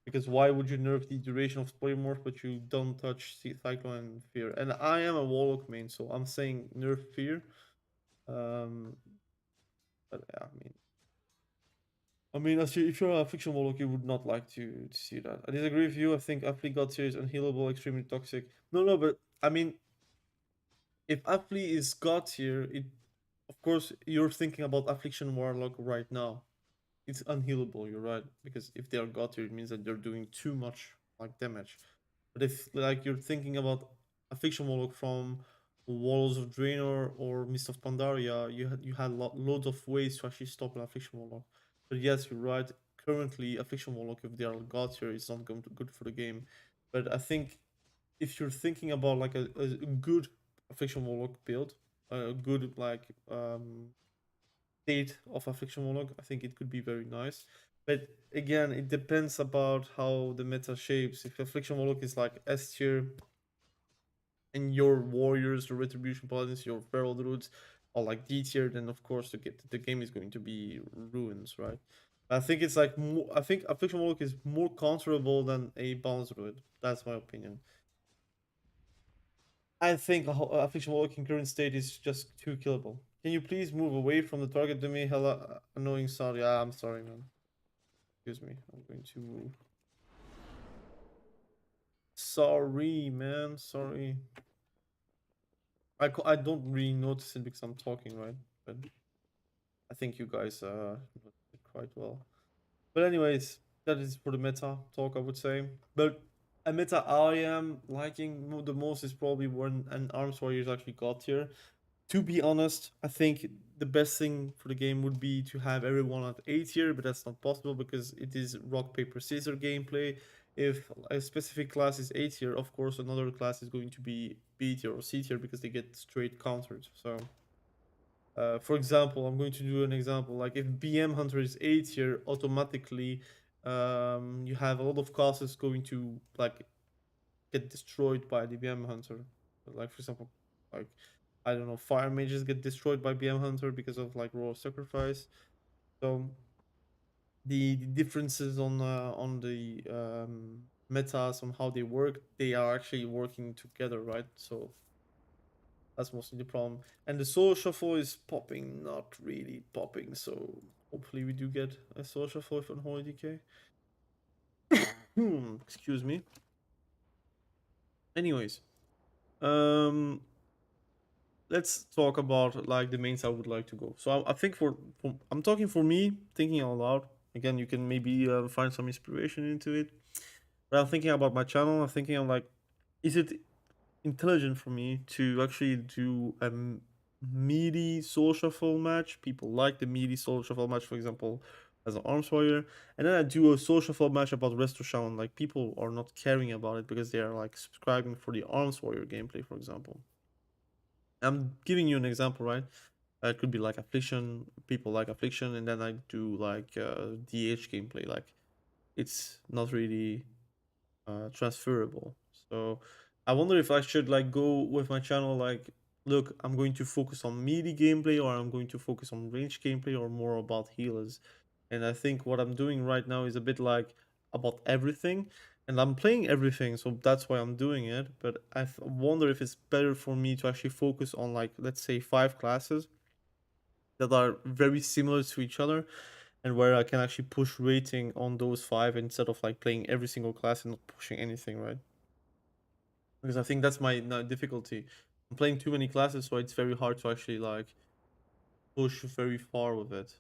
Because why would you nerf the duration of polymorph but you don't touch cyclone and fear? And I am a warlock main, so I'm saying nerf fear. Um, but yeah, I mean, if you're a fiction warlock, you would not like to see that. I disagree with you. I think Affli God tier is unhealable, extremely toxic. No, but I mean, if Affli is God tier, it of course you're thinking about Affliction Warlock right now. It's unhealable. You're right, because if they are God tier, it means that they're doing too much like damage. But if like you're thinking about Affliction Warlock from Walls of Draenor or Mist of Pandaria, you had loads of ways to actually stop an Affliction Warlock. But yes, you're right. Currently, Affliction Warlock, if they are god tier, is not going to good for the game. But I think if you're thinking about like a good affliction warlock build, a good like state of affliction warlock, I think it could be very nice. But again, it depends about how the meta shapes. If affliction warlock is like S tier, and your warriors, the retribution paladins, your feral druids are like D tier, then of course the game is going to be ruins, right? I think it's like I think affliction warlock is more counterable than a balance druid. That's my opinion. I think affliction warlock in current state is just too killable. Can you please move away from the target to me? Hella annoying sound. Yeah, I'm sorry, man. Excuse me. I'm going to move. Sorry, man. Sorry. I don't really notice it because I'm talking, right? But I think you guys noticed it quite well. But anyways, that is for the meta talk, I would say. But a meta I am liking the most is probably when an arms warriors actually got here. To be honest, I think the best thing for the game would be to have everyone at A tier, but that's not possible because it is rock paper scissors gameplay. If a specific class is A tier, of course another class is going to be B tier or C tier because they get straight countered. So for example, I'm going to do an example. Like if BM Hunter is A tier, automatically you have a lot of classes going to like get destroyed by the BM Hunter. Like for example, like I don't know, fire mages get destroyed by BM Hunter because of like raw sacrifice. So the differences on the metas on how they work, they are actually working together, right? So that's mostly the problem. And the soul shuffle is popping, not really popping. So hopefully we do get a soul shuffle with unholy decay. Excuse me. Anyways, um, let's talk about like the mains I would like to go. So I think for I'm talking for me, thinking out loud. Again, you can maybe find some inspiration into it. But I'm thinking about my channel. I'm thinking I'm like, is it intelligent for me to actually do a meaty soul shuffle match? People like the meaty soul shuffle match, for example, as an arms warrior, and then I do a soul shuffle match about resto Shaman. Like people are not caring about it because they are like subscribing for the arms warrior gameplay, for example. I'm giving you an example, right? It could be like affliction. People like affliction, and then I do like DH gameplay. Like it's not really transferable. So I wonder if I should like go with my channel like, look, I'm going to focus on melee gameplay, or I'm going to focus on range gameplay, or more about healers. And I think what I'm doing right now is a bit like about everything, and I'm playing everything, so that's why I'm doing it. But I wonder if it's better for me to actually focus on like, let's say, 5 classes that are very similar to each other, and where I can actually push rating on those 5 instead of like playing every single class and not pushing anything, right? Because I think that's my difficulty. I'm playing too many classes, so it's very hard to actually like push very far with it.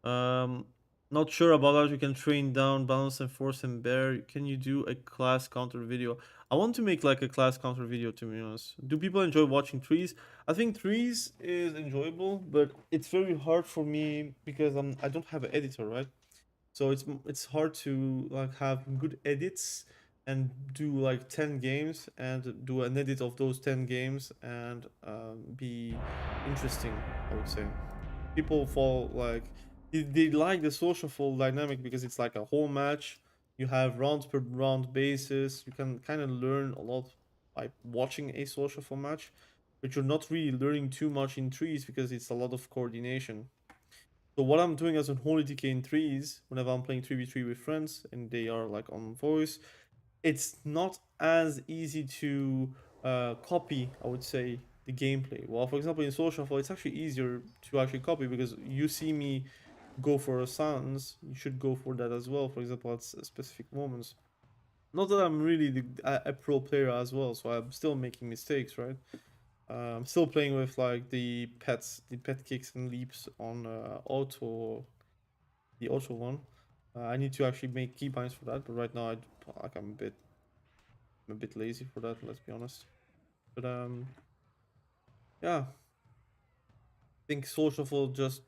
Um, Not sure about that. You can train down, balance, and force and bear. Can you do a class counter video? I want to make like a class counter video, to be honest. Do people enjoy watching trees? I think trees is enjoyable, but it's very hard for me because I don't have an editor, right? So it's hard to like have good edits and do like 10 games and do an edit of those 10 games and be interesting, I would say. People fall like they like the social fall dynamic because it's like a whole match. You have round per round basis. You can kind of learn a lot by watching a social fall match, but you're not really learning too much in trees because it's a lot of coordination. So what I'm doing as unholy decay in threes, whenever I'm playing 3v3 with friends and they are like on voice, it's not as easy to copy, I would say, the gameplay. Well, for example, in social fall, it's actually easier to actually copy because you see me go for a silence, you should go for that as well, for example, at specific moments. Not that I'm really a pro player as well, so I'm still making mistakes, right? I'm still playing with like the pet kicks and leaps on the auto one. I need to actually make keybinds for that, but right now I'm a bit lazy for that. Let's be honest. But yeah, I think social just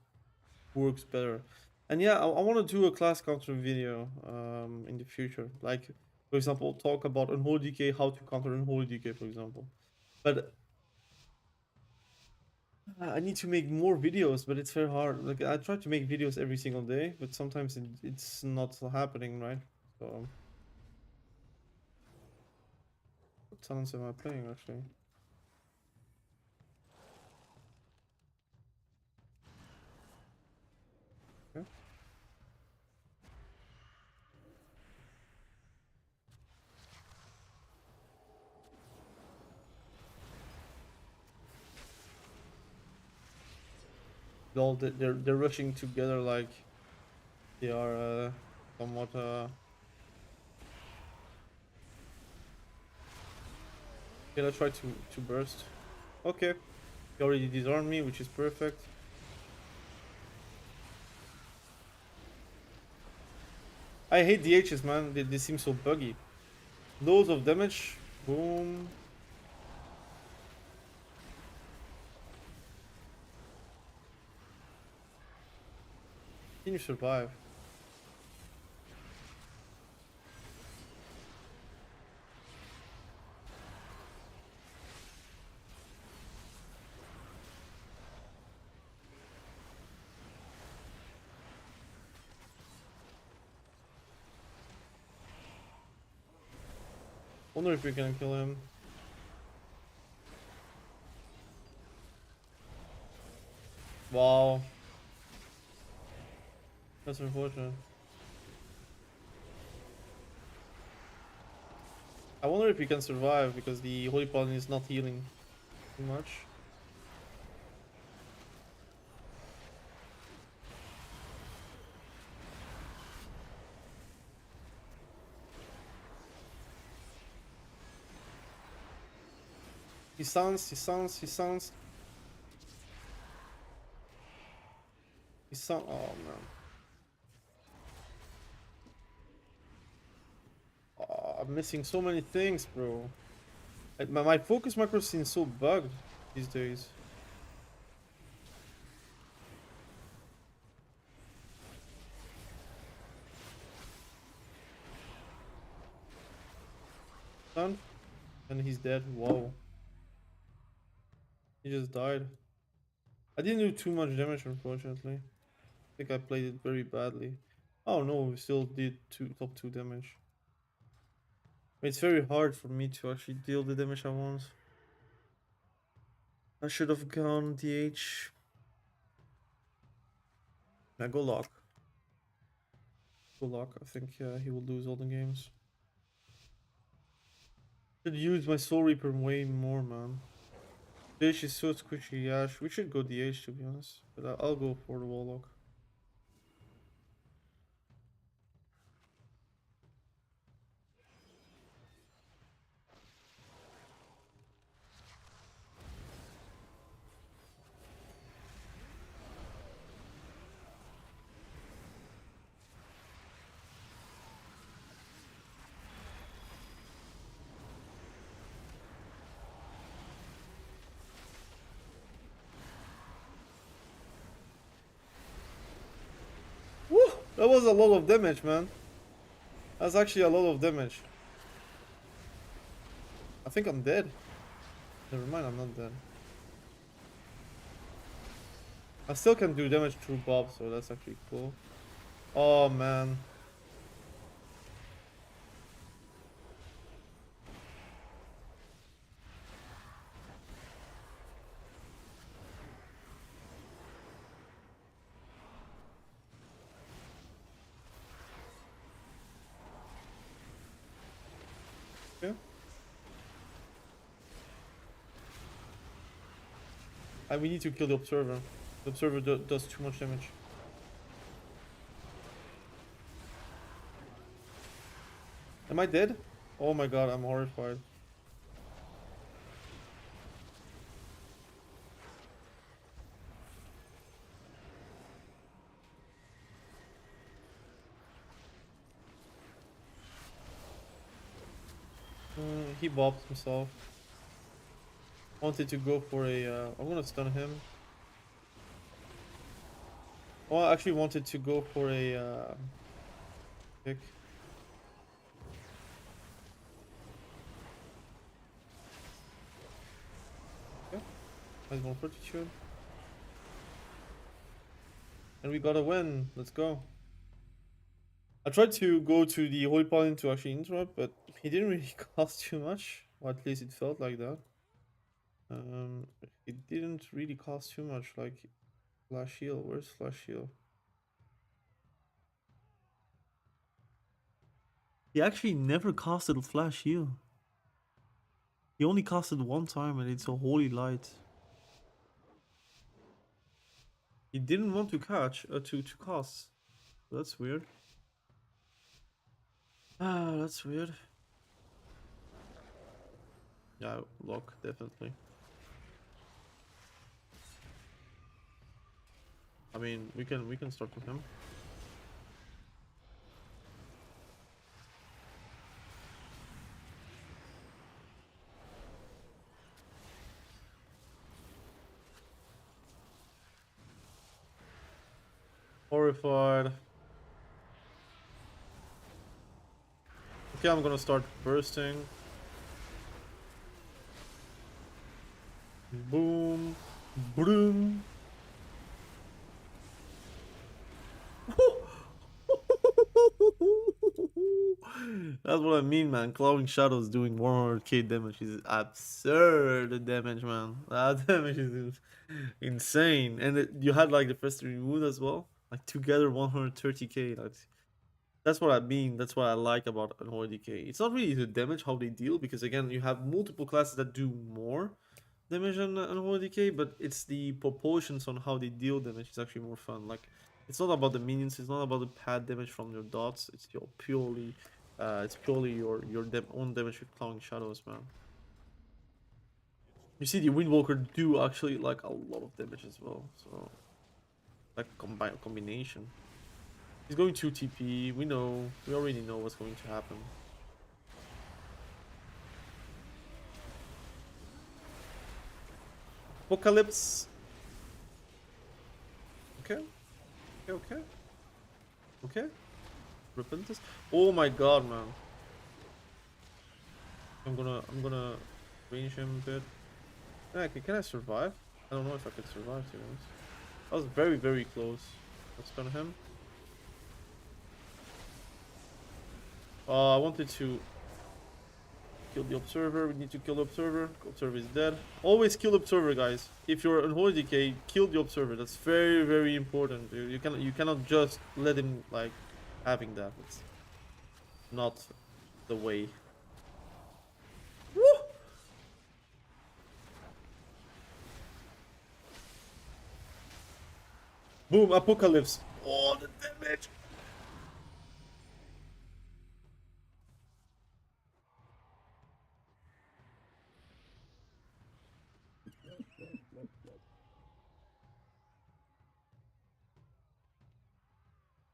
works better. And yeah, I want to do a class counter video in the future. Like For example, talk about unholy DK, how to counter unholy DK, for example. But I need to make more videos, but it's very hard. Like I try to make videos every single day, but sometimes it's not happening, right? So what talents am I playing actually? Okay. They're rushing together like they are somewhat okay, let's try to burst. Okay. He already disarmed me, which is perfect. I hate DHs, man. They seem so buggy. Loads of damage. Boom. Can you survive? Wonder if we can kill him. Wow. That's unfortunate. I wonder if we can survive because the Holy Paladin is not healing too much. He sounds. Oh man. Oh, I'm missing so many things, bro. My focus macro seems so bugged these days. Done. And he's dead. Whoa. He just died. I didn't do too much damage, unfortunately. I think I played it very badly. Oh no, we still did top 2 damage. It's very hard for me to actually deal the damage I want. I should have gone DH. I go lock. Go lock. I think he will lose all the games. Should use my Soul Reaper way more, man. DH is so squishy. Yeah, we should go DH to be honest. But I'll go for the warlock. Woo! That was a lot of damage, man. That's actually a lot of damage. I think I'm dead. Never mind, I'm not dead. I still can do damage through Bob, so that's actually cool. Oh man. Okay. And we need to kill the observer. The observer does too much damage. Am I dead? Oh my god, I'm horrified. He bopped himself. Wanted to go for a. I'm gonna stun him. Oh, I actually wanted to go for a pick. Nice more fortitude. And we got a win. Let's go. I tried to go to the Holy Paladin to actually interrupt, but he didn't really cost too much. Or at least it felt like that. It didn't really cost too much. Like, Flash Heal. Where's Flash Heal? He actually never casted Flash Heal. He only casted one time, and it's a Holy Light. He didn't want to catch, to cast. That's weird. Ah, that's weird. Yeah, lock, definitely. I mean, we can start with him. Horrified. Okay, I'm gonna start bursting. Boom. Boom. That's what I mean, man. Clawing Shadows doing 100k damage is absurd damage, man. That damage is insane. And you had like the first wood as well. Like together 130k. That's what I mean. That's what I like about unholy decay. It's not really the damage how they deal, because again you have multiple classes that do more damage than unholy decay, but it's the proportions on how they deal damage is actually more fun. Like, it's not about the minions, it's not about the pad damage from your dots. It's your purely your own damage with clawing shadows, man. You see, the windwalker do actually like a lot of damage as well. So like combination. He's going to TP. We already know what's going to happen. Apocalypse. Okay. Okay. Repentance. Oh my god, man. I'm gonna range him a bit. Yeah, can I survive? I don't know if I could survive, to be honest. I was very, very close. Let's spam him. I wanted to kill the observer. We need to kill the observer. Observer is dead. Always kill the observer, guys. If you're unholy decay, kill the observer. That's very, very important. You cannot just let him like having that. It's not the way. Woo! Boom! Apocalypse. Oh, the damage.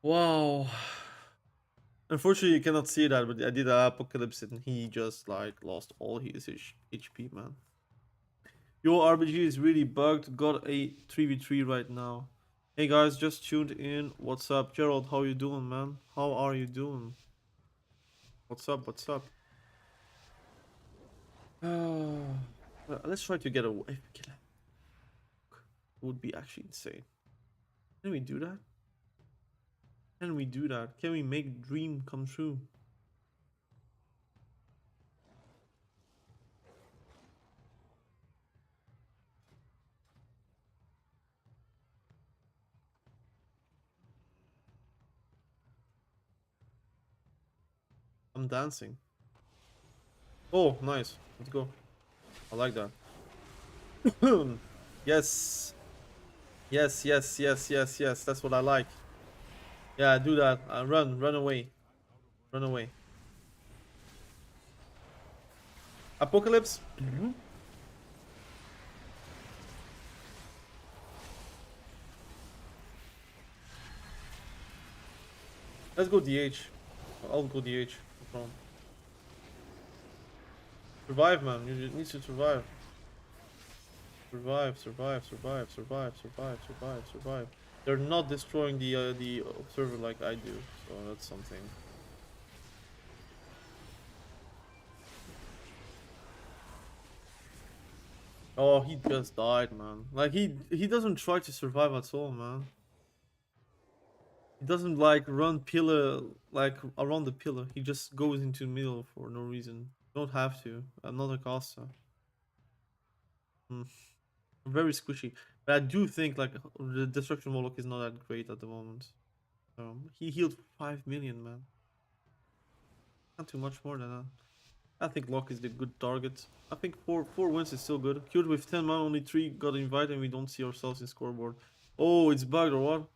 Wow. Unfortunately, you cannot see that, but I did an apocalypse and he just like lost all his HP, man. Your RBG is really bugged. Got a 3v3 right now. Hey guys, just tuned in. What's up, Gerald? How you doing, man? How are you doing? What's up? What's up? Let's try to get a. If we can, it would be actually insane. Can we do that? Can we do that? Can we make dream come true? I'm dancing. Oh, nice. Let's go. I like that. Yes. Yes. That's what I like. Yeah, do that. Run away. Run away. Apocalypse. Let's go DH. I'll go DH. No problem. Survive, man. You need to survive. Survive. They're not destroying the observer like I do, so that's something. Oh, he just died, man. Like he doesn't try to survive at all, man. He doesn't like run pillar like around the pillar. He just goes into the middle for no reason. Don't have to. I'm not a caster. Hmm. Very squishy. But I do think like the destruction warlock is not that great at the moment. He healed 5 million, man. Not too much more than that. I think Lock is the good target. I think four wins is still good. Cured with 10 man, only 3 got invited and we don't see ourselves in scoreboard. Oh, it's bugged or what?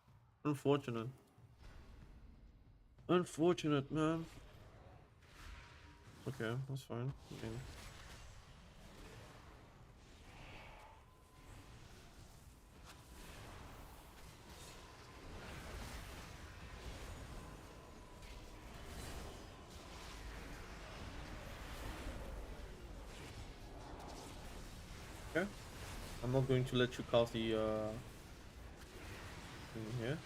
Unfortunate. Unfortunate, man. Okay, that's fine. I mean, okay. I'm not going to let you cast the thing here.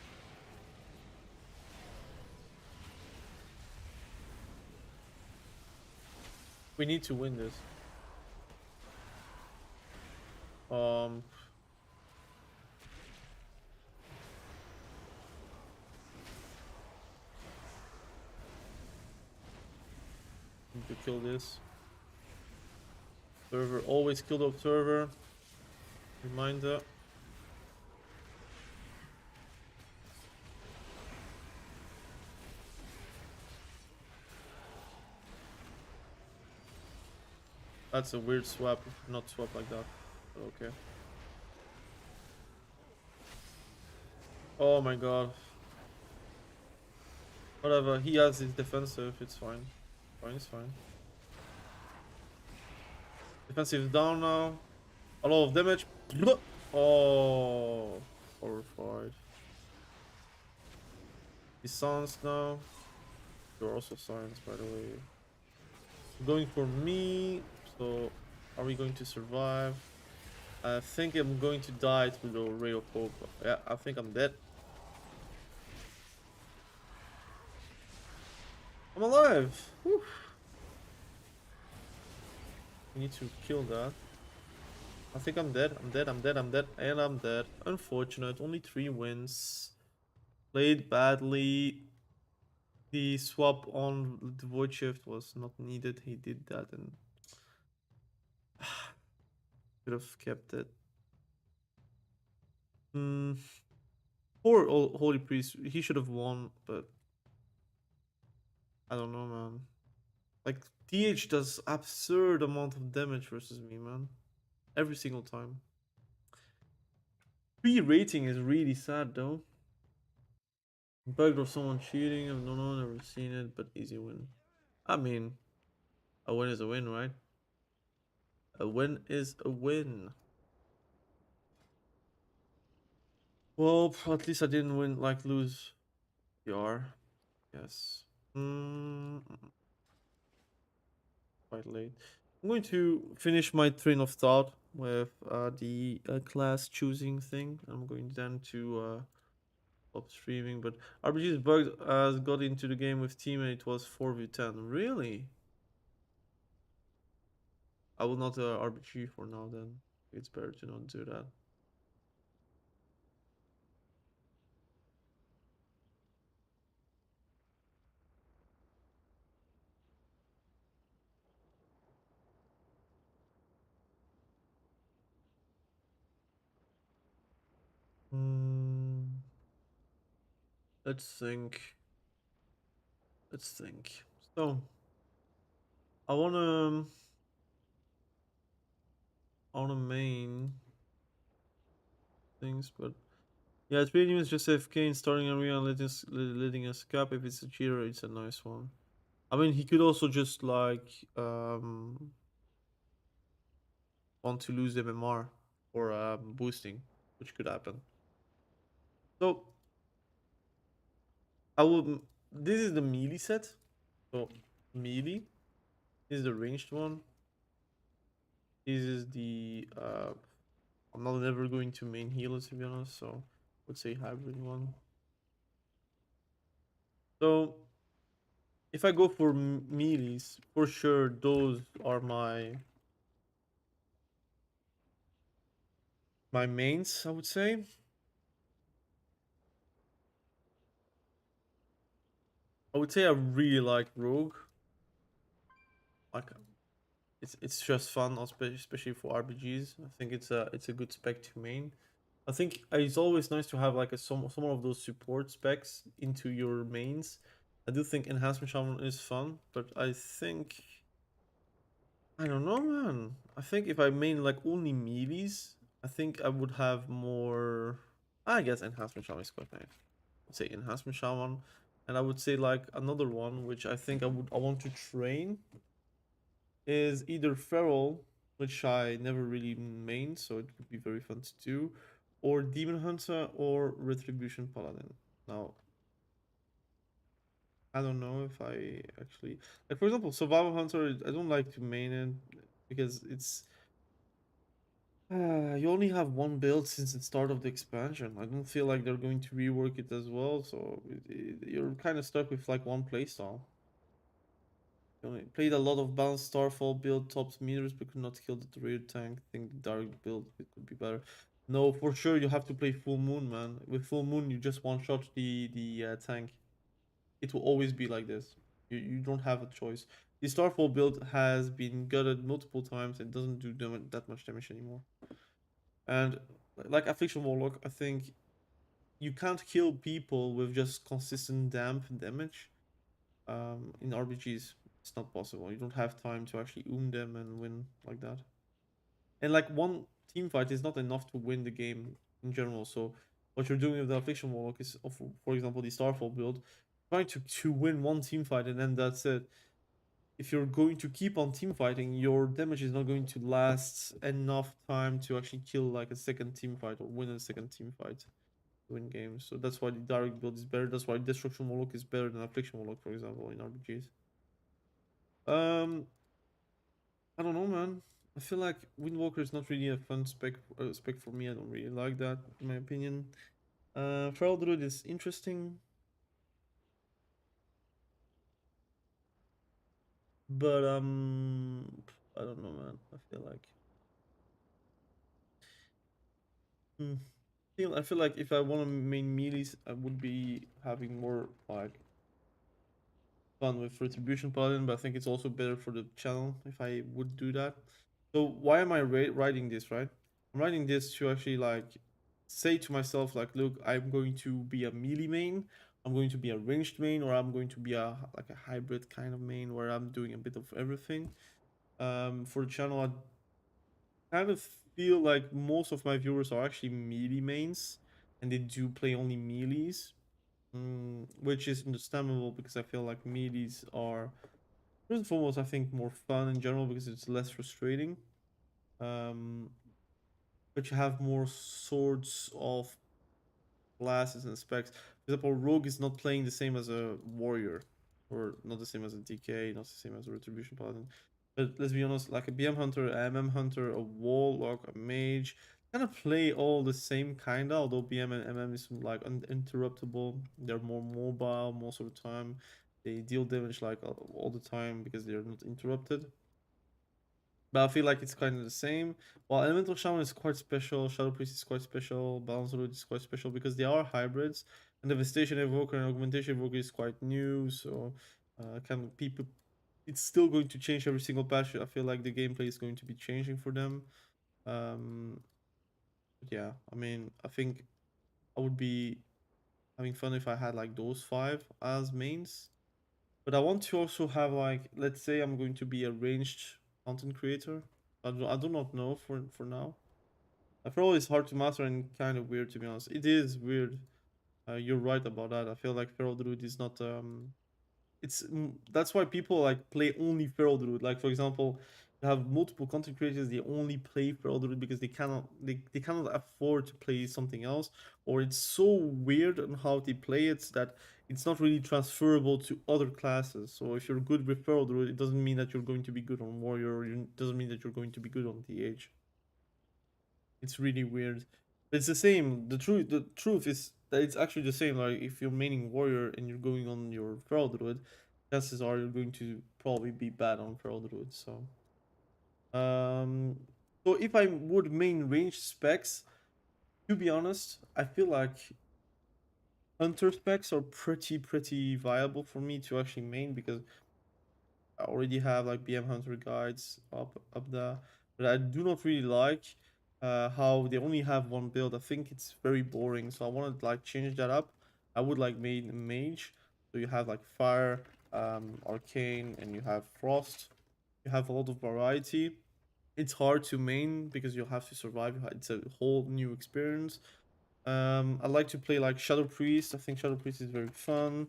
We need to win this. Um, need to kill this. Observer, always kill the observer. Reminder. That's a weird swap. Not swap like that. Okay. Oh my god. Whatever, he has his defensive, it's fine. Fine, it's fine. Defensive down now. A lot of damage. Oh, horrified. He's silenced now. You're also silenced, by the way. Going for me. So, are we going to survive? I think I'm going to die through the ray of hope. Yeah, I think I'm dead. I'm alive. Whew. We need to kill that. I think I'm dead. I'm dead. I'm dead. I'm dead. And I'm dead. Unfortunate. Only 3 wins. Played badly. The swap on the void shift was not needed. He did that and could have kept it. Hmm. Poor holy priest. He should have won, but I don't know, man. Like TH does absurd amount of damage versus me, man. Every single time. 3 rating is really sad though. Bugged or someone cheating. I don't know. Never seen it, but easy win. I mean, a win is a win, right? A win is a win. Well, at least I didn't win, like lose PR. Yes. Quite late. I'm going to finish my train of thought with the class choosing thing. I'm going then to stop streaming. But RBG's bug has got into the game with teammate. It was 4v10. Really? I will not RBG for now then. It's better to not do that. Hmm. Let's think. Let's think. So I wanna main things, but yeah, it's pretty much just AFK and starting area and letting us cap. If it's a cheater, it's a nice one. I mean, he could also just like want to lose MMR or boosting, which could happen. So I will. This is the melee set. So melee is the ranged one. This is the I'm not ever going to main healer to be honest. So I would say hybrid one. So if I go for melees, for sure those are my my mains, I would say. I really like Rogue. Like it's just fun, especially for RPGs. I think it's a good spec to main. I think it's always nice to have like some of those support specs into your mains. I do think enhancement shaman is fun, but I think I don't know, man. I think if I main like only melees, I think I would have more. I guess enhancement shaman is quite nice. I'd say enhancement shaman, and I would say like another one which I think I want to train is either feral, which I never really main, so it would be very fun to do, or demon hunter or retribution paladin. Now I don't know if I actually like, for example, survival hunter. I don't like to main it because it's you only have one build since the start of the expansion. I don't feel like they're going to rework it as well, so you're kind of stuck with like one playstyle. You only played a lot of balanced Starfall build, topped meters, but could not kill the druid tank. I think the dark build it could be better. No, for sure you have to play Full Moon, man. With Full Moon, you just one shot the tank. It will always be like this. You don't have a choice. The Starfall build has been gutted multiple times and doesn't do that much damage anymore. And like Affliction Warlock, I think you can't kill people with just consistent damp damage. In RPGs, it's not possible. You don't have time to actually them and win like that. And like one team fight is not enough to win the game in general. So what you're doing with the Affliction Warlock is, for example, the Starfall build, trying to win one team fight and then that's it. If you're going to keep on team fighting, your damage is not going to last enough time to actually kill like a second team fight or win a second team fight to win games. So that's why the direct build is better. That's why Destruction Warlock is better than Affliction Warlock, for example, in RPGs. Um, I don't know, man. I feel like Windwalker is not really a fun spec for me. I don't really like that, in my opinion. Feral Druid is interesting, but I don't know, man. I feel like hmm, I feel like if I want to main melees, I would be having more like fun with Retribution Paladin, but I think it's also better for the channel if I would do that. So why am I writing this, right? I'm writing this to actually like say to myself like, look, I'm going to be a melee main, I'm going to be a ranged main, or I'm going to be a like a hybrid kind of main where I'm doing a bit of everything. For the channel, I kind of feel like most of my viewers are actually melee mains, and they do play only melees, which is understandable because I feel like melees are first and foremost, I think more fun in general because it's less frustrating. Um, but you have more sorts of classes and specs. For example, Rogue is not playing the same as a warrior, or not the same as a DK, not the same as a Retribution Paladin. But let's be honest, like a BM Hunter, a MM Hunter, a Warlock, a Mage, kind of play all the same kinda, although BM and MM is like uninterruptible. They're more mobile most of the time. They deal damage like all the time because they're not interrupted. But I feel like it's kind of the same. While Elemental Shaman is quite special, Shadow Priest is quite special, Balance Druid is quite special because they are hybrids, and the Devastation Evoker and Augmentation Evoker is quite new, so kind of people. It's still going to change every single patch. I feel like the gameplay is going to be changing for them. Um, yeah, I mean, I think I would be having fun if I had like those five as mains. But I want to also have like, let's say I'm going to be a ranged content creator. I do not know for now. Feral is hard to master and kind of weird to be honest. It is weird. You're right about that. I feel like Feral Druid is not it's that's why people like play only Feral Druid. Like for example, you have multiple content creators, they only play Feral Druid because they cannot afford to play something else, or it's so weird on how they play it that it's not really transferable to other classes. So if you're good with Feral Druid, it doesn't mean that you're going to be good on Warrior, or it doesn't mean that you're going to be good on TH. It's really weird. But it's the same. The truth is that it's actually the same. Like if you're maining warrior and you're going on your feral druid, chances are you're going to probably be bad on feral druid. Um so if I would main range specs, To be honest, I feel like hunter specs are pretty viable for me to actually main because I already have like BM Hunter guides up there, but I do not really like how they only have one build. I think it's very boring, so I want to like change that up. I would like made a mage, so you have like fire, arcane, and you have frost. You have a lot of variety. It's hard to main because you have to survive. It's a whole new experience. I like to play like Shadow Priest. I think Shadow Priest is very fun,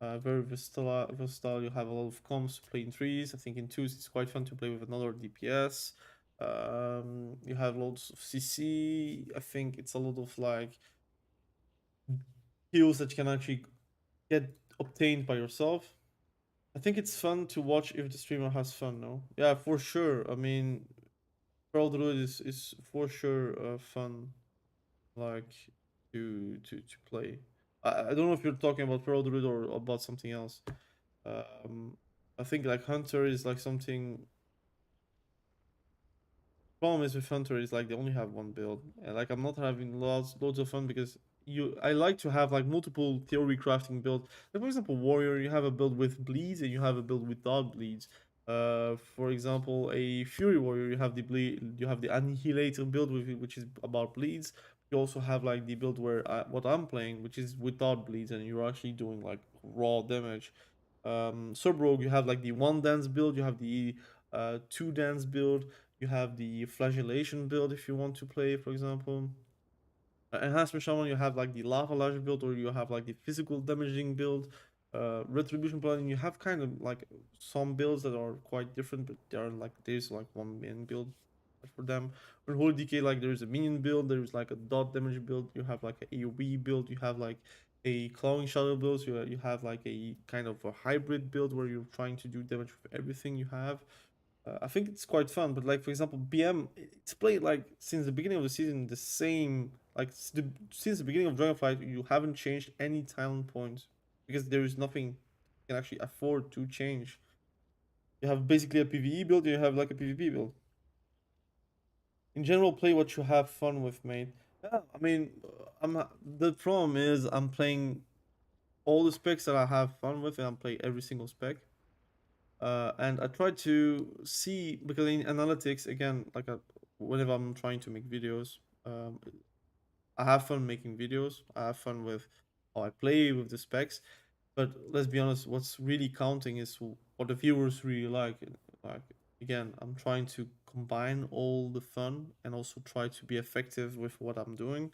very versatile. Versatile. You have a lot of comps to play in threes. I think in twos it's quite fun to play with another DPS. You have lots of CC. I think it's a lot of like heals that you can actually get obtained by yourself. I think it's fun to watch if the streamer has fun. No, yeah, for sure. I mean, Pearl Druid is for sure fun like to play. I don't know if you're talking about Pearl Druid or about something else. I think like Hunter is like something. Problem is with Hunter is like they only have one build, and like I'm not having loads of fun because I like to have like multiple theory crafting builds. Like for example, Warrior, you have a build with bleeds and you have a build without bleeds. For example, a Fury Warrior, you have the bleed, you have the Annihilator build with which is about bleeds. You also have like the build where what I'm playing, which is without bleeds, and you're actually doing like raw damage. Sub Rogue, you have like the one dance build, you have the two dance build, you have the flagellation build if you want to play, for example. Enhancement Shaman, you have like the lava large build, or you have like the physical damaging build. Retribution Paladin, you have kind of like some builds that are quite different, but they are like there's like one main build for them. With Holy DK, like there's a minion build, there's like a dot damage build, you have like a AoE build, you have like a clawing shadow build, so you have like a kind of a hybrid build where you're trying to do damage with everything you have. I think it's quite fun, but like for example, BM, it's played like since the beginning of the season the same. Like since the beginning of Dragonflight, you haven't changed any talent points because there is nothing you can actually afford to change. You have basically a PVE build, you have like a PvP build. In general, play what you have fun with, mate. Yeah, I mean, the problem is I'm playing all the specs that I have fun with, and I'm playing every single spec. And I try to see because in analytics again, like whenever I'm trying to make videos, um, I have fun making videos. I have fun with how I play with the specs. But let's be honest, what's really counting is what the viewers really like. Like again, I'm trying to combine all the fun and also try to be effective with what I'm doing.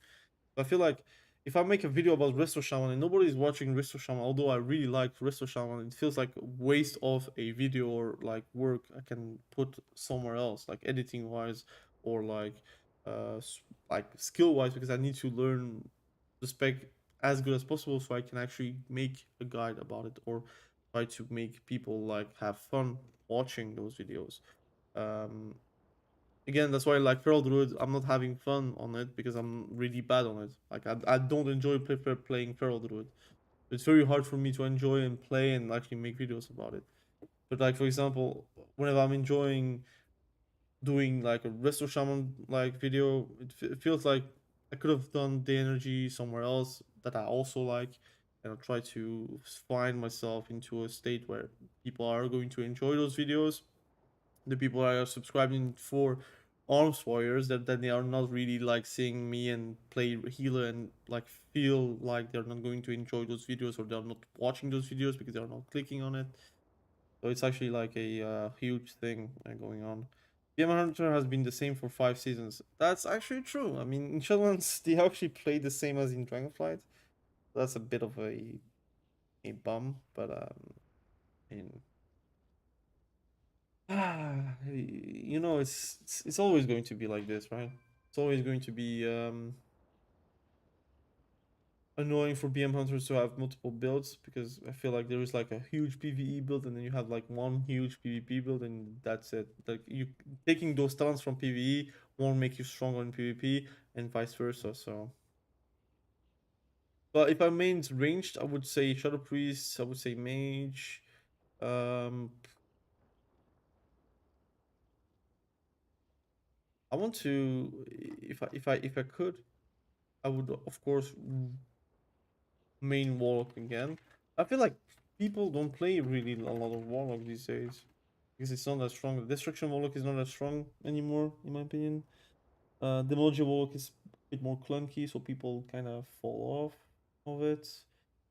I feel like if I make a video about Resto Shaman and nobody's watching Resto Shaman, although I really like Resto Shaman, it feels like a waste of a video or like work I can put somewhere else, like editing wise or like skill wise, because I need to learn the spec as good as possible so I can actually make a guide about it or try to make people like have fun watching those videos. Um, Again, that's why like Feral Druid, I'm not having fun on it because I'm really bad on it. Like I don't enjoy playing Feral Druid. It's very hard for me to enjoy and play and actually make videos about it. But like for example, whenever I'm enjoying doing like a Resto Shaman like video, it feels like I could have done the energy somewhere else that I also like, and I'll try to find myself into a state where people are going to enjoy those videos, the people are subscribing for arms warriors that they are not really like seeing me and play healer and like feel like they're not going to enjoy those videos or they're not watching those videos because they're not clicking on it. So it's actually like a huge thing going on. Demon Hunter has been the same for 5 seasons. That's actually true. I mean, in Shadowlands, they actually play the same as in Dragonflight. That's a bit of a bum, but in it's always going to be like this, right? It's always going to be annoying for BM hunters to have multiple builds because I feel like there is like a huge PvE build and then you have like one huge PvP build and that's it. Like you taking those talents from PvE won't make you stronger in PvP and vice versa. So, but if I mained ranged, I would say Shadow Priest. I would say Mage. Um, I want to if I could. I would of course main warlock again. I feel like people don't play really a lot of warlock these days because it's not that strong. The destruction warlock is not as strong anymore, in my opinion. Demonology warlock is a bit more clunky, so people kind of fall off of it.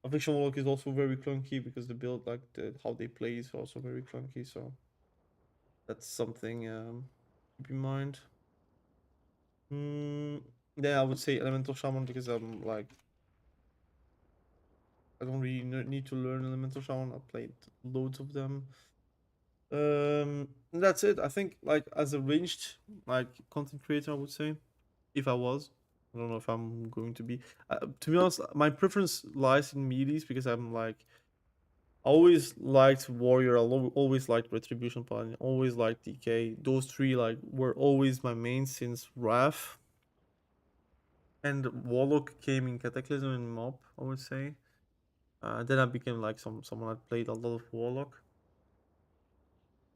Affliction warlock is also very clunky because the build, like how they play, is also very clunky. So that's something keep in mind. Mm, yeah, I would say elemental shaman because I'm like I don't really need to learn elemental shaman. I played loads of them. That's it. I think like as a ranged like content creator, I would say if I was. I don't know if I'm going to be. To be honest, my preference lies in meaties because I'm like I always liked warrior. Always liked retribution, paladin. Always liked DK. Those three like were always my main since Wrath. And warlock came in cataclysm and mob. I would say. Then I became like someone that played a lot of warlock.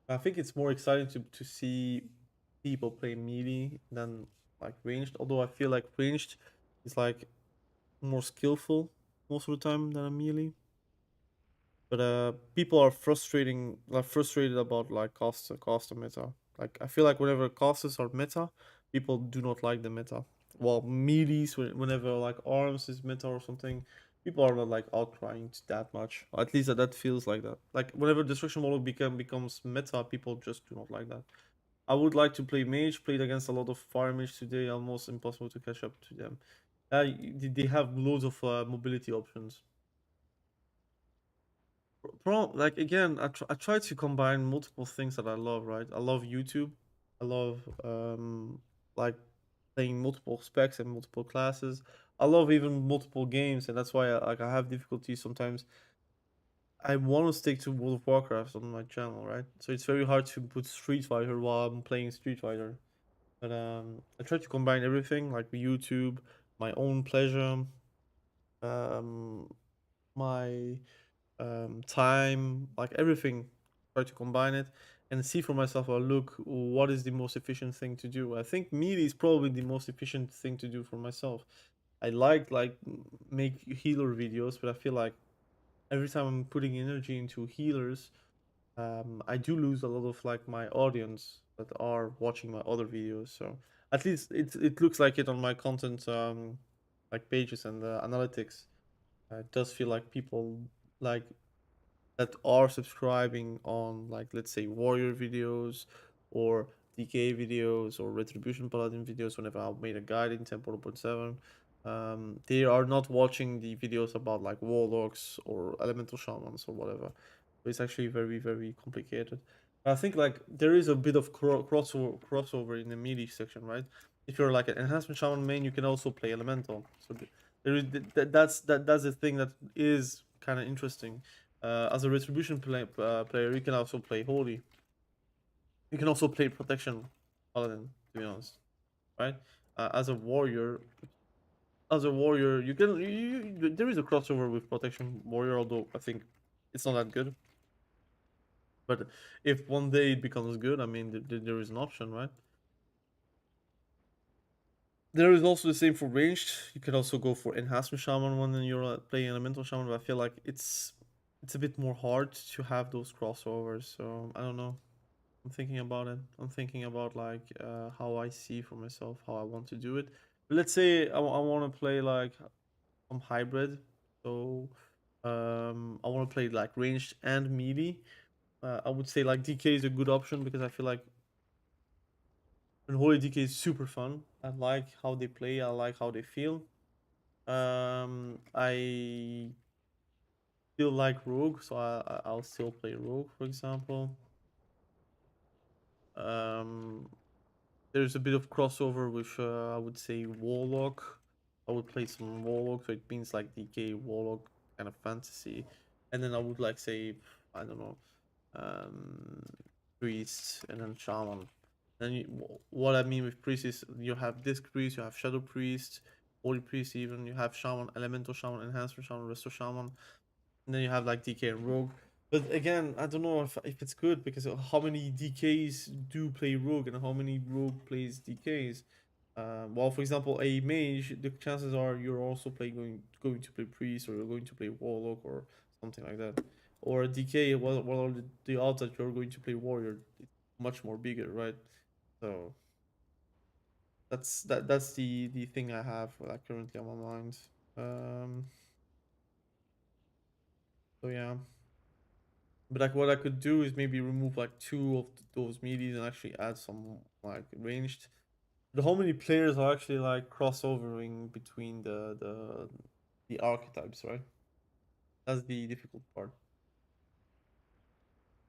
I think it's more exciting to see people play melee than like ranged. Although I feel like ranged is like more skillful most of the time than a melee. But people are frustrated about like caster meta. Like I feel like whenever casters are meta, people do not like the meta. While melees, whenever like arms is meta or something, people are not like outcrying that much. Or at least that feels like that. Like whenever destruction warlock becomes meta, people just do not like that. I would like to play mage. Played against a lot of fire mage today. Almost impossible to catch up to them. They have loads of mobility options. Like again, I try to combine multiple things that I love. Right, I love YouTube. I love like playing multiple specs and multiple classes. I love even multiple games, and that's why I have difficulty sometimes. I want to stick to World of Warcraft on my channel, right? So it's very hard to put Street Fighter while I'm playing Street Fighter. But I try to combine everything, like YouTube, my own pleasure, um, my time, like everything. Try to combine it and see for myself. Or look, what is the most efficient thing to do? I think melee is probably the most efficient thing to do for myself. I like make healer videos, but I feel like every time I'm putting energy into healers, I do lose a lot of like my audience that are watching my other videos. So at least it looks like it on my content like pages and analytics. It does feel like people like that are subscribing on like let's say warrior videos or DK videos or retribution paladin videos whenever I made a guide in 10.1.7. They are not watching the videos about like warlocks or elemental shamans or whatever. So it's actually very complicated. I think like there is a bit of crossover in the melee section, right? If you're like an enhancement shaman main, you can also play elemental. So there is that's the thing that is kind of interesting. As a retribution player, you can also play holy. You can also play protection paladin. To be honest, right? As a warrior, you can there is a crossover with protection warrior, although I think it's not that good. But if one day it becomes good, I mean, there is an option, right? There is also the same for ranged. You can also go for enhancement shaman when you're playing elemental shaman. But I feel like it's a bit more hard to have those crossovers. So I don't know. I'm thinking about it. I'm thinking about like how I see for myself how I want to do it. But let's say I want to play like some hybrid. So I want to play like ranged and melee. I would say like DK is a good option because I feel like unholy DK is super fun. I like how they play. I like how they feel. I still like rogue, so I'll still play rogue, for example. Um, there's a bit of crossover with I would say warlock. I would play some warlock, so it means like DK warlock kind of fantasy, and then I would like say I don't know, um, priest and then shaman. And what I mean with priest is you have disc priest, you have shadow priest, holy priest, even you have shaman, elemental shaman, enhancer shaman, resto shaman, and then you have like DK and rogue. But again, I don't know if it's good because how many DKs do play rogue and how many rogue plays DKs. Well, for example, a mage, the chances are you're also going to play priest, or you're going to play warlock, or something like that. Or a DK, what are the odds that you're going to play warrior? It's much more bigger, right? So that's the thing I have like currently on my mind. Um, so yeah, but like what I could do is maybe remove like two of those meaties and actually add some like ranged. But how many players are actually like crossovering between the archetypes, right? That's the difficult part.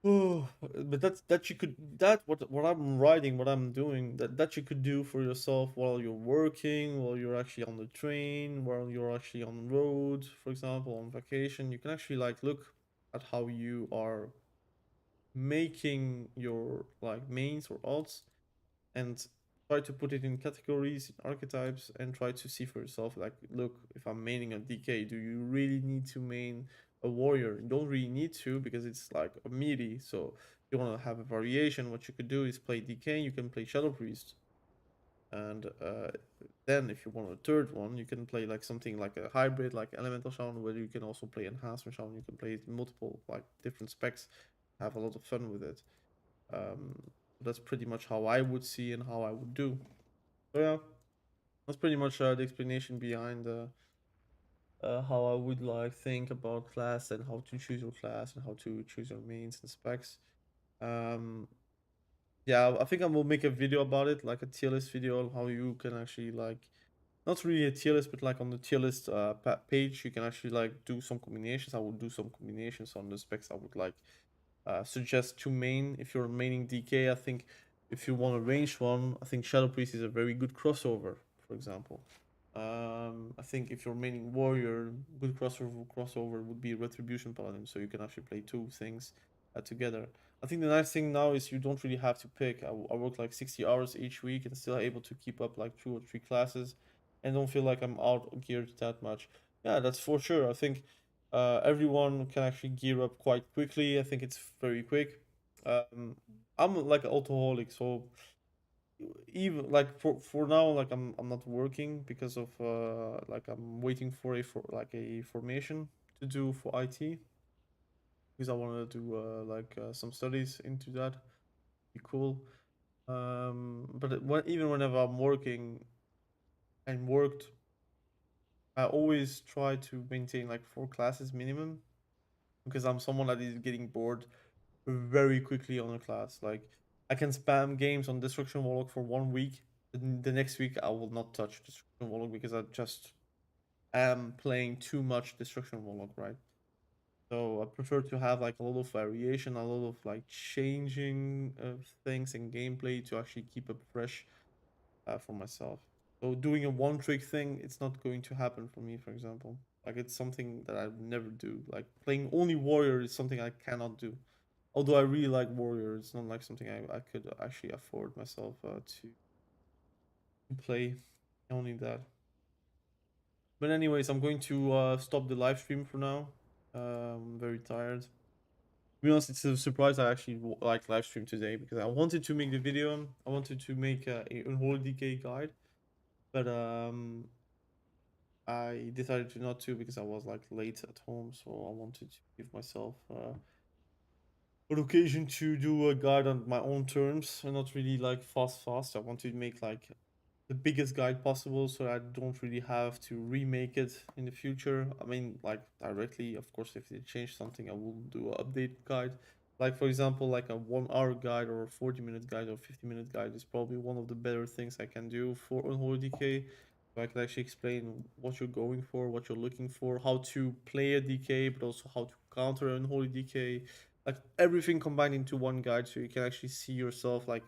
Oh, but that you could that what I'm writing, what I'm doing, that you could do for yourself while you're working, while you're actually on the train, while you're actually on road, for example, on vacation. You can actually like look at how you are making your like mains or alts, and try to put it in categories, in archetypes, and try to see for yourself like, look, if I'm maining a DK, do you really need to main a warrior? You don't really need to, because it's like a meaty. So if you want to have a variation, what you could do is play DK, you can play Shadow Priest, and then if you want a third one, you can play like something like a hybrid, like Elemental Shaman, where you can also play Enhancement Shaman. You can play multiple like different specs, have a lot of fun with it. um, that's pretty much how I would see and how I would do. So yeah, that's pretty much the explanation behind how I would like think about class, and how to choose your class, and how to choose your mains and specs. Um, yeah, I think I will make a video about it, like a tier list video on how you can actually like, not really a tier list, but like on the tier list page, you can actually like do some combinations. I will do some combinations on the specs I would like suggest to main. If you're maining DK, I think if you want a ranged one, I think Shadow Priest is a very good crossover, for example. I think if you're maining warrior, good crossover would be Retribution Paladin, so you can actually play two things together. I think the nice thing now is you don't really have to pick. I work like 60 hours each week and still able to keep up like 2 or 3 classes, and don't feel like I'm out geared that much. Yeah, that's for sure. I think everyone can actually gear up quite quickly. I think it's very quick. Um, I'm like an alcoholic, so even like for now, like I'm not working because of like I'm waiting for like a formation to do for IT, because I want to do like some studies into that. Be cool. But even whenever I'm working and worked, I always try to maintain like 4 classes minimum, because I'm someone that is getting bored very quickly on a class. Like I can spam games on Destruction Warlock for 1 week. The next week I will not touch Destruction Warlock, because I just am playing too much Destruction Warlock, right? So I prefer to have like a lot of variation, a lot of like changing of things in gameplay to actually keep it fresh for myself. So doing a one trick thing, it's not going to happen for me, for example. Like it's something that I would never do. Like playing only warrior is something I cannot do. Although I really like warrior, it's not like something I could actually afford myself to play only that. But anyways, I'm going to stop the live stream for now. I'm very tired. To be honest, it's a surprise I actually like live stream today, because I wanted to make the video. I wanted to make a unholy DK guide, but I decided to not to, because I was like late at home, so I wanted to give myself an occasion to do a guide on my own terms, and not really like fast. I want to make like the biggest guide possible, so I don't really have to remake it in the future. I mean, like directly, of course, if they change something, I will do an update guide. Like for example, like a 1 hour guide, or a 40-minute guide, or 50-minute guide is probably one of the better things I can do for Unholy DK. So I can actually explain what you're going for, what you're looking for, how to play a DK, but also how to counter an Unholy DK. Like everything combined into one guide, so you can actually see yourself like,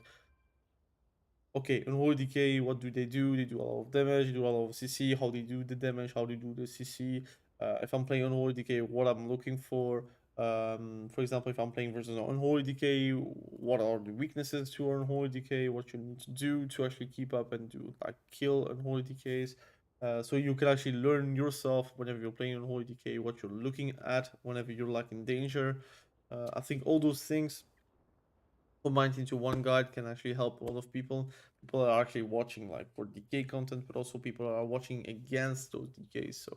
okay, Unholy Decay, what do? They do a lot of damage, they do a lot of CC, how they do the damage, how they do the CC. If I'm playing Unholy Decay, what I'm looking for. For example, if I'm playing versus an Unholy Decay, what are the weaknesses to Unholy Decay, what you need to do to actually keep up and do like kill Unholy Decays. So you can actually learn yourself whenever you're playing Unholy Decay, what you're looking at whenever you're like in danger. I think all those things combined into one guide can actually help a lot of people. People are actually watching like for DK content, but also people are watching against those DKs. So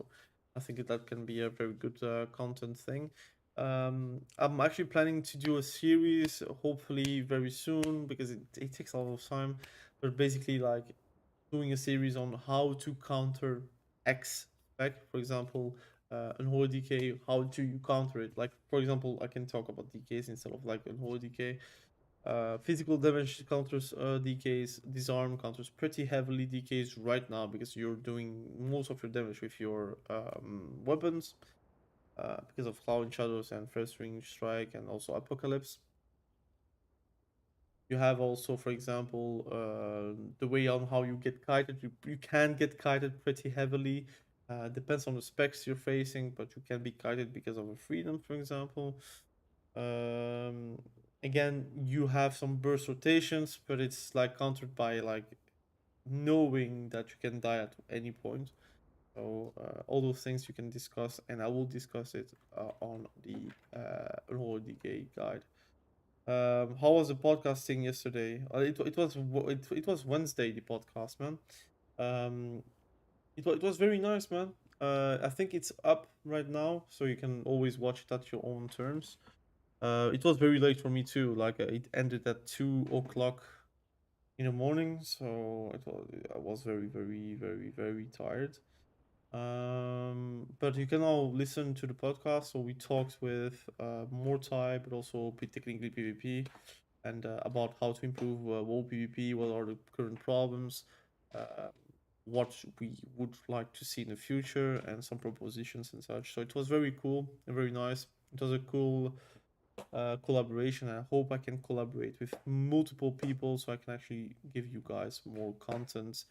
I think that can be a very good content thing. I'm actually planning to do a series, hopefully very soon, because it takes a lot of time. But basically, like doing a series on how to counter X spec, for example, unholy DK. How do you counter it? Like, for example, I can talk about DKs instead of like unholy DK. Physical damage counters DKs, disarm counters pretty heavily DKs right now because you're doing most of your damage with your weapons because of Cloud Shadows and First Ring Strike and also Apocalypse. You have also, for example, the way on how you get kited. You can get kited pretty heavily. Depends on the specs you're facing, but you can be kited because of a freedom, for example. Um, Again, you have some burst rotations, but it's like countered by like knowing that you can die at any point. So all those things you can discuss, and I will discuss it on the Roll DK guide. How was the podcasting yesterday? It was Wednesday, the podcast, man. Um, it was very nice, man. I think it's up right now, so you can always watch it at your own terms. It was very late for me too. Like it ended at 2 o'clock in the morning, so I was very, very, very, very tired. But you can all listen to the podcast. So we talked with Mortai, but also technically PvP, and about how to improve WoW PvP. What are the current problems? Uh, what we would like to see in the future, and some propositions and such. So it was very cool and very nice. It was a cool collaboration. I hope I can collaborate with multiple people so I can actually give you guys more content.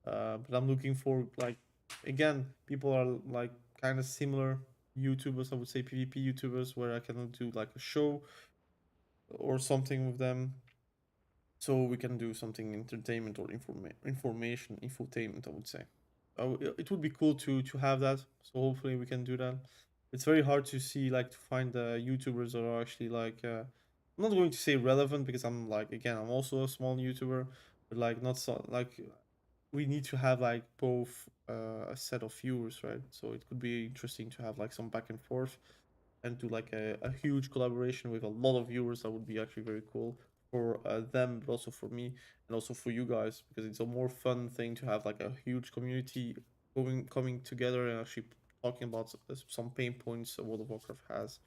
But I'm looking for like again, people are like kind of similar YouTubers. I would say PvP YouTubers where I can do like a show or something with them. So we can do something entertainment or information infotainment. I would say. It would be cool to have that. So hopefully we can do that. It's very hard to see like to find YouTubers that are actually like I'm not going to say relevant because I'm like again I'm also a small YouTuber, but like not so like we need to have like both a set of viewers, right? So it could be interesting to have like some back and forth and do like a huge collaboration with a lot of viewers. That would be actually very cool for them, but also for me and also for you guys because it's a more fun thing to have like a huge community coming together and actually talking about some pain points World of Warcraft has.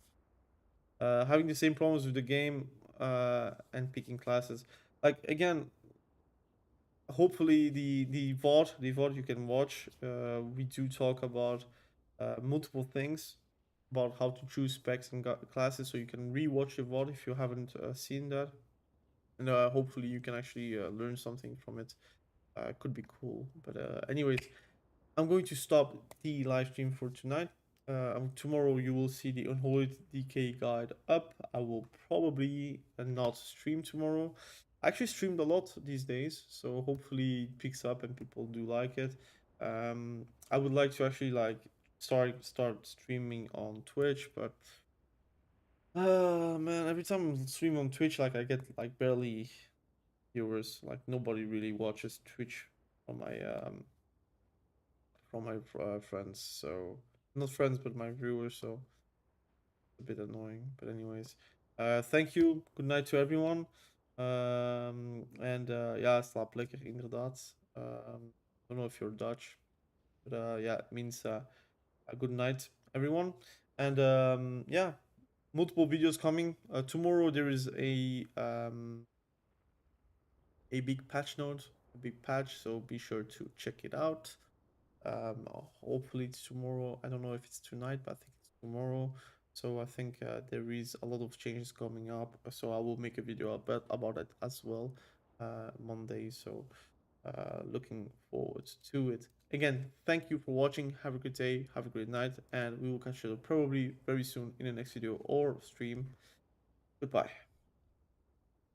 Having the same problems with the game and picking classes. Like again, hopefully the VOD you can watch. We do talk about multiple things about how to choose specs and classes, so you can rewatch the VOD if you haven't seen that, and hopefully you can actually learn something from it. Could be cool. But anyways, I'm going to stop the live stream for tonight. Tomorrow you will see the Unholy DK guide up. I will probably not stream tomorrow. I actually streamed a lot these days, so hopefully it picks up and people do like it. I would like to actually like start streaming on Twitch, but man, every time I stream on Twitch, like I get like barely viewers. Like nobody really watches Twitch on my from my friends. So not friends, but my viewers. So a bit annoying. But anyways, thank you. Good night to everyone. Ja, slaap lekker inderdaad. Don't know if you're Dutch, but yeah, it means a good night, everyone. And yeah, multiple videos coming. Tomorrow there is a big patch note, a big patch. So be sure to check it out. Hopefully it's tomorrow. I don't know if it's tonight, but I think it's tomorrow. So I think there is a lot of changes coming up. So I will make a video about it as well Monday. So looking forward to it. Again, thank you for watching. Have a good day. Have a great night. And we will catch you probably very soon in the next video or stream. Goodbye.